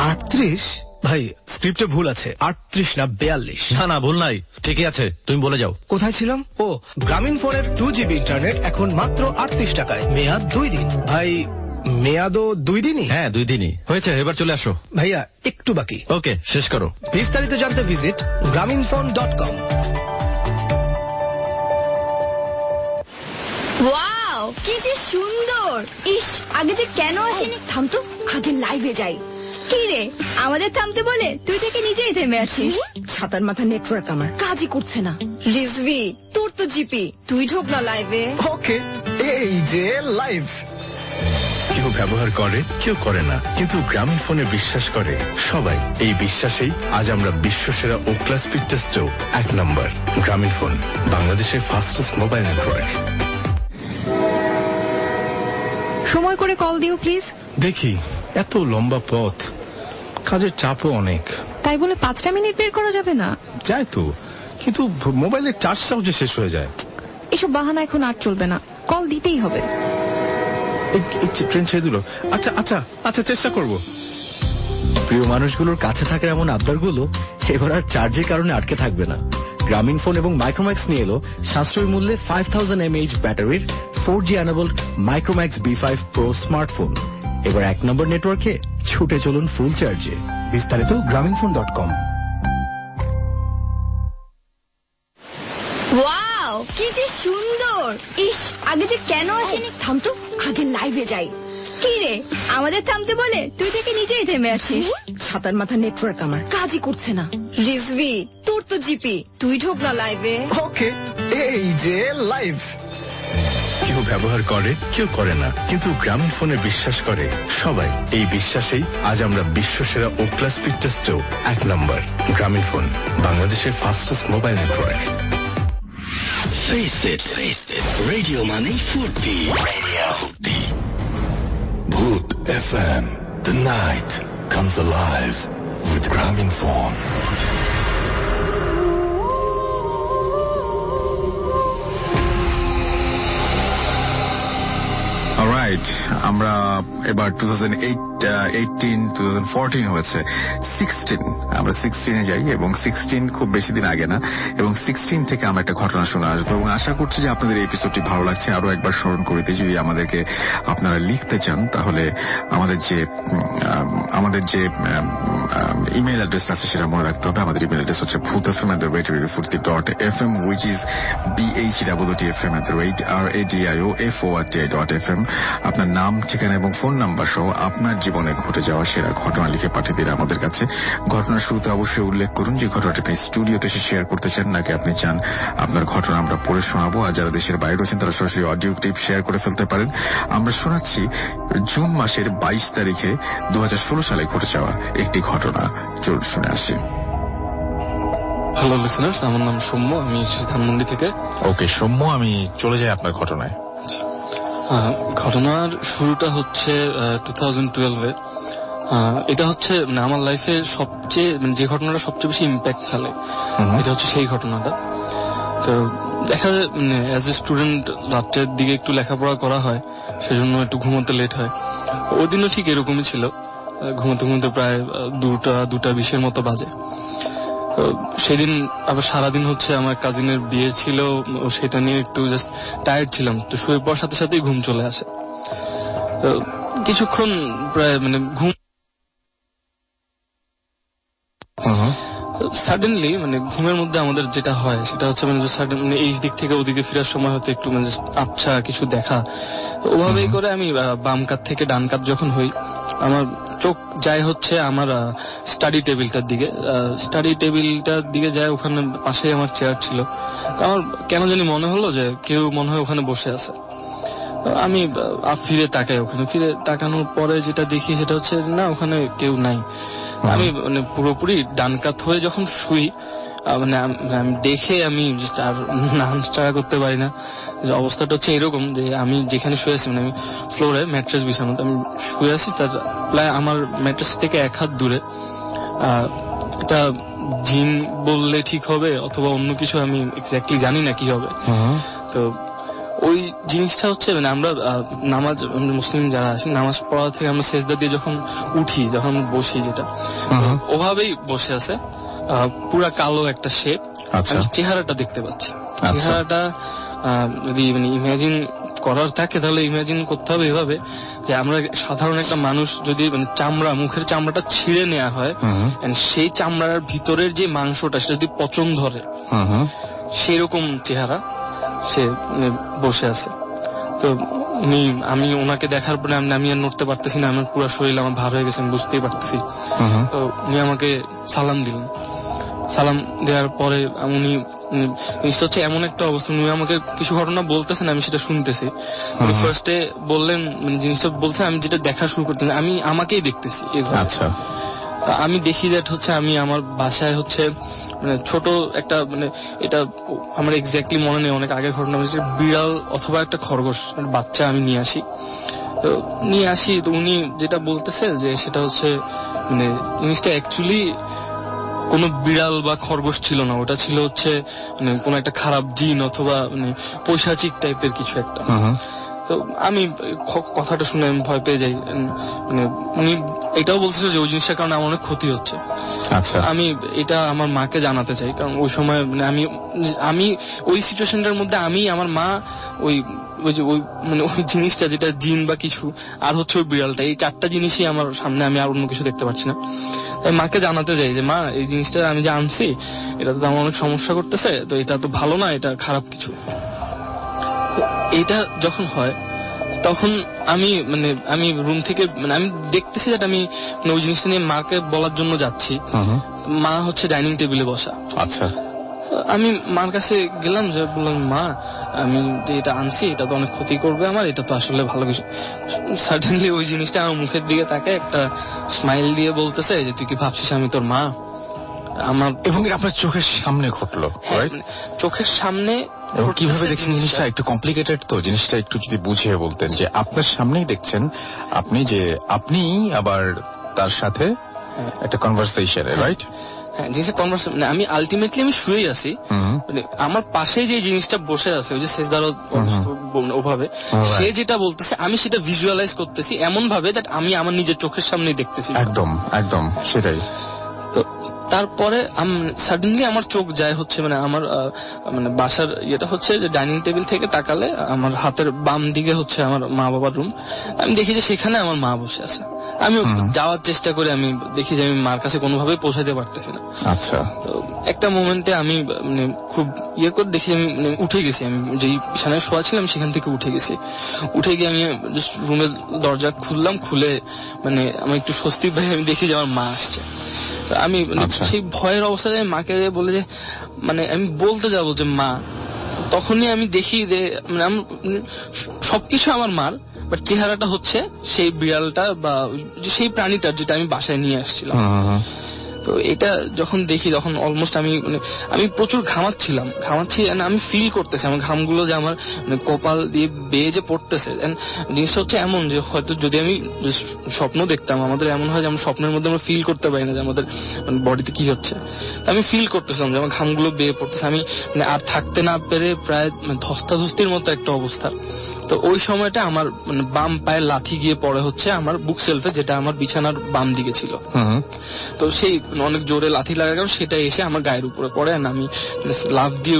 38? ভাই, স্ক্রিপ্টে ভুল আছে, 38 না 42।
না ভুল নাই, ঠিকই আছে, তুমি বলে যাও।
কোথায় ছিলাম? ও, গ্রামীণ ফোনের 2GB ইন্টারনেট এখন মাত্র 38 টাকায়, মেয়াদ 2 দিন। ভাই, মেয়াদও 2 দিনই?
হ্যাঁ, 2 দিনই হয়েছে, এবার চলে আসো।
ভাইয়া, একটু বাকি।
ওকে, শেষ করো।
বিস্তারিত জানতে ভিজিট grameenphone.com।
ওয়াও, কি যে সুন্দর! ইস, আগে যে কেন আসেনি? থাম তো, আগে লাইভে যাই। কি রে, আমাদের থামতে বলে তুই থেকে নিজেই থেমে আছিস। ছাতার মাথা নেটওয়ার্ক আমার কাজই করছে না। রিজভি, তোর তো জিপি, তুই ঢোক না লাইভে।
ওকে, এই যে লাইভ।
কেউ ব্যবহার করে, কেউ করে না, কিন্তু গ্রামীণ ফোনে বিশ্বাস করে সবাই। এই বিশ্বাসেই আজ আমরা বিশ্বসেরা ওকলা স্পিড টেস্টেও 1 নম্বর। গ্রামীণ ফোন, বাংলাদেশের ফাস্টেস্ট মোবাইল নেটওয়ার্ক।
সময় করে কল দিও প্লিজ।
দেখি, এত লম্বা পথ, কাজের চাপও অনেক।
তাই বলে 5টা মিনিট বের করা যাবে না?
যায় তো, কিন্তু মোবাইলের চার্জটাও যে শেষ হয়ে যায়।
এসব বাহানা এখন আর চলবে না, কল দিতেই হবে।
ট্রেন ছেড়ে দিল। আচ্ছা, চেষ্টা করব।
প্রিয় মানুষগুলোর কাছে থাকার এমন আবদারগুলো এবার আর চার্জের কারণে আটকে থাকবে না। গ্রামীণ ফোন এবং মাইক্রোম্যাক্স নিয়ে এলো সাশ্রয়ী মূল্যে 5000 mAh ব্যাটারির 4G enabled Micromax B5 Pro smartphone. এবার 1 নম্বর নেটওয়ার্কে ছুটে চলুন ফুল চার্জে।
বিস্তারিত grameenphone.com।
ওয়াও, কি যে সুন্দর! ইস, আগে যে কেন আসেনি? থাম তো, আগে লাইভে যাই। কি রে, আমাদের থামতে বলে তুই থেকে নিজেই থেমে আছিস। ছাতার মাথা নেটওয়ার্ক আমার কাজই করছে না। রিজভি, তোর তো জিপি, তুই ঢোক না লাইভে।
ওকে, এই যে লাইভ।
কেউ ব্যবহার করে, কেউ করে না, কিন্তু গ্রামীণ ফোনে বিশ্বাস করে সবাই। এই বিশ্বাসেই আজ আমরা বিশ্বসেরা ওকলা স্পিড টেস্টেও 1 নম্বর। গ্রামীণ ফোন, বাংলাদেশের fastest mobile network.
Face it, radio money Furti. Bhoot FM, the night comes alive with Graminphone.
Alright, আমরা এবার 2014 হয়েছে 16, আমরা 16-এ যাই এবং 16 খুব বেশি দিন আগে না, এবং 16 থেকে আমরা একটা ঘটনা শুনে আসবো এবং আশা করছি যে আপনাদের এই এপিসোডটি ভালো লাগছে। আরো একবার স্মরণ করে দিই, যদি আমাদেরকে আপনারা লিখতে চান তাহলে আমাদের যে ইমেল অ্যাড্রেস আছে সেটা মনে রাখতে হবে। আমাদের ইমেল অ্যাড্রেস হচ্ছে bhootfm@radiofurti.fm, which is bhootfm@radiofurti.fm। আপনার নাম, ঠিকানা এবং ফোন নাম্বার সহ আপনার জীবন জীবনে ঘটে যাওয়া সেরা ঘটনা লিখে পাঠিয়ে দিন আমাদের কাছে। ঘটনার শুরুতে অবশ্যই উল্লেখ করুন যে ঘটনাটি আপনি স্টুডিওতে এসে শেয়ার করতে চান, নাকি আপনি চান আপনার ঘটনা আমরা পড়ে শোনাবো। আর যারা দেশের বাইরে আছেন তারা সরাসরি অডিও ক্লিপ শেয়ার করে ফেলতে পারেন। আমরা শোনাচ্ছি জুন মাসের 22 তারিখে 2016 সালে ঘটে যাওয়া একটি ঘটনা। চলুন শুনে আসি।
হ্যালো লিসেনার্স, আমার নাম সৌম্য, আমি ধানমন্ডি থেকে।
ওকে সৌম্য, আমি চলে যাই আপনার ঘটনায়।
ঘটনার শুরুটা হচ্ছে 2012-এ। এটা হচ্ছে আমার লাইফে সবচেয়ে যে ঘটনাটা সবচেয়ে বেশি ইম্প্যাক্ট ফেলে, এটা হচ্ছে সেই ঘটনাটা। তো দেখা যায় অ্যাজ এ স্টুডেন্ট রাত্রের দিকে একটু লেখাপড়া করা হয়, সেজন্য একটু ঘুমোতে লেট হয়। ওই দিনও ঠিক এরকমই ছিল, ঘুমোতে ঘুমোতে প্রায় 2:20 মতো বাজে। সেদিন আবার সারাদিন হচ্ছে আমার কাজিনের বিয়ে ছিল, সেটা নিয়ে একটু জাস্ট টায়ার্ড ছিলাম। তো শুয়ে পড়ার সাথে সাথেই ঘুম চলে আসে। কিছুক্ষণ প্রায় ঘুম সাডেনলি ঘুমের মধ্যে আমাদের যেটা হয় সেটা হচ্ছে এই দিক থেকে ওদিকে ফেরার সময় হতে একটু আবছা কিছু দেখা। ওভাবেই করে আমি বাম কাত থেকে ডান কাত যখন হই, আমার চোখ যায় হচ্ছে আমার স্টাডি টেবিলটার দিকে। স্টাডি টেবিলটার দিকে যায়, ওখানে পাশেই আমার চেয়ার ছিল। আমার কেন জানি মনে হলো যে কেউ মনে হয় ওখানে বসে আছে। আমি ফিরে তাকাই, ওখানে ফিরে তাকানোর পরে যেটা দেখি সেটা হচ্ছে না, ওখানে কেউ নাই। আমি পুরোপুরি ডান কাত হয়ে যখন শুই, আমি দেখে আমি আর নাড়াচাড়া করতে পারি না। অবস্থাটা হচ্ছে এরকম যে আমি যেখানে শুয়ে আছি, আমি ফ্লোরে ম্যাট্রেস বিছানো, আমি শুয়ে আছি, তার প্রায় আমার ম্যাট্রেস থেকে 1 হাত দূরে এটা জিন বললে ঠিক হবে অথবা অন্য কিছু, আমি এক্স্যাক্টলি জানি না কি হবে। তো ওই জিনিসটা হচ্ছে আমরা নামাজ, মুসলিম যারা আছি, নামাজ পড়া থেকে আমরা সেজদা দিয়ে যখন উঠি, যখন বসি, যেটা ওভাবেই বসে আছে, পুরা কালো একটা শেপ। আমি চেহারাটা দেখতে পাচ্ছি। চেহারাটা যদি ইমাজিন করার থাকে তাহলে ইমাজিন করতে হবে এভাবে যে আমরা সাধারণ একটা মানুষ যদি চামড়া, মুখের চামড়াটা ছিঁড়ে নেওয়া হয়, সেই চামড়ার ভিতরের যে মাংসটা সেটা যদি পচন ধরে, সেরকম চেহারা সে বসে আছে। তো আমি ওনাকে দেখার পরে আমি আর নড়তে পারতেছি না, আমার পুরো শরীর আমার ভার হয়ে গেছে, আমি বুঝতেই পারতেছি। তো উনি আমাকে সালাম দিলেন। সালাম দেওয়ার পরে উনি হচ্ছে এমন একটা অবস্থা, উনি আমাকে কিছু ঘটনা বলতেছেন, আমি সেটা শুনতেছি। উনি ফার্স্টে বললেন, জিনিসটা বলছে, আমি যেটা দেখা শুরু করতেছি, আমি আমাকেই দেখতেছি। আচ্ছা, আমি দেখি দ্যাট হচ্ছে আমি আমার বাসায় হচ্ছে ছোট একটা এটা আমার এক্স্যাক্টলি মনে নেই, অনেক আগের ঘটনা, বিড়াল অথবা একটা খরগোশ বাচ্চা আমি নিয়ে আসি। তো উনি যেটা বলতেছে যে সেটা হচ্ছে জিনিসটা অ্যাকচুয়ালি কোনো বিড়াল বা খরগোশ ছিল না, ওটা ছিল হচ্ছে কোনো একটা খারাপ জিন অথবা পৈশাচিক টাইপের কিছু একটা। তো আমি কথাটা শুনে আমি ভয় পেয়ে যাই। উনি এটাও বলতেছে যে ওই জিনিসটার কারণে আমার অনেক ক্ষতি হচ্ছে। আচ্ছা, আমি এটা আমার মাকে জানাতে চাই, কারণ ওই সময় আমি ওই সিচুয়েশনটার মধ্যে আমি, আমার মা, ওই জিনিসটা যেটা জিন বা কিছু, আর হচ্ছে ওই বিড়ালটা, এই 4টা জিনিসই আমার সামনে, আমি আর অন্য কিছু দেখতে পাচ্ছি না। তাই মাকে জানাতে চাই যে মা, এই জিনিসটা আমি যে আনছি এটা তো আমার অনেক সমস্যা করতেছে, তো এটা তো ভালো না, এটা খারাপ কিছু। এটা যখন হয় তখন আমি রুম থেকে আমি দেখতেছি যে আমি ওই জিনিসটা নিয়ে মাকে বলার জন্য যাচ্ছি। মা হচ্ছে ডাইনিং টেবিলে বসা। আচ্ছা, আমি মার কাছে গেলাম, যে বললাম, মা, আমি যে এটা আনছি এটা তো অনেক ক্ষতি করবে আমার, এটা তো আসলে ভালো কিছু। সাডেনলি ওই জিনিসটা আমার মুখের দিকে তাকে একটা স্মাইল দিয়ে বলতেছে যে তুই কি ভাবছিস আমি তোর মা? আমার,
এবং আপনার চোখের সামনে ঘটলো,
চোখের সামনে।
কিভাবে দেখছেন জিনিসটা একটু কমপ্লিকেটেড, তো জিনিসটা একটু যদি বুঝিয়ে বলতেন যে আপনার সামনেই দেখছেন আপনি আবার তার সাথে একটা কনভারসেশন, রাইট?
হ্যাঁ, জিনিসটা কনভারসেশন। আমি আলটিমেটলি আমি শুয়েই আছি, আমার পাশে যে জিনিসটা বসে আছে, ওই যে সেজদারও ওভাবে, সে যেটা বলতেছে আমি সেটা ভিজুয়ালাইজ করতেছি এমন ভাবে দ্যাট আমি আমার নিজের চোখের সামনেই দেখতেছি।
একদম সেটাই।
তো তারপরে সাডেনলি আমার চোখ যায় হচ্ছে মানে আমার মানে বাসার ইয়েটা হচ্ছে যে ডাইনিং টেবিল থেকে তাকালে আমার হাতের বাম দিকে হচ্ছে আমার মা বাবার রুম। আমি দেখি যে সেখানে আমার মা বসে আছে। আমি যাওয়ার চেষ্টা করে আমি দেখি যে আমি মার কাছে কোনোভাবেই পৌঁছাতে পারতেছি না।
আচ্ছা,
একটা মোমেন্টে আমি মানে খুব ইয়ে করে দেখি আমি উঠে গেছি। আমি যেই বিছানায় শোয়া ছিলাম সেখান থেকে উঠে গেছি। উঠে গিয়ে আমি রুমের দরজা খুললাম, খুলে মানে আমার একটু স্বস্তি পেয়ে আমি দেখি যে আমার মা আসছে। আমি সেই ভয়ের অবস্থায় মাকে বলে যে মানে আমি বলতে যাবো যে মা, তখনই আমি দেখি যে মানে সবকিছু আমার মার, বাট চেহারাটা হচ্ছে সেই বিড়ালটা বা সেই প্রাণীটার যেটা আমি বাসায় নিয়ে আসছিলাম। তো এটা যখন দেখি তখন অলমোস্ট আমি প্রচুর ঘামাচ্ছি, আমি ফিল করতেছি আমার ঘামগুলো যে আমার কপাল দিয়ে বেয়ে যে পড়তেছে। জিনিসটা হচ্ছে এমন যে হয়তো যদি আমি স্বপ্ন দেখতাম, আমাদের এমন হয় যে আমরা স্বপ্নের মধ্যে আমরা ফিল করতে পারি না যে আমাদের বডিতে কি হচ্ছে। আমি ফিল করতেছিলাম যে আমার ঘামগুলো বেয়ে পড়তেছে। আমি আর থাকতে না পেরে প্রায় ধস্তাধস্তির মতো একটা অবস্থা। তো ওই সময়টা আমার বাম পায়ের লাথি গিয়ে পড়ে হচ্ছে আমার বুক সেলফে, যেটা আমার বিছানার বাম দিকে ছিল। তো সেই অনেক জোরে লাথি লাগা গেল, সেটা এসে আমার গায়ের উপরে পড়ে। আমি লাফ দিয়ে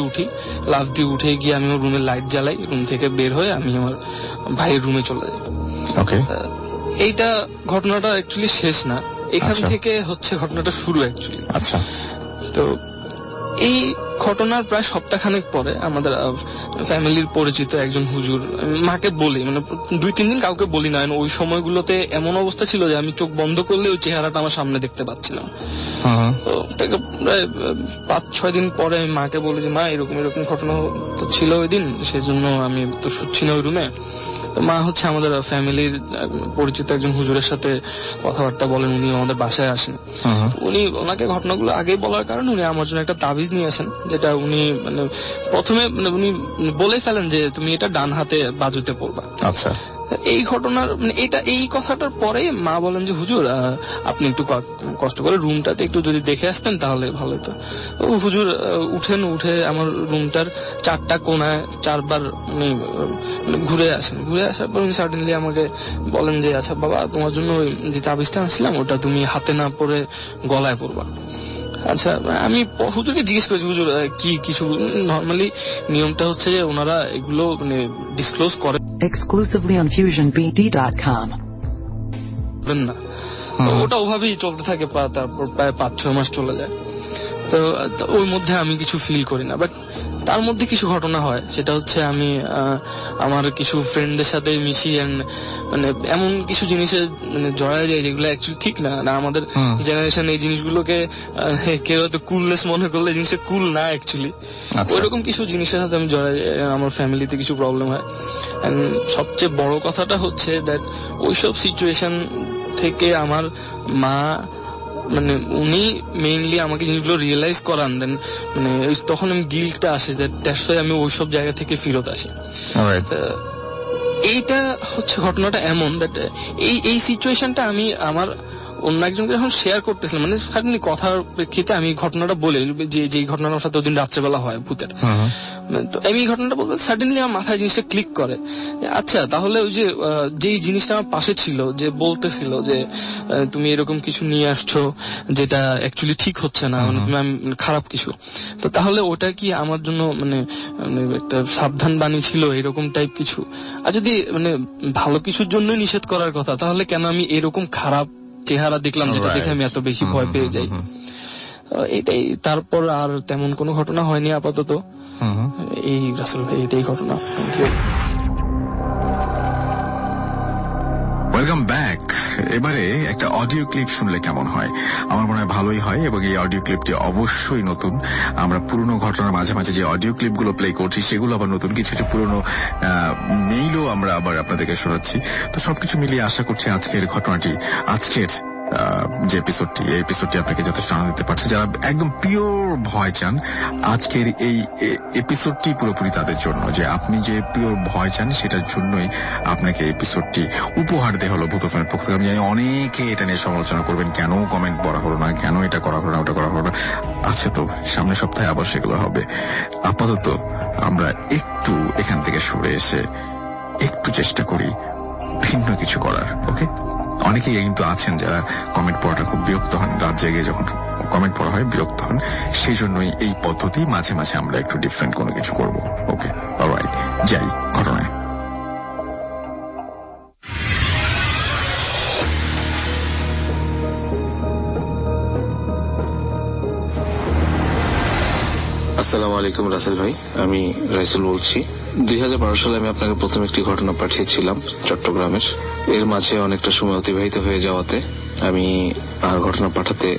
উঠে গিয়ে আমি আমার রুমের লাইট জ্বালাই, রুম থেকে বের হয়ে আমি আমার ভাইয়ের রুমে চলে যাই। এইটা ঘটনাটা অ্যাকচুয়ালি শেষ না, এখান থেকে হচ্ছে ঘটনাটা শুরু অ্যাকচুয়ালি।
আচ্ছা,
তো এই ঘটনার প্রায় সপ্তাহখানেক পরে আমাদের ফ্যামিলির পরিচিত একজন হুজুর, মাকে বলি মানে 2-3 দিন কাউকে বলি না। ওই সময়গুলোতে এমন অবস্থা ছিল যে আমি চোখ বন্ধ করলে ওই চেহারাটা আমার সামনে দেখতে পাচ্ছিলাম। তো তাকে প্রায় 5-6 দিন পরে আমি মাকে বলি যে মা এরকম ঘটনা তো ছিল ওই দিন, সেজন্য আমি তো শুচ্ছি না ওই রুমে। তো মা হচ্ছে আমাদের ফ্যামিলির পরিচিত একজন হুজুরের সাথে কথাবার্তা বলেন, উনি আমাদের বাসায় আসেন। উনি ওনাকে ঘটনাগুলো আগেই বলার কারণে উনি আমার জন্য একটা তাবিজ নিয়ে আসেন, যেটা উনি মানে প্রথমে উনি বলে ফেলেন যে তুমি এটা ডান হাতে বাজুতে পড়বা।
আচ্ছা,
এই ঘটনার এই কথাটার পরে মা বলেন যে হুজুর আপনি একটু কষ্ট করে রুমটাতে একটু যদি দেখে আসতেন তাহলে ভালো হতো। হুজুর উঠে আমার রুমটার 4টা কোণায় 4 বার উনি ঘুরে আসেন। ঘুরে আসার পর উনি সাডেনলি আমাকে বলেন যে আচ্ছা বাবা, তোমার জন্য যে তাবিজটা আনছিলাম ওটা তুমি হাতে না পরে গলায় পরবা। আচ্ছা, আমি হুজুরকে জিজ্ঞেস করেছি হুজুর কি কিছু, নর্মালি নিয়মটা হচ্ছে যে ওনারা এগুলো মানে ডিসক্লোজ করেন
exclusively on FusionBD.com.
না, ওটা ওভাবেই চলতে থাকে। তারপর প্রায় 5-6 মাস চলে যায়। তো ওর মধ্যে আমি কিছু ফিল করি না, বাট তার মধ্যে কিছু ঘটনা হয়। সেটা হচ্ছে আমি আমার কিছু ফ্রেন্ডদের সাথে মিশি মানে এমন কিছু জিনিসে মানে জড়ায় যায় যেগুলো অ্যাকচুয়ালি ঠিক না। আমাদের জেনারেশন এই জিনিসগুলোকে কেউ হয়তো কুলনেস মনে করলে জিনিসটা কুল না অ্যাকচুয়ালি। ওইরকম কিছু জিনিসের সাথে আমি জড়াই যাই, আমার ফ্যামিলিতে কিছু প্রবলেম হয়। সবচেয়ে বড় কথাটা হচ্ছে দ্যাট ওইসব সিচুয়েশন থেকে আমার মা মানে উনি মেইনলি আমাকে জিনিসগুলো রিয়েলাইজ করান দেন, মানে তখন আমি গিল্টটা আসে, দ্যাটস ওয়াই আমি ওইসব জায়গা থেকে ফেরত আসি। এইটা হচ্ছে ঘটনাটা এমন দ্যাট এই সিচুয়েশনটা আমি আমার অন্য একজনকে যখন শেয়ার করতেছিলাম, মানে সাডেনলি কথার প্রেক্ষিতে আমি ঘটনাটা বলে যে ঘটনাটা সাথে ওদিন রাত্রেবেলা হয় ভূতের, তো আমি এই ঘটনাটা বলতে সাডেনলি আমার মাথায় জিনিসটা ক্লিক করে। আচ্ছা, তাহলে ওই যেই জিনিসটা আমার পাশে ছিল, যে বলতেছিল যে তুমি এরকম কিছু নিয়ে আসছো যেটা অ্যাকচুয়ালি ঠিক হচ্ছে না, মানে খারাপ কিছু, তো তাহলে ওটা কি আমার জন্য মানে একটা সাবধান বাণী ছিল এরকম টাইপ কিছু? আর যদি মানে ভালো কিছুর জন্য নিষেধ করার কথা, তাহলে কেন আমি এরকম খারাপ চেহারা দেখলাম যেটা দেখে আমি এত বেশি ভয় পেয়ে যাই? এটাই। তারপর আর তেমন কোনো ঘটনা হয়নি আপাতত। এই রাসেল ভাই, এটাই ঘটনা।
Welcome back. এবারে একটা অডিও ক্লিপ শুনলে কেমন হয়? আমার মনে হয় ভালোই হয়, এবং এই অডিও ক্লিপটি অবশ্যই নতুন। আমরা পুরনো ঘটনার মাঝে মাঝে যে অডিও ক্লিপগুলো প্লে করছি সেগুলো আবার নতুন, কিছু কিছু পুরনো মেইলও আমরা আবার আপনাদেরকে শোনাচ্ছি। তো সবকিছু মিলিয়ে আশা করছি আজকের ঘটনাটি, আজকের যে এপিসোডটি, এই এপিসোডটি আপনাকে যথেষ্ট আনন্দ দিতে পারছে। যারা একদম পিওর ভয় চান, আজকের এই এপিসোডটি পুরোপুরি তাদের জন্য। যে আপনি যে পিওর ভয় চান সেটার জন্যই আপনাকে এপিসোডটি উপহার দেওয়া হলো ভূতফোনের পক্ষ থেকে। আমি জানি অনেকে এটা নিয়ে সমালোচনা করবেন, কেন কমেন্ট পড়া হলো না, কেন এটা করা হলো না, ওটা করা হলো না। আচ্ছা, তো সামনের সপ্তাহে আবার সেগুলো হবে। আপাতত আমরা একটু এখান থেকে সরে এসে একটু চেষ্টা করি ভিন্ন কিছু করার। ওকে, অনেকেই কিন্তু আছেন যারা কমেন্ট পড়াটা খুব বিরক্ত হন, রাত জেগে যখন কমেন্ট পড়া হয়, বিরক্ত হন। সেই জন্যই এই পদ্ধতি, মাঝে মাঝে আমরা একটু ডিফারেন্ট কোনো কিছু করব। ওকে, অলরাইট, যাই ঘটনায়।
আসসালামু আলাইকুম রাসেল ভাই, আমি রাইসুল বলছি। 2012 সালে আমি আপনাকে প্রথম একটি ঘটনা পাঠিয়েছিলাম চট্টগ্রামের। এর মাঝে অনেকটা সময় অতিবাহিত হয়ে যাওয়াতে আমি আর ঘটনা পাঠাতে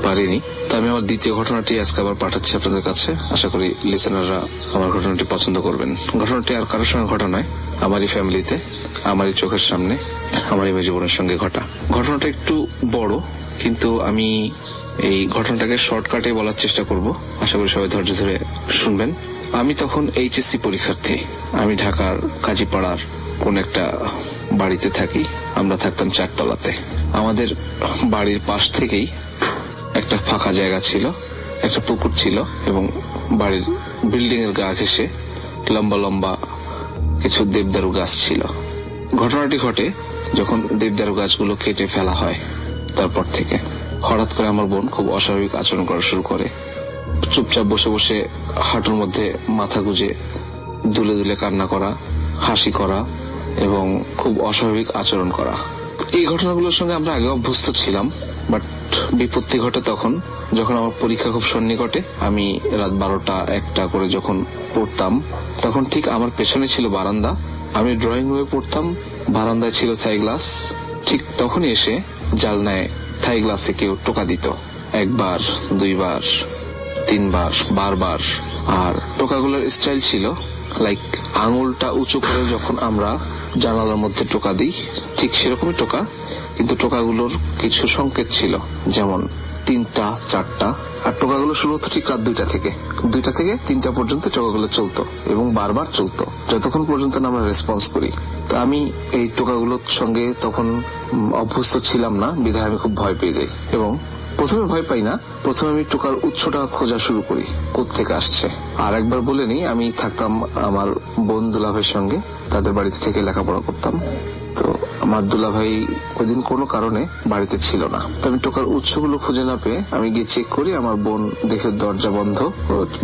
পারিনি। তা আমি আমার দ্বিতীয় ঘটনাটি আজকে আবার পাঠাচ্ছি আপনাদের কাছে। আশা করি লিসেনাররা আমার ঘটনাটি পছন্দ করবেন। ঘটনাটি আর কারোর সঙ্গে ঘটা নয়, আমারই ফ্যামিলিতে, আমারই চোখের সামনে, আমারই মেয়ে জীবনের সঙ্গে ঘটা। ঘটনাটা একটু বড়, কিন্তু আমি এই ঘটনাটাকে শর্টকাটে বলার চেষ্টা করব। আশা করি সবাই ধৈর্য ধরে শুনবেন। আমি তখন এইচএসসি পরীক্ষার্থী। আমি ঢাকার কাজীপাড়ার কোন একটা বাড়িতে থাকি। আমরা থাকতাম 4 তলাতে। আমাদের বাড়ির পাশ থেকেই একটা ফাঁকা জায়গা ছিল, একটা পুকুর ছিল এবং বাড়ির বিল্ডিং এর গা ঘেঁষে লম্বা লম্বা কিছু দেবদারু গাছ ছিল। ঘটনাটি ঘটে যখন দেবদারু গাছগুলো কেটে ফেলা হয়। তারপর থেকে হঠাৎ করে আমার বোন খুব অস্বাভাবিক আচরণ করা শুরু করে। চুপচাপ বসে বসে হাঁটুর মধ্যে মাথা গুজে দুলে দুলে কান্না করা, হাসি করা এবং খুব অস্বাভাবিক আচরণ করা। এই ঘটনাগুলোর সঙ্গে আমরা আগে অভ্যস্ত ছিলাম, বাট বিপত্তি ঘটে তখন যখন আমার পরীক্ষা খুব সন্নিকটে। আমি রাত 12টা-1টা করে যখন পড়তাম, তখন ঠিক আমার পেছনে ছিল বারান্দা। আমি ড্রয়িং রুমে পড়তাম, বারান্দায় ছিল থাই গ্লাস। ঠিক তখনই এসে জালনায় থাই গ্লাসে কেউ টোকা দিত। 1 বার, 2 বার, 3 বার, বারবার। আর টোকাগুলোর স্টাইল ছিল লাইক আঙুলটা উঁচু করে যখন আমরা জানালার মধ্যে টোকা দিই, ঠিক সেরকমই টোকা, কিন্তু টোকাগুলোর কিছু সংকেত ছিল, যেমন 3টা, 4টা। আর টোকাগুলো শুরু হতো ঠিক রাত 2টা থেকে 3টা পর্যন্ত টোকাগুলো চলতো এবং বারবার চলতো যতক্ষণ পর্যন্ত না আমরা রেসপন্স করি। তো আমি এই টোকাগুলোর সঙ্গে তখন অভ্যস্ত ছিলাম না, বিধায় আমি খুব ভয় পেয়ে যাই। এবং প্রথমে ভয় পাই না, প্রথমে আমি টোকার উৎসটা খোঁজা শুরু করি, কোত্থেকে আসছে। আর একবার বলে নিই, আমি থাকতাম আমার বোন দুলাভাইয়ের সঙ্গে, তাদের বাড়িতে থেকে লেখাপড়া করতাম। তো আমার দুলাভাই ওই দিন কোনো কারণে বাড়িতে ছিল না। তো আমি টোকার উৎসগুলো খুঁজে না পেয়ে আমি গিয়ে চেক করি, আমার বোন দেখে দরজা বন্ধ,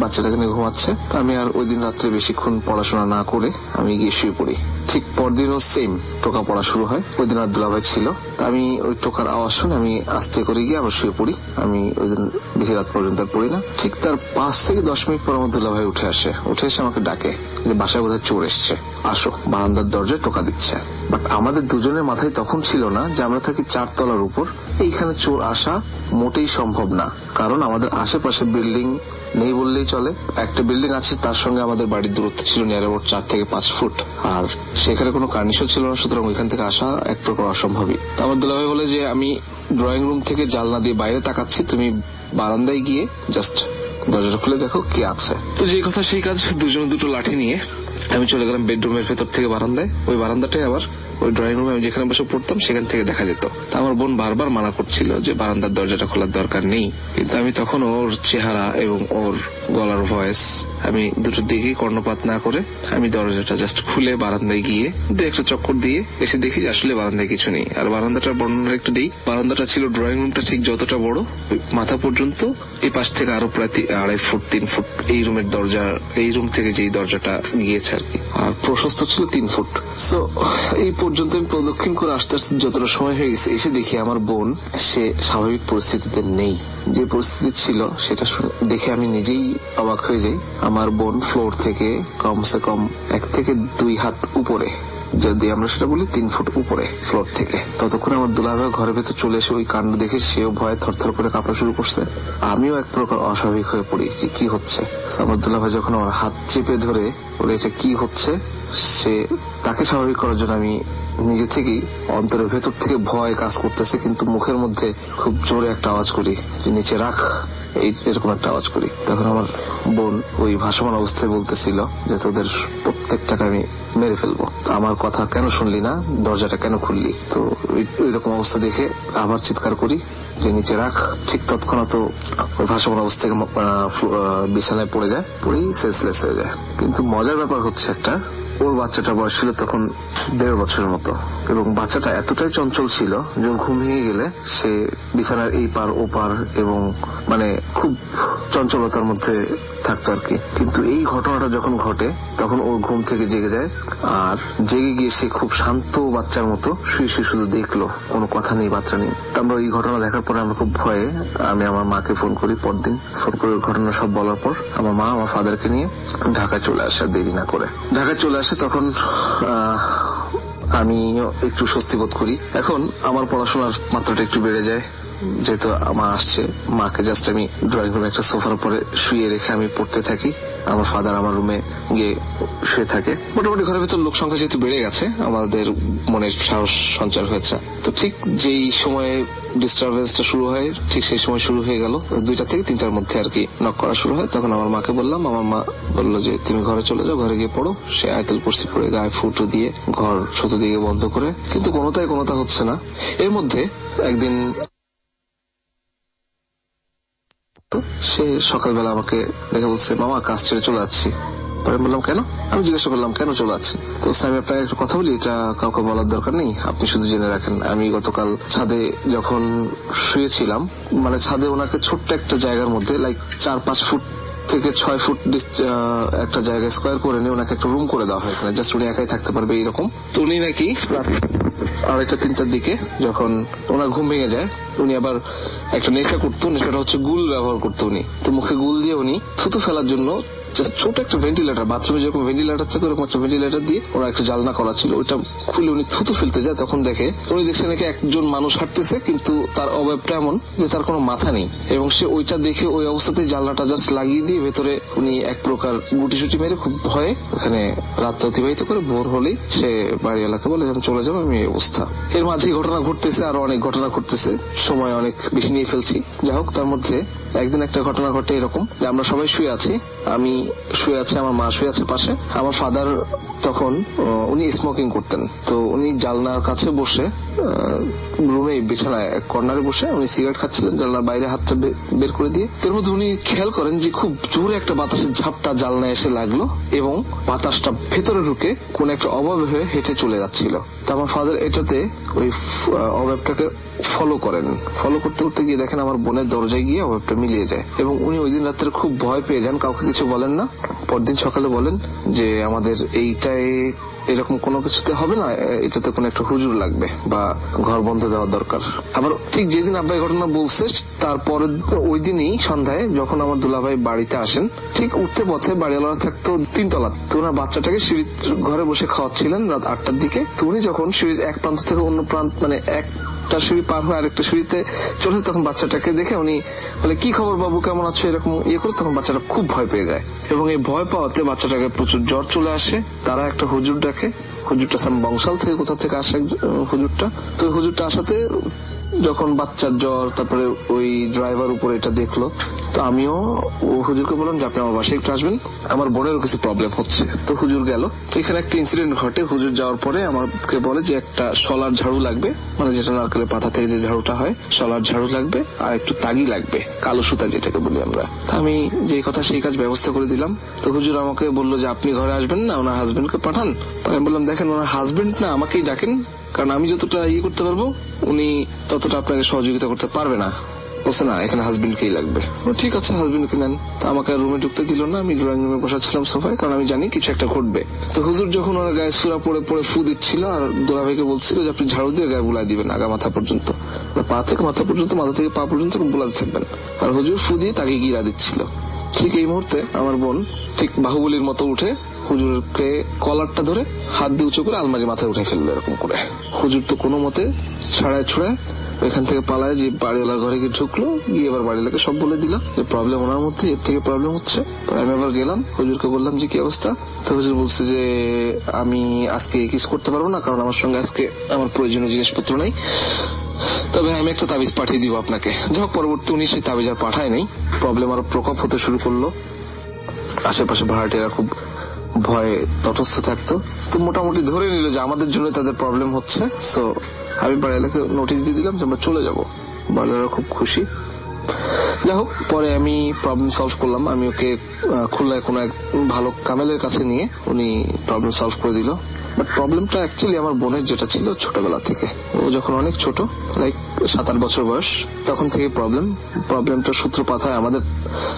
বাচ্চাটাকে নিয়ে ঘুমাচ্ছে। তো আমি আর ওই দিন রাত্রে বেশিক্ষণ পড়াশোনা না করে আমি গিয়ে শুয়ে পড়ি। ঠিক পরদিনও সেম টোকা পড়া শুরু হয়। ওই দিন আর দুলাভাই ছিল। তা আমি ওই টোকার আওয়াজ শুনে আমি আস্তে করে গিয়ে আবার শুয়ে পড়ি। আমি ওই দিন বেশি রাত পর্যন্ত পড়ি না। ঠিক তার 5 থেকে 10 মিনিট পর আমার দুলাভাই উঠে এসে আমাকে ডাকে যে বাসায় বোধহয় চোর এসছে, আসো, বারান্দার দরজায় টোকা দিচ্ছে। বাট আমাদের দুজনের মাথায় তখন ছিল না যে আমরা থাকি 4 তলার উপর, এইখানে চোর আসা মোটেই সম্ভব না। কারণ আমাদের আশেপাশে বিল্ডিং নেই বললেই চলে। একটা বিল্ডিং আছে, তার সঙ্গে আমাদের বাড়ির দূরত্ব ছিল নিয়ার অ্যাবাউট 4 থেকে 5 ফুট। আর সেখানে কোনো কার্নিশও ছিল না, সুতরাং ওইখান থেকে আসা এক প্রকার অসম্ভবই। তো আমার দুলাভাই বলে যে আমি ড্রয়িং রুম থেকে জানলা দিয়ে বাইরে তাকাচ্ছি, তুমি বারান্দায় গিয়ে জাস্ট দরজাটা খুলে দেখো কি আছে। তো যে কথা সেই কাজ, দুজনে দুটো লাঠি নিয়ে আমি চলে গেলাম বেডরুমের ভেতর থেকে বারান্দায়। ওই বারান্দাটাই আবার ওই ড্রয়িং রুমে আমি যেখানে বসে পড়তাম সেখান থেকে দেখা যেত। তা আমার বোন বারবার মানা করছিল যে বারান্দার দরজাটা খোলার দরকার নেই, কিন্তু আমি তখন ওর চেহারা এবং ওর গলার ভয়েস, আমি দুটোর দিকেই কর্ণপাত না করে আমি দরজাটা জাস্ট খুলে বারান্দায় গিয়ে একটা চক্কর দিয়ে এসে দেখি যে আসলে বারান্দায় কিছু নেই। আর বারান্দাটার বর্ণনা একটু দিই। বারান্দাটা ছিল ড্রয়িং রুমটা ঠিক যতটা বড়, মাথা পর্যন্ত, এই পাশ থেকে আরো প্রায় 2.5 ফুট 3 ফুট এই রুমের দরজা, এই রুম থেকে যেই দরজাটা গিয়েছে আর কি, আর প্রশস্ত ছিল 3 ফুট। সো এই পর্যন্ত আমি প্রদক্ষিণ করে আস্তে আস্তে যতটা সময় হয়ে গেছে, এসে দেখি আমার বোন সে স্বাভাবিক পরিস্থিতিতে নেই। যে পরিস্থিতি ছিল সেটা দেখে আমি নিজেই অবাক হয়ে যাই। আমার বোন ফ্লোর থেকে কমসে কম 1 থেকে 2 হাত উপরে, যদি আমরা সেটা বলি 3 ফুট উপরে ফ্লোর থেকে। ততক্ষণ আমার দুলাভাই ঘরের ভেতর চলে এসে ওই কাণ্ড দেখে সেও ভয়ে থরথর করে কাঁপা শুরু করছে। আমিও এক প্রকার অস্বাভাবিক হয়ে পড়ি যে কি হচ্ছে। আমার দুলাভাই যখন আমার হাত চেপে ধরে বলে এটা কি হচ্ছে, তাকে স্বাভাবিক করার জন্য আমি নিজে থেকেই অন্তরের ভেতর থেকে ভয় কাজ করতেছে, কিন্তু মুখের মধ্যে খুব জোরে একটা আওয়াজ করি যে নিচে রাখ, এরকম একটা আওয়াজ করি। তখন আমার বোন ওই ভাসমান অবস্থায় বলতেছিল যে তোদের প্রত্যেকটাকে আমি মেরে ফেলবো, আমার কথা কেন শুনলি না, দরজাটা কেন খুললি। তো ওইরকম অবস্থা দেখে আবার চিৎকার করি যে নিচে রাখ। ঠিক তৎক্ষণাৎ ওই ভাসমান অবস্থা থেকে বিছানায় পড়ে যায়, পড়েই সেন্সলেস হয়ে যায়। কিন্তু মজার ব্যাপার হচ্ছে একটা, ওর বাচ্চাটার বয়স ছিল তখন 1.5 বছরের মতো। এবং বাচ্চাটা এতটাই চঞ্চল ছিল যে ওর ঘুম ভেঙে গেলে সে বিছানার এই পার ও পার এবং মানে খুব চঞ্চলতার মধ্যে থাকতো আর কি। কিন্তু এই ঘটনাটা যখন ঘটে তখন ওর ঘুম থেকে জেগে যায়, আর জেগে গিয়ে সে খুব শান্ত বাচ্চার মতো শুয়ে শুয়ে শুধু দেখলো, কোনো কথা নেই, বাচ্চা নেই। আমরা এই ঘটনা দেখার পরে আমরা খুব ভয়ে আমি আমার মাকে ফোন করি, পরদিন ফোন করে ঘটনা সব বলার পর আমার মা আমার ফাদারকে নিয়ে ঢাকায় চলে আসে, দেরি না করে ঢাকায় চলে আসে। তখন আমি একটু স্বস্তি বোধ করি। এখন আমার পড়াশোনার মাত্রাটা একটু বেড়ে যায়, যেহেতু মা আসছে। মাকে জাস্ট আমি ড্রয়িং রুমে একটা সোফার উপরে শুয়ে রেখে আমি পড়তে থাকি, আমার ফাদার আমার রুমে গিয়ে শুয়ে থাকে। মোটামুটি ঘরের ভেতর লোক সংখ্যা যেহেতু বেড়ে গেছে, আমাদের মনের সাহস সঞ্চার হয়েছে। তো ঠিক যেই সময়ে ডিস্টারবেন্সটা শুরু হয় ঠিক সেই সময় শুরু হয়ে গেল 2টা থেকে 3টার মধ্যে আর কি নক করা শুরু হয়। তখন আমার মাকে বললাম, আমার মা বললো যে তুমি ঘরে চলে যাও, ঘরে গিয়ে পড়ো। সে আয়াতুল কুরসি পড়ে গায়ে ফুটো দিয়ে ঘর চতুর্দিকে বন্ধ করে, কিন্তু কোনোটা হচ্ছে না। এর মধ্যে একদিন সে সকালবেলা আমাকে দেখে বলছে, মামা কাজ ছেড়ে চলে যাচ্ছি। পরে বললাম কেন? আমি জিজ্ঞাসা করলাম কেন চলে যাচ্ছি। তো আমি আপনাকে একটু কথা বলি, এটা কাউকে বলার দরকার নেই, আপনি শুধু জেনে রাখেন। আমি গতকাল ছাদে যখন শুয়েছিলাম, মানে ছাদে ওনাকে ছোট্ট একটা জায়গার মধ্যে লাইক 4-5 ফুট থেকে 6 ফুট একটা জায়গা স্কোয়ার করে নিয়ে ওনাকে একটা রুম করে দেওয়া হয়, এখানে জাস্ট উনি একাই থাকতে পারবে এইরকম। তো উনি নাকি 2:30-3টার দিকে যখন ওনার ঘুম ভেঙে যায়, উনি আবার একটা নেশা করতো, নেশাটা হচ্ছে গুল ব্যবহার করতো উনি। তো মুখে গুল দিয়ে উনি থুতু ফেলার জন্য ছোট একটা ভেন্টিলেটার, বাথরুমে যেরকম ভেন্টিলেটার থাকে ওরকম একটা ভেন্টিলেটার দিয়ে ওরা একটা জালনা করা ছিল, ওইটা খুলে উনি থুতু ফেলতে যায়। তখন উনি দেখছে নাকি একজন মানুষ হাঁটতেছে, কিন্তু তার অবয়বটা এমন যে তার কোনো মাথা নেই, এবং সে ওইটা দেখে ওই অবস্থাতেই জানলাটা জাস্ট লাগিয়ে দিয়ে ভেতরে উনি এক প্রকার গুটি মেরে খুব ভয়ে ওখানে রাতটা অতিবাহিত করে ভোর হলেই সে বাড়িওয়ালাকে বলে আমি চলে যাবো, আমি এই অবস্থা। এর মাঝে ঘটনা ঘটতেছে, আরো অনেক ঘটনা ঘটতেছে, সময় অনেক বেশি নিয়ে ফেলছি। যাই হোক, তার মধ্যে একদিন একটা ঘটনা ঘটে এরকম যে আমরা সবাই শুয়ে আছি, আমি শুয়ে আছি, আমার মা শুয়ে আছে পাশে। আমার ফাদার তখন উনি স্মোকিং করতেন, তো উনি জানলার কাছে বসে রুমে বিছানায় এক কর্নারে বসে উনি সিগারেট খাচ্ছিলেন, জানলার বাইরে হাতটা বের করে দিয়ে। এর মধ্যে উনি খেয়াল করেন যে খুব জোরে একটা বাতাসের ঝাপটা জানলায় এসে লাগলো এবং বাতাসটা ভেতরে ঢুকে কোন একটা অবয়ব হয়ে হেঁটে চলে যাচ্ছিল। তো আমার ফাদার এটাতে ওই অবয়বটাকে ফলো করেন। ফলো করতে করতে গিয়ে দেখেন আমার বোনের দরজায় গিয়ে অবয়বটা মিলিয়ে যায়, এবং উনি ওই দিন রাত্রে খুব ভয় পেয়ে যান, কাউকে কিছু বলেন না। পরদিন সকালে বলেন যে আমাদের এইটাই এরকম কোনো কিছুতে হবে না, এটাতে কোনো একটা হুজুর লাগবে বা ঘর বন্ধ দেওয়া দরকার। আবার ঠিক যেদিন আব্বাই ঘটনা বলছে তারপরে ওই দিনই সন্ধ্যায় যখন আমার দুলাভাই বাড়িতে আসেন, ঠিক উঠতে পথে বাড়িওয়ালা থাকতো 3 তলা, তো ওনার বাচ্চাটাকে সিঁড়ির ঘরে বসে খাওয়াচ্ছিলেন রাত 8টার দিকে। তো উনি যখন সিঁড়ির এক প্রান্ত থেকে অন্য প্রান্ত, মানে একটা সিঁড়ি পার হয়ে আরেকটা সিঁড়িতে চলে, তখন বাচ্চাটাকে দেখে উনি বলে কি খবর বাবু, কেমন আছো, এরকম করে। তখন বাচ্চাটা খুব ভয় পেয়ে যায়, এবং এই ভয় পাওয়াতে বাচ্চাটাকে প্রচুর জ্বর চলে আসে। তারা একটা হুজুর ডাকে, হুজুরটা বংশাল থেকে কোথা থেকে আসে হুজুরটা। তো হুজুরটা আসাতে যখন বাচ্চার জ্বর, তারপরে ওই ড্রাইভার উপরে এটা দেখলো, তো আমিও হুজুরকে বললাম যে আপনি আমার বাসায় একটু আসবেন, আমার বোনেরও কিছু প্রবলেম হচ্ছে। তো হুজুর গেল। তো এখানে একটা ইনসিডেন্ট ঘটে। হুজুর যাওয়ার পরে আমাকে বলে যে একটা শলার ঝাড়ু লাগবে, মানে যেটা নারকেলের পাতা থেকে যে ঝাড়ুটা হয়, শলার ঝাড়ু লাগবে, আর একটু তাগি লাগবে, কালো সুতা যেটাকে বলি আমরা। আমি যেই কথা সেই কাজ ব্যবস্থা করে দিলাম। তো হুজুর আমাকে বললো যে আপনি ঘরে আসবেন না, ওনার হাজবেন্ডকে পাঠান। আমি বললাম দেখেন ওনার হাজবেন্ড না, আমাকেই ডাকেন, কারণ আমি যতটা করতে পারবো উনি ততটা আপনাকে সহযোগিতা করতে পারবে না। বলছে না, এখানে হাজবেন্ডকেই লাগবে। ঠিক আছে, হাজবেন্ডকে নেন। তো আমাকে রুমে ঢুকতে দিল না, আমি ড্রয়িং রুমে বসাচ্ছিলাম সোফায়, কারণ আমি জানি কিছু একটা ঘটবে। তো হুজুর যখন ওনার গায়ে সুরা পড়ে ফু দিচ্ছিল, আর দুলাভাইকে বলছিল যে আপনি ঝাড়ু দিয়ে গায়ে বুলাই দিবেন আগা মাথা পর্যন্ত, পা থেকে মাথা পর্যন্ত, মাথা থেকে পা পর্যন্ত বুলাতে থাকবেন, আর হুজুর ফু দিয়ে তাকে গিরা দিচ্ছিল। ঠিক এই মুহূর্তে আমার বোন ঠিক বাহুবলীর মতো উঠে হুজুরকে কলারটা ধরে হাত দিয়ে উঁচু করে আলমারি মাথায় উঠে ফেললো এরকম করে। হুজুর তো কোনো মতে ছড়ায় এখান থেকে পালায় যে বাড়িওয়ালার ঘরে গিয়ে ঢুকলো, গিয়ে এবার বাড়িওয়ালাকে সব বলে দিল যে প্রবলেম ওনার মধ্যে, এর থেকে প্রবলেম হচ্ছে। আমি আবার গেলাম হুজুরকে বললাম যে কি অবস্থা। তো হুজুর বলছে যে আমি আজকে কিছু করতে পারবো না, কারণ আমার সঙ্গে আজকে আমার প্রয়োজনীয় জিনিসপত্র নাই, তবে আমি একটা তাবিজ পাঠিয়ে দিব আপনাকে। যাই পরবর্তী উনি সেই তাবিজ আর পাঠায় নাই। প্রবলেম আরো প্রকোপ হতে শুরু করলো। আশেপাশে ভাড়াটিয়ারা খুব ভয়ে তটস্থ থাকতো। তো মোটামুটি ধরে নিল যে আমাদের জন্য তাদের প্রবলেম হচ্ছে। তো আমি বাড়িওয়ালাকে নোটিশ দিয়ে দিলাম যে আমরা চলে যাবো। বাড়িওয়ালা খুব খুশি। যাই হোক, পরে আমি প্রবলেম সলভ করলাম। আমি ওকে খুলনায় কোনো এক ভালো কামেলের কাছে নিয়ে উনি প্রবলেম সলভ করে দিল। বাট প্রবলেমটা অ্যাকচুয়ালি আমার বোনের যেটা ছিল ছোটবেলা থেকে, ও যখন অনেক ছোট, লাইক 7-8 বছর বয়স, তখন থেকে প্রবলেমটার সূত্রপাত হয়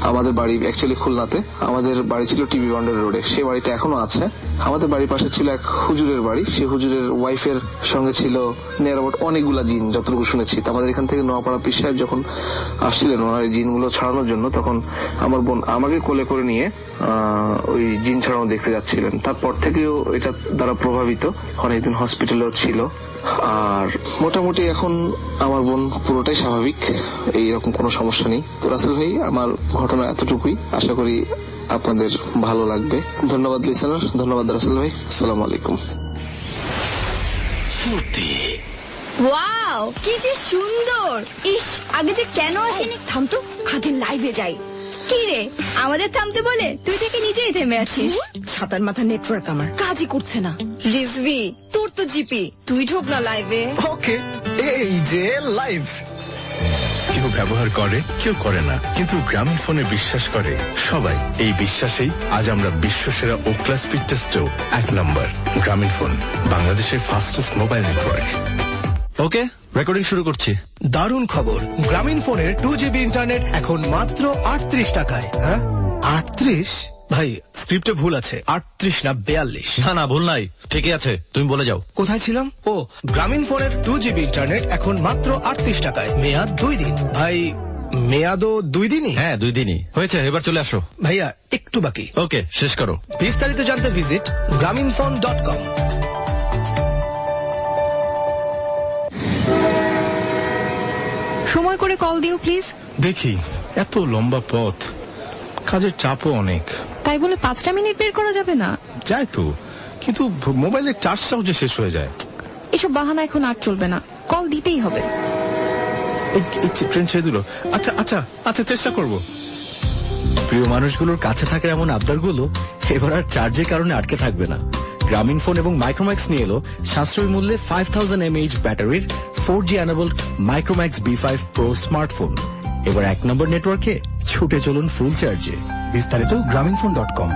আমাদের বাড়ি অ্যাকচুয়ালি খুলনাতে। আমাদের বাড়ি ছিল টিবি বাউন্ডারি রোডে, সে বাড়িটা এখনো আছে। আমাদের বাড়ির পাশে ছিল এক হুজুরের বাড়ি, সে হুজুরের ওয়াইফের সঙ্গে ছিল নিয়ার অ্যাবাউট অনেকগুলা জিন, যতটুকু শুনেছি। আমাদের এখান থেকে নোয়াপাড়া পীর সাহেব যখন আসছিলেন ওনার এই জিনগুলো ছাড়ানোর জন্য, তখন আমার বোন আমাকে কোলে করে নিয়ে ওই জিন ছাড়ানো দেখতে যাচ্ছিলেন। তারপর থেকেও এটা দ্বারা প্রভাবিত, অনেকদিন হসপিটালেও ছিল। আর মোটামুটি এখন আমার বোন পুরোটাই স্বাভাবিক, এইরকম কোনো সমস্যা নেই। তো রাসেল ভাই, আমার ঘটনা এতটুকুই, আশা করি আপনাদের ভালো লাগবে। ধন্যবাদ লিসেনার, ধন্যবাদ রাসেল ভাই, আসসালামু আলাইকুম।
ওয়াও, কি যে সুন্দর! ইস, আগে যে কেন আসেনি? থামতো, আগে লাইভে যাই। কি রে, আমাদের থামতে বলে তুই থেকে নিজেই থেমে আছিস। ছাতার মাথা নেটওয়ার্ক আমার কাজই করছে না। রিজভি, তোর তো জিপি, তুই ঢোক না লাইভে।
ওকে, এই যে লাইভ। কেউ ব্যবহার করে, কেউ করে না, কিন্তু গ্রামীণ ফোনে বিশ্বাস করে সবাই। এই বিশ্বাসেই আজ আমরা বিশ্বসেরা ওকলা স্পিড টেস্টেও 1 নম্বর। গ্রামীণ ফোন, বাংলাদেশের ফাস্টেস্ট মোবাইল নেটওয়ার্ক।
ওকে, রেকর্ডিং শুরু করছি।
দারুণ খবর, গ্রামীণ ফোনের 2GB ইন্টারনেট এখন মাত্র 38 টাকায়। হ্যাঁ, 38? ভাই, স্ক্রিপ্টে ভুল আছে, 38 না 42।
না, ভুল নাই, ঠিকই আছে, তুমি বলে যাও।
কোথায় ছিলাম? ও, গ্রামীণ ফোনের 2GB ইন্টারনেট এখন মাত্র 38 টাকায়, মেয়াদ 2 দিন। ভাই, মেয়াদও 2 দিনই?
হ্যাঁ, 2 দিনই হয়েছে, এবার চলে আসো।
ভাইয়া, একটু বাকি।
ওকে, শেষ করো।
বিস্তারিত জানতে ভিজিট grameenphone.com।
সময় করে কল দিও প্লিজ।
দেখি, এত লম্বা পথ, কাজের চাপও অনেক।
তাই বলে 5টা মিনিট বের করা যাবে না?
যায় তো, কিন্তু মোবাইলের চার্জটাও যে শেষ হয়ে যায়।
এসব বাহানা এখন আর চলবে না, কল দিতেই হবে।
ট্রেন ছেড়ে দিল। আচ্ছা, চেষ্টা করব।
প্রিয় মানুষগুলোর কাছে থাকার এমন আবদারগুলো এবার আর চার্জের কারণে আটকে থাকবে না। গ্রামীণ ফোন এবং মাইক্রোম্যাক্স নিয়ে এলো সাশ্রয়ী মূল্যে 5000 mAh ব্যাটারির 4G enabled Micromax B5 Pro smartphone. এবার 1 নম্বর নেটওয়ার্কে ছুটে চলুন ফুল চার্জে।
বিস্তারিত grameenphone.com।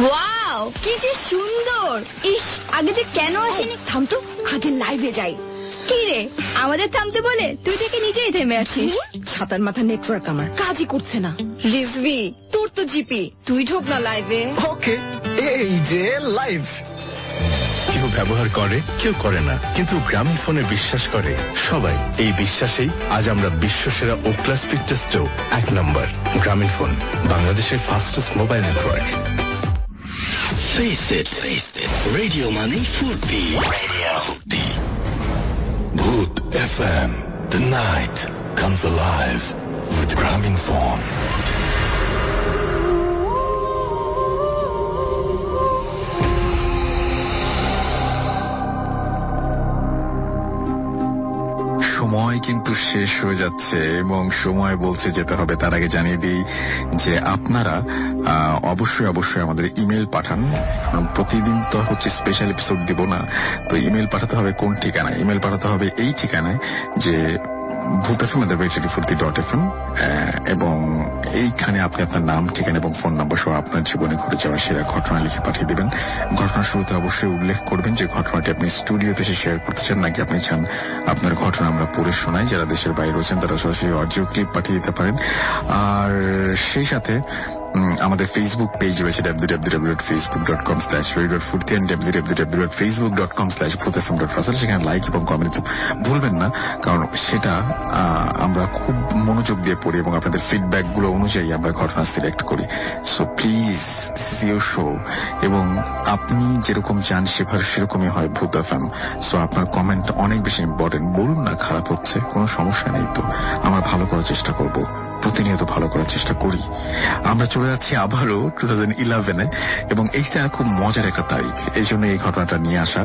ওয়াও, কি যে সুন্দর! ইস, আগে যে কেন আসেনি? থামতো, আগে লাইভে যাই। কি রে, আমাদের থামতে বলে তুই থেকে নিজেই থেমে আছিস। ছাতার মাথা নেটওয়ার্ক আমার কাজই করছে না। রিজভি, তোর তো জিপি, তুই ঢোক না লাইভে।
ওকে, এই যে লাইভ। কেউ ব্যবহার করে, কেউ করে না, কিন্তু গ্রামীণ ফোনে বিশ্বাস করে সবাই। এই বিশ্বাসেই আজ আমরা বিশ্বসেরা ওকলা স্পিড টেস্টেও 1 নম্বর। গ্রামীণ ফোন, বাংলাদেশের fastest mobile network.
Face it, radio money ফুর্তি। Bhoot FM, the night comes alive with Grameen Phone.
সময় কিন্তু শেষ হয়ে যাচ্ছে এবং সময় বলছে যেতে হবে। তার আগে জানিয়ে দিই যে আপনারা অবশ্যই আমাদের ইমেল পাঠান। প্রতিদিন তো হচ্ছে স্পেশাল এপিসোড দিব না, তো ইমেল পাঠাতে হবে কোন ঠিকানায়? ইমেল পাঠাতে হবে এই ঠিকানায় যে bhootfm@radio40.fm, এবং এইখানে আপনি আপনার নাম, ঠিকানা এবং ফোন নাম্বার সহ আপনার জীবনে ঘটে যাওয়া সেরা ঘটনা লিখে পাঠিয়ে দেবেন। ঘটনার শুরুতে অবশ্যই উল্লেখ করবেন যে ঘটনাটি আপনি স্টুডিওতে এসে শেয়ার করতে চান, নাকি আপনি চান আপনার ঘটনা আমরা পড়ে শোনাই। যারা দেশের বাইরে রয়েছেন তারা সরাসরি অডিও ক্লিপ পাঠিয়ে দিতে পারেন। আর সেই সাথে আমাদের ফেসবুক পেজ রয়েছে www.facebook.com/radio.furti and www.facebook.com/bhootfm.russell। সেখানে লাইক এবং কমেন্ট দিতে ভুলবেন না, কারণ সেটা আমরা খুব মনোযোগ দিয়ে পড়ি এবং আপনাদের ফিডব্যাক গুলো অনুযায়ী আমরা ঘটনা সিলেক্ট করি। So please, this is your show, এবং আপনি যেরকম চান সেরকমই হয় ভূত এফএম। সো আপনার কমেন্ট অনেক বেশি ইম্পর্টেন্ট। বলুন না খারাপ হচ্ছে, কোনো সমস্যা নেই, তো আমরা ভালো করার চেষ্টা করব, প্রতিনিয়ত ভালো করার চেষ্টা করি। আমরা চলে যাচ্ছি আবারও 2011-এ, এবং এইটা খুব মজার একটা তারিখ, এই জন্য এই ঘটনাটা নিয়ে আসা।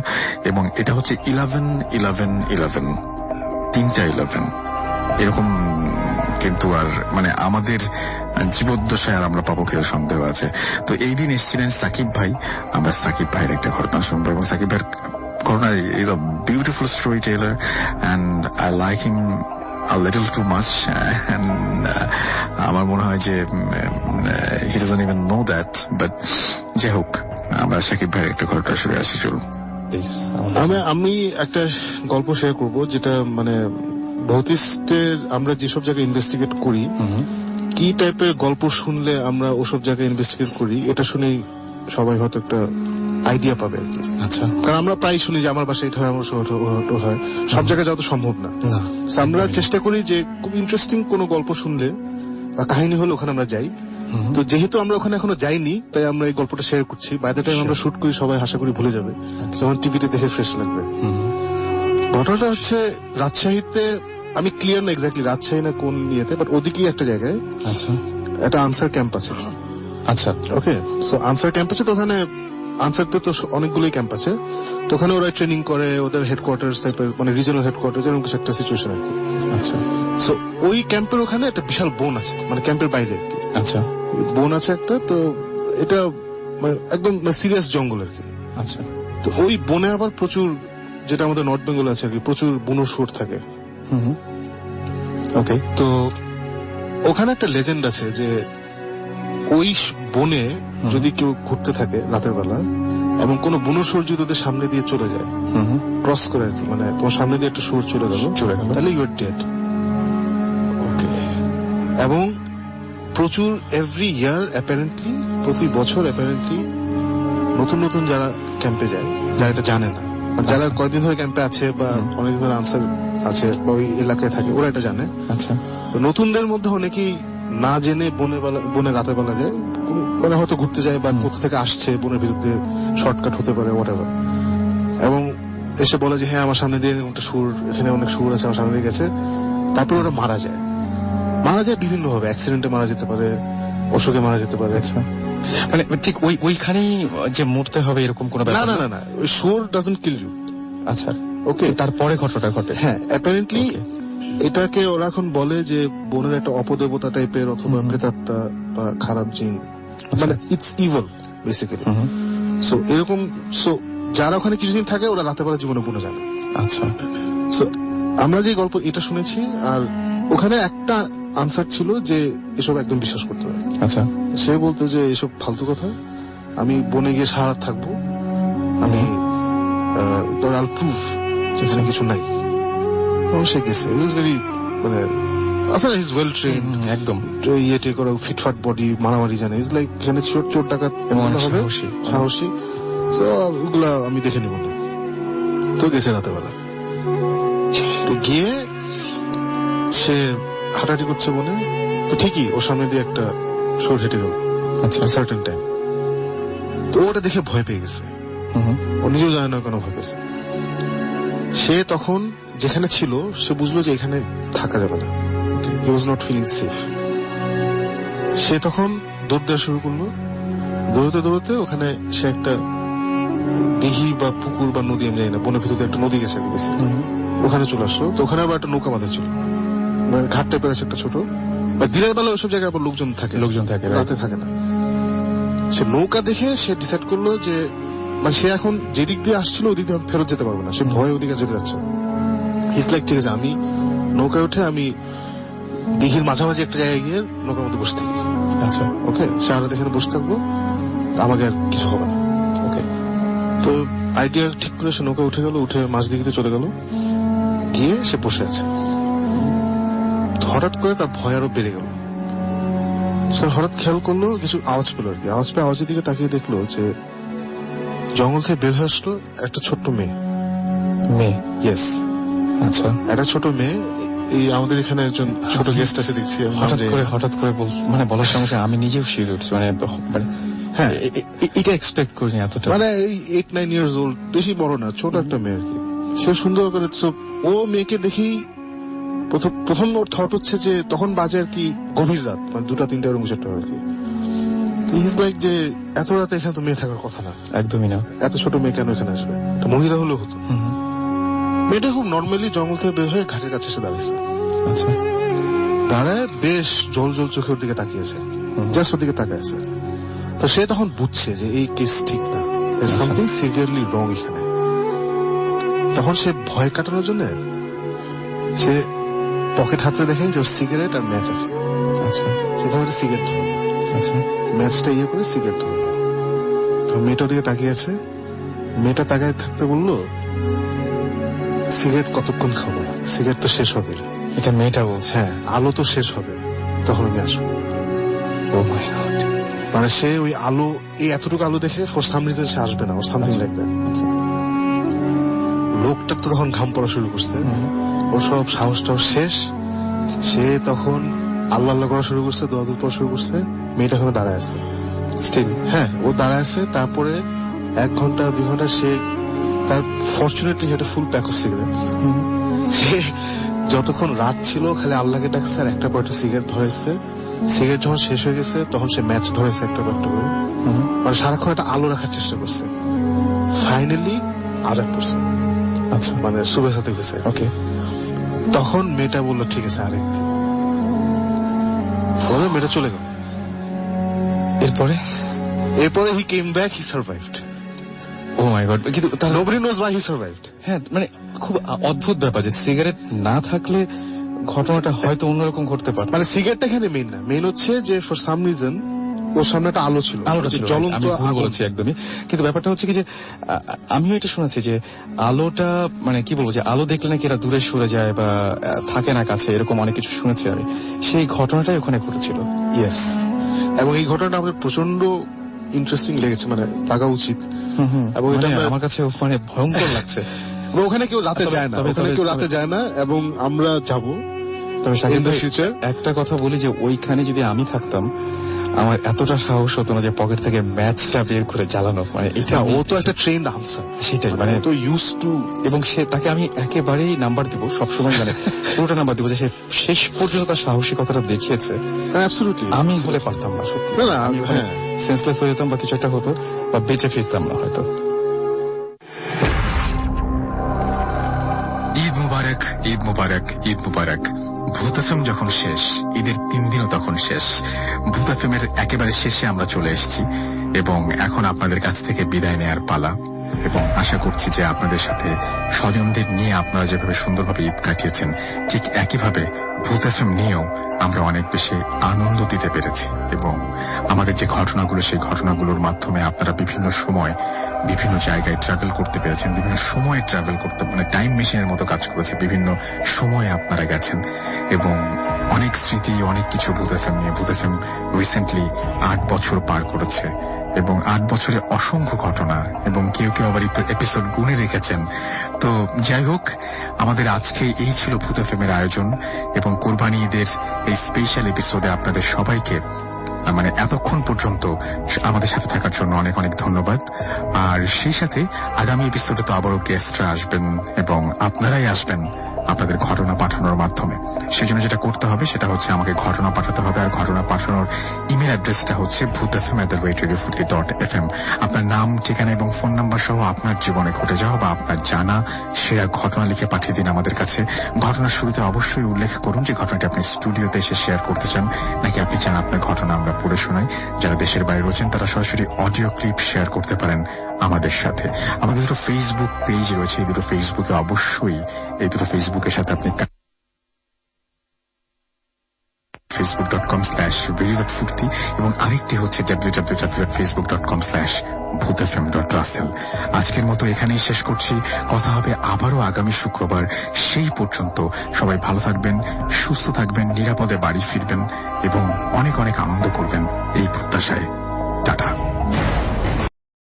এবং এটা হচ্ছে 11-11-11, 3টা 11 এরকম। কিন্তু আর মানে আমাদের জীবদ্দশায় আর আমরা পাবো কেউ সন্দেহ আছে। তো এই দিন এসেছিলেন সাকিব ভাই। আমরা সাকিব ভাইয়ের একটা ঘটনা শুনবো এবং সাকিব ভাইয়ের Corona is a beautiful storyteller, and I like him a little too much, and আমার মনে হয় যে he doesn't even know that, but যাই হোক, আমরা সাকিব ভাইয়ের একটা ঘটনা শুনে আসি। চলুন।
আমি একটা গল্প শেয়ার করব, যেটা মানে ভৌতিস্টের আমরা যেসব জায়গায় ইনভেস্টিগেট করি, কি টাইপের গল্প শুনলে আমরা ওসব জায়গায় ইনভেস্টিগেট করি, এটা শুনেই সবাই হয়তো একটা আইডিয়া পাবে।
আচ্ছা,
কারণ আমরা প্রায় শুনি যে আমার বাসায় এটা হয়, আমার ওটা হয়, সব জায়গায় যাওয়া তো সম্ভব না। আমরা চেষ্টা করি যে খুব ইন্টারেস্টিং কোনো গল্প শুনলে বা কাহিনী হলে ওখানে আমরা যাই। তো যেহেতু আমরা ওখানে এখনো যাইনি, তাই আমরা এই গল্পটা শেয়ার করছি। বাই দ্য টাইম আমরা শুট করি, সবাই আশা করি ভুলে যাবে, যেমন টিভিতে দেখে ফ্রেশ লাগবে। ঘটনাটা হচ্ছে রাজশাহীতে, আমি ক্লিয়ার না এক্স্যাক্টলি রাজশাহী না কোন ইয়েতে, বাট ওদিকেই একটা জায়গায় একটা আনসার ক্যাম্প আছে।
আচ্ছা,
ওকে, সো আনসার ক্যাম্প আছে, তো ওখানে আনসারতে তো অনেকগুলোই ক্যাম্প আছে, তো ওখানে ওরা ট্রেনিং করে, ওদের হেডকোয়ার্টার্স টাইপের, মানে রিজনাল হেডকোয়ার্টার্স, এরকম কিছু একটা সিচুয়েশন আর কি।
আচ্ছা,
সো ওই ক্যাম্পের ওখানে একটা বিশাল বন আছে, মানে ক্যাম্পের বাইরে আর কি।
আচ্ছা,
বন আছে একটা, তো এটা একদম সিরিয়াস জঙ্গল আর কি।
আচ্ছা,
তো ওই বনে আবার প্রচুর, যেটা আমাদের নর্থ বেঙ্গল আছে আর কি, প্রচুর বুনো শুয়োর থাকে।
ওকে,
তো ওখানে একটা লেজেন্ড আছে যে ওই বনে যদি কেউ ঘুরতে থাকে রাতের বেলা, এবং কোন বুনো শুয়োর যদি ওদের সামনে দিয়ে চলে যায়, ক্রস করে আর কি, মানে তোমার সামনে দিয়ে একটা শুয়োর চলে গেল, তাহলে ইউ আর ডেড। ওকে, এবং প্রচুর এভরি ইয়ার অ্যাপারেন্টলি, প্রতি বছর অ্যাপারেন্টলি নতুন নতুন যারা ক্যাম্পে যায়, যারা এটা জানে না, যারা কয়েকদিন ধরে ক্যাম্পে আছে বা অনেকদিন ধরে আনসার আছে বা ওই এলাকায় থাকে, ওরা এটা জানে।
আচ্ছা,
তো নতুনদের মধ্যে অনেকেই না জেনে বনে রাতের বেলা যায়, মানে হয়তো ঘুরতে যায় বা কোথা থেকে আসছে, বনের ভিতর দিয়ে শর্টকাট হতে পারে, হোয়াটএভার, এবং এসে বলে যে হ্যাঁ আমার সামনে দিয়ে একটা শুয়োর, এখানে অনেক শুয়োর আছে, আমার সামনে দিয়ে গেছে। তারপর ওরা মারা যায় বিভিন্ন ভাবে, অ্যাক্সিডেন্টে মারা যেতে পারে, অসুখে মারা যেতে পারে।
মানে ঠিক ওইখানেই যে মরতে হবে এরকম কোনো ব্যাপার
না, না, না, ওই শুয়োর ডাজন্ট কিল ইউ।
আচ্ছা, ওকে, তারপরে ঘটনাটা ঘটে।
হ্যাঁ, অ্যাপারেন্টলি এটাকে ওরা এখন বলে যে বনের একটা অপদেবতা টাইপের, অথবা প্রেতাত্মা বা খারাপ জিন, মানে ইটস ইভিল বেসিক্যালি। সো এরকম, সো যারা ওখানে কিছুদিন থাকে ওরা রাতে বেলা জীবনে বনে যায় না।
আচ্ছা,
সো আমরা যে গল্প এটা শুনেছি, আর ওখানে একটা আনসার ছিল যে এসব একদম বিশ্বাস করতে হয়।
আচ্ছা,
সে বলতো যে এসব ফালতু কথা, আমি বনে গিয়ে সারা রাত থাকবো, আমি তোর আল প্রুফ যেখানে কিছু নাই। সে গেছে, মানে আসলে ইজ ওয়েল ট্রেন, একদম ইয়েটে করে, ফিটফাট বডি, মারামারি জানে, ইজ লাইক এখানে চোর ডাকাত হবে, সাহসী। তো ওগুলা আমি দেখে নিব না। তো গেছে রাতের বেলা, তো গিয়ে সে হাঁটাহাঁটি করছে বনে, তো ঠিকই ওর সামনে দিয়ে একটা শুয়োর হেঁটে গেল। আচ্ছা, সার্টেন টাইম, তো ওটা দেখে ভয় পেয়ে গেছে, ও নিজেও জানে না কেন ভয় পেয়েছে। সে তখন যেখানে ছিল সে বুঝলো যে এখানে থাকা যাবে না, হি ওয়াজ নট ফিলিং সেফ। সে তখন দৌড় দেওয়া শুরু করলো, দৌড়তে দৌড়তে ওখানে সে একটা দিঘি বা পুকুর বা নদী, আমি জানি না, বনের ভিতরে একটা নদী গেছে, ওখানে চলে আসলো। তো ওখানে আবার একটা নৌকা বাঁধা ছিল, মানে ঘাট টাইপের আছে একটা ছোট, বা দিনের বেলা ওইসব জায়গায় আবার লোকজন থাকে, রাতে থাকে না। সে নৌকা দেখে সে ডিসাইড করলো যে, মানে সে এখন যে দিক দিয়ে আসছিল ওই দিক দিয়ে ফেরত যেতে পারবে না, সে ভয় ওদিকে যেতে যাচ্ছে। হিজ লাইক ঠিক আছে, আমি নৌকায় উঠে আমি দিঘির মাঝামাঝি একটা জায়গায় গিয়ে নৌকার মধ্যে বসে থাকি। আচ্ছা, ওকে, সারা রাত এখানে বসে থাকবো, আমাকে আর কিছু হবে না। ওকে, তো আইডিয়া ঠিক করে সে নৌকা উঠে গেল, উঠে মাঝ দিঘিতে চলে গেল, গিয়ে সে বসে আছে। হঠাৎ করে তার ভয় আরো বেড়ে গেল। সে হঠাৎ খেয়াল করলো, কিছু আওয়াজ পেল আর কি। আওয়াজ পেয়ে আওয়াজের দিকে তাকিয়ে দেখলো যে জঙ্গল থেকে বের হয়ে আসলো একটা ছোট্ট মেয়ে। ইয়েস, আচ্ছা, একটা ছোট মেয়ে। এই আমাদের এখানে একজন ছোট গেস্ট আছে দেখছি,
হঠাৎ করে মানে বলার সঙ্গে আমি নিজেও শিওর উঠছি, মানে হ্যাঁ, এটা এক্সপেক্ট করিনি এতটা,
মানে এই 8-9 ইয়ার্স ওল্ড, বেশি বড় না, ছোট একটা মেয়ে আর কি। সে সুন্দর করে, ও মেয়েকে দেখি প্রথম ওর থট হচ্ছে যে তখন বাজে আর কি গভীর রাত, মানে 2-3টা এরকম কিছু আর কি। ইজ লাইক যে এত রাতে এখানে তো মেয়ে থাকার কথা না,
একদমই না,
এত ছোট মেয়ে কেন এখানে আসবে, একটা মহিলা হলেও হতো। মেয়েটা খুব নর্মালি জঙ্গল থেকে বের হয়ে ঘাটের কাছে এসে দাঁড়িয়েছে। আচ্ছা, দাঁড়ায় বেশ জল চোখে ওর দিকে তাকিয়েছে, জাস্ট ওর দিকে তাকিয়ে আছে। তো সে তখন বুঝছে যে এই কেস ঠিক না, সামথিং সিভিয়ারলি রং এখানে। তখন সে ভয় কাটানোর জন্য সে পকেট হাতে দেখে যে ওর সিগারেট আর ম্যাচ আছে। আচ্ছা, সে তখন একটা সিগারেট ধরবে। আচ্ছা, ম্যাচটা ইয়ে করে সিগারেট ধরবে। তো মেয়েটার দিকে তাকিয়ে আছে, মেয়েটা তাকায় থাকতে বললো, সিগারেট কতক্ষণ খাবো, সিগারেট তো শেষ হবে। এটা মেয়েটা বলছে। হ্যাঁ, আলো তো শেষ হবে, তখন আমি আসবো। ও মাই গড, মানে সে ওই আলো, এই এতটুকু আলো দেখে ফর সাম রিজন সে আসবে না, ওর সামথিং লাইক দ্যাট। লোকটার তো তখন ঘাম পড়া শুরু করছে, ওর সব সাহসটাও শেষ। সে তখন আল্লাহ আল্লাহ করা শুরু করছে, দোয়া দোয়া পড়া শুরু করছে। মেয়েটা ওখানে দাঁড়ায় আছে স্টিল। হ্যাঁ, ও দাঁড়ায় আছে। তারপরে 1 ঘন্টা 2 ঘন্টা সে তার ফরচুনেটলি একটা ফুল প্যাক অফ সিগারেটস। সে যতক্ষণ রাত ছিল খালি আল্লাহকে ডাকছে আর একটা পর একটা সিগারেট ধরেছে। সিগারেট যখন শেষ হয়ে গেছে তখন সে ম্যাচ ধরেছে একটা পর একটা করে, মানে সারাক্ষণ একটা আলো রাখার চেষ্টা করছে। ফাইনালি আজান পড়ছে। আচ্ছা, মানে সুবেহ সাথে গেছে। ওকে, তখন মেয়েটা বললো ঠিক আছে আরেকদিন। মেয়েটা চলে গেল। এরপরে হি কেম ব্যাক, হি সার্ভাইভড।
ও মাই গড, কিন্তু
nobody nose why he survived.
হ্যাঁ, মানে খুব অদ্ভুত ব্যাপার যে সিগারেট না থাকলে ঘটনাটা হয়তো অন্যরকম ঘটতে পারত।
মানে সিগারেটটা এখানে মেইন না, মেইন হচ্ছে যে ফর সাম রিজন ওর সামনে একটা আলো ছিল,
আলোটা ছিল জ্বলন্ত। আমি ভুল বলেছি একদমই, কিন্তু ব্যাপারটা হচ্ছে কি যে আমিও এটা শুনেছি যে আলোটা মানে কি বলবো, যে আলো দেখলে নাকি এরা দূরে সরে যায় বা থাকে না কাছে, এরকম অনেক কিছু শুনেছি আমি। সেই ঘটনাটাই ওখানে ঘটেছিল।
ইয়েস, এবং এই ঘটনাটা আমাদের প্রচন্ড ইন্টারেস্টিং লেগেছে, মানে লাগা উচিত। এবং এটা
আমার কাছে মানে ভয়ঙ্কর লাগছে।
ওখানে কেউ রাতে যায় না, ওখানে কেউ রাতে যায় না, এবং আমরা যাবো।
তবে একটা কথা বলি যে ওইখানে যদি আমি থাকতাম, আমার এতটা সাহস হতো না যে পকেট থেকে ম্যাচটা বের করে জ্বালানো। মানে এটা
ও তো একটা ট্রেন্ড আনসার,
সেটাই, মানে
তো ইউজ টু। এবং
সে তাকে আমি একেবারেই নাম্বার দিব সবসময়, মানে পুরোটা নাম্বার দিব যে সে শেষ পর্যন্ত তার সাহসিকতাটা দেখিয়েছে। আমি বলে পারতাম না সত্যি,
না আমি
সেন্সলেস হয়ে যেতাম বা কিছু একটা হতো, বা বেঁচে ফিরতাম না হয়তো।
ঈদ মুবারক, ঈদ মুবারক, ঈদ মুবারক। ভূত এফএম যখন শেষ, ঈদের 3 দিনও তখন শেষ। ভূত এফএম এর একেবারে শেষে আমরা চলে এসেছি এবং এখন আপনাদের কাছ থেকে বিদায় নেয়ার পালা। এবং আশা করছি যে আপনাদের সাথে স্বজনদের নিয়ে আপনারা যেভাবে সুন্দরভাবে ঈদ কাটিয়েছেন, ঠিক একইভাবে ভূত এফএম নিয়েও আমরা অনেক বেশি আনন্দ দিতে পেরেছি। এবং আমাদের যে ঘটনাগুলো, সেই ঘটনাগুলোর মাধ্যমে আপনারা বিভিন্ন সময় বিভিন্ন জায়গায় ট্রাভেল করতে পেরেছেন, বিভিন্ন সময়ে ট্রাভেল করতে, মানে টাইম মেশিনের মতো কাজ করেছে। বিভিন্ন সময়ে আপনারা গেছেন এবং অনেক স্মৃতি, অনেক কিছু ভূত এফএম নিয়ে। ভূত এফএম রিসেন্টলি 8 বছর পার করেছে এবং 8 বছরে অসংখ্য ঘটনা, এবং কেউ কেউ আবার এপিসোড গুনে রেখেছেন। তো যাই হোক, আমাদের আজকে এই ছিল ভূত এফএম এর আয়োজন এবং কোরবানি ঈদের এই স্পেশাল এপিসোডে আপনাদের সবাইকে মানে এতক্ষণ পর্যন্ত আমাদের সাথে থাকার জন্য অনেক অনেক ধন্যবাদ। আর সেই সাথে আগামী এপিসোডে তো আবারও গেস্টরা আসবেন এবং আপনারাই আসবেন আপনাদের ঘটনা পাঠানোর মাধ্যমে। সেজন্য যেটা করতে হবে সেটা হচ্ছে আমাকে ঘটনা পাঠাতে হবে, আর ঘটনা পাঠানোর ইমেল অ্যাড্রেসটা হচ্ছে bhutfm@radiofurti.fm। আপনার নাম, ঠিকানা এবং ফোন নাম্বার সহ আপনার জীবনে ঘটে যাওয়া বা আপনার জানা সেরা ঘটনা লিখে পাঠিয়ে দিন আমাদের কাছে। ঘটনার শুরুতে অবশ্যই উল্লেখ করুন যে ঘটনাটি আপনি স্টুডিওতে এসে শেয়ার করতে চান, নাকি আপনি চান আপনার ঘটনা আমরা পড়ে শোনাই। যারা দেশের বাইরে রয়েছেন তারা সরাসরি অডিও ক্লিপ শেয়ার করতে পারেন আমাদের সাথে। আমাদের দুটো ফেসবুক পেজ রয়েছে, এই দুটো ফেসবুকে অবশ্যই এই দুটো ফেসবুকের সাথে আপনি facebook.com/radio.furti এবং আরেকটি হচ্ছে www.facebook.com/bhutfm.russell। আজকের মতো এখানেই শেষ করছি। কথা হবে আবারও আগামী শুক্রবার। সেই পর্যন্ত সবাই ভালো থাকবেন, সুস্থ থাকবেন, নিরাপদে বাড়ি ফিরবেন এবং অনেক অনেক আনন্দ করবেন এই প্রত্যাশায়। টাটা।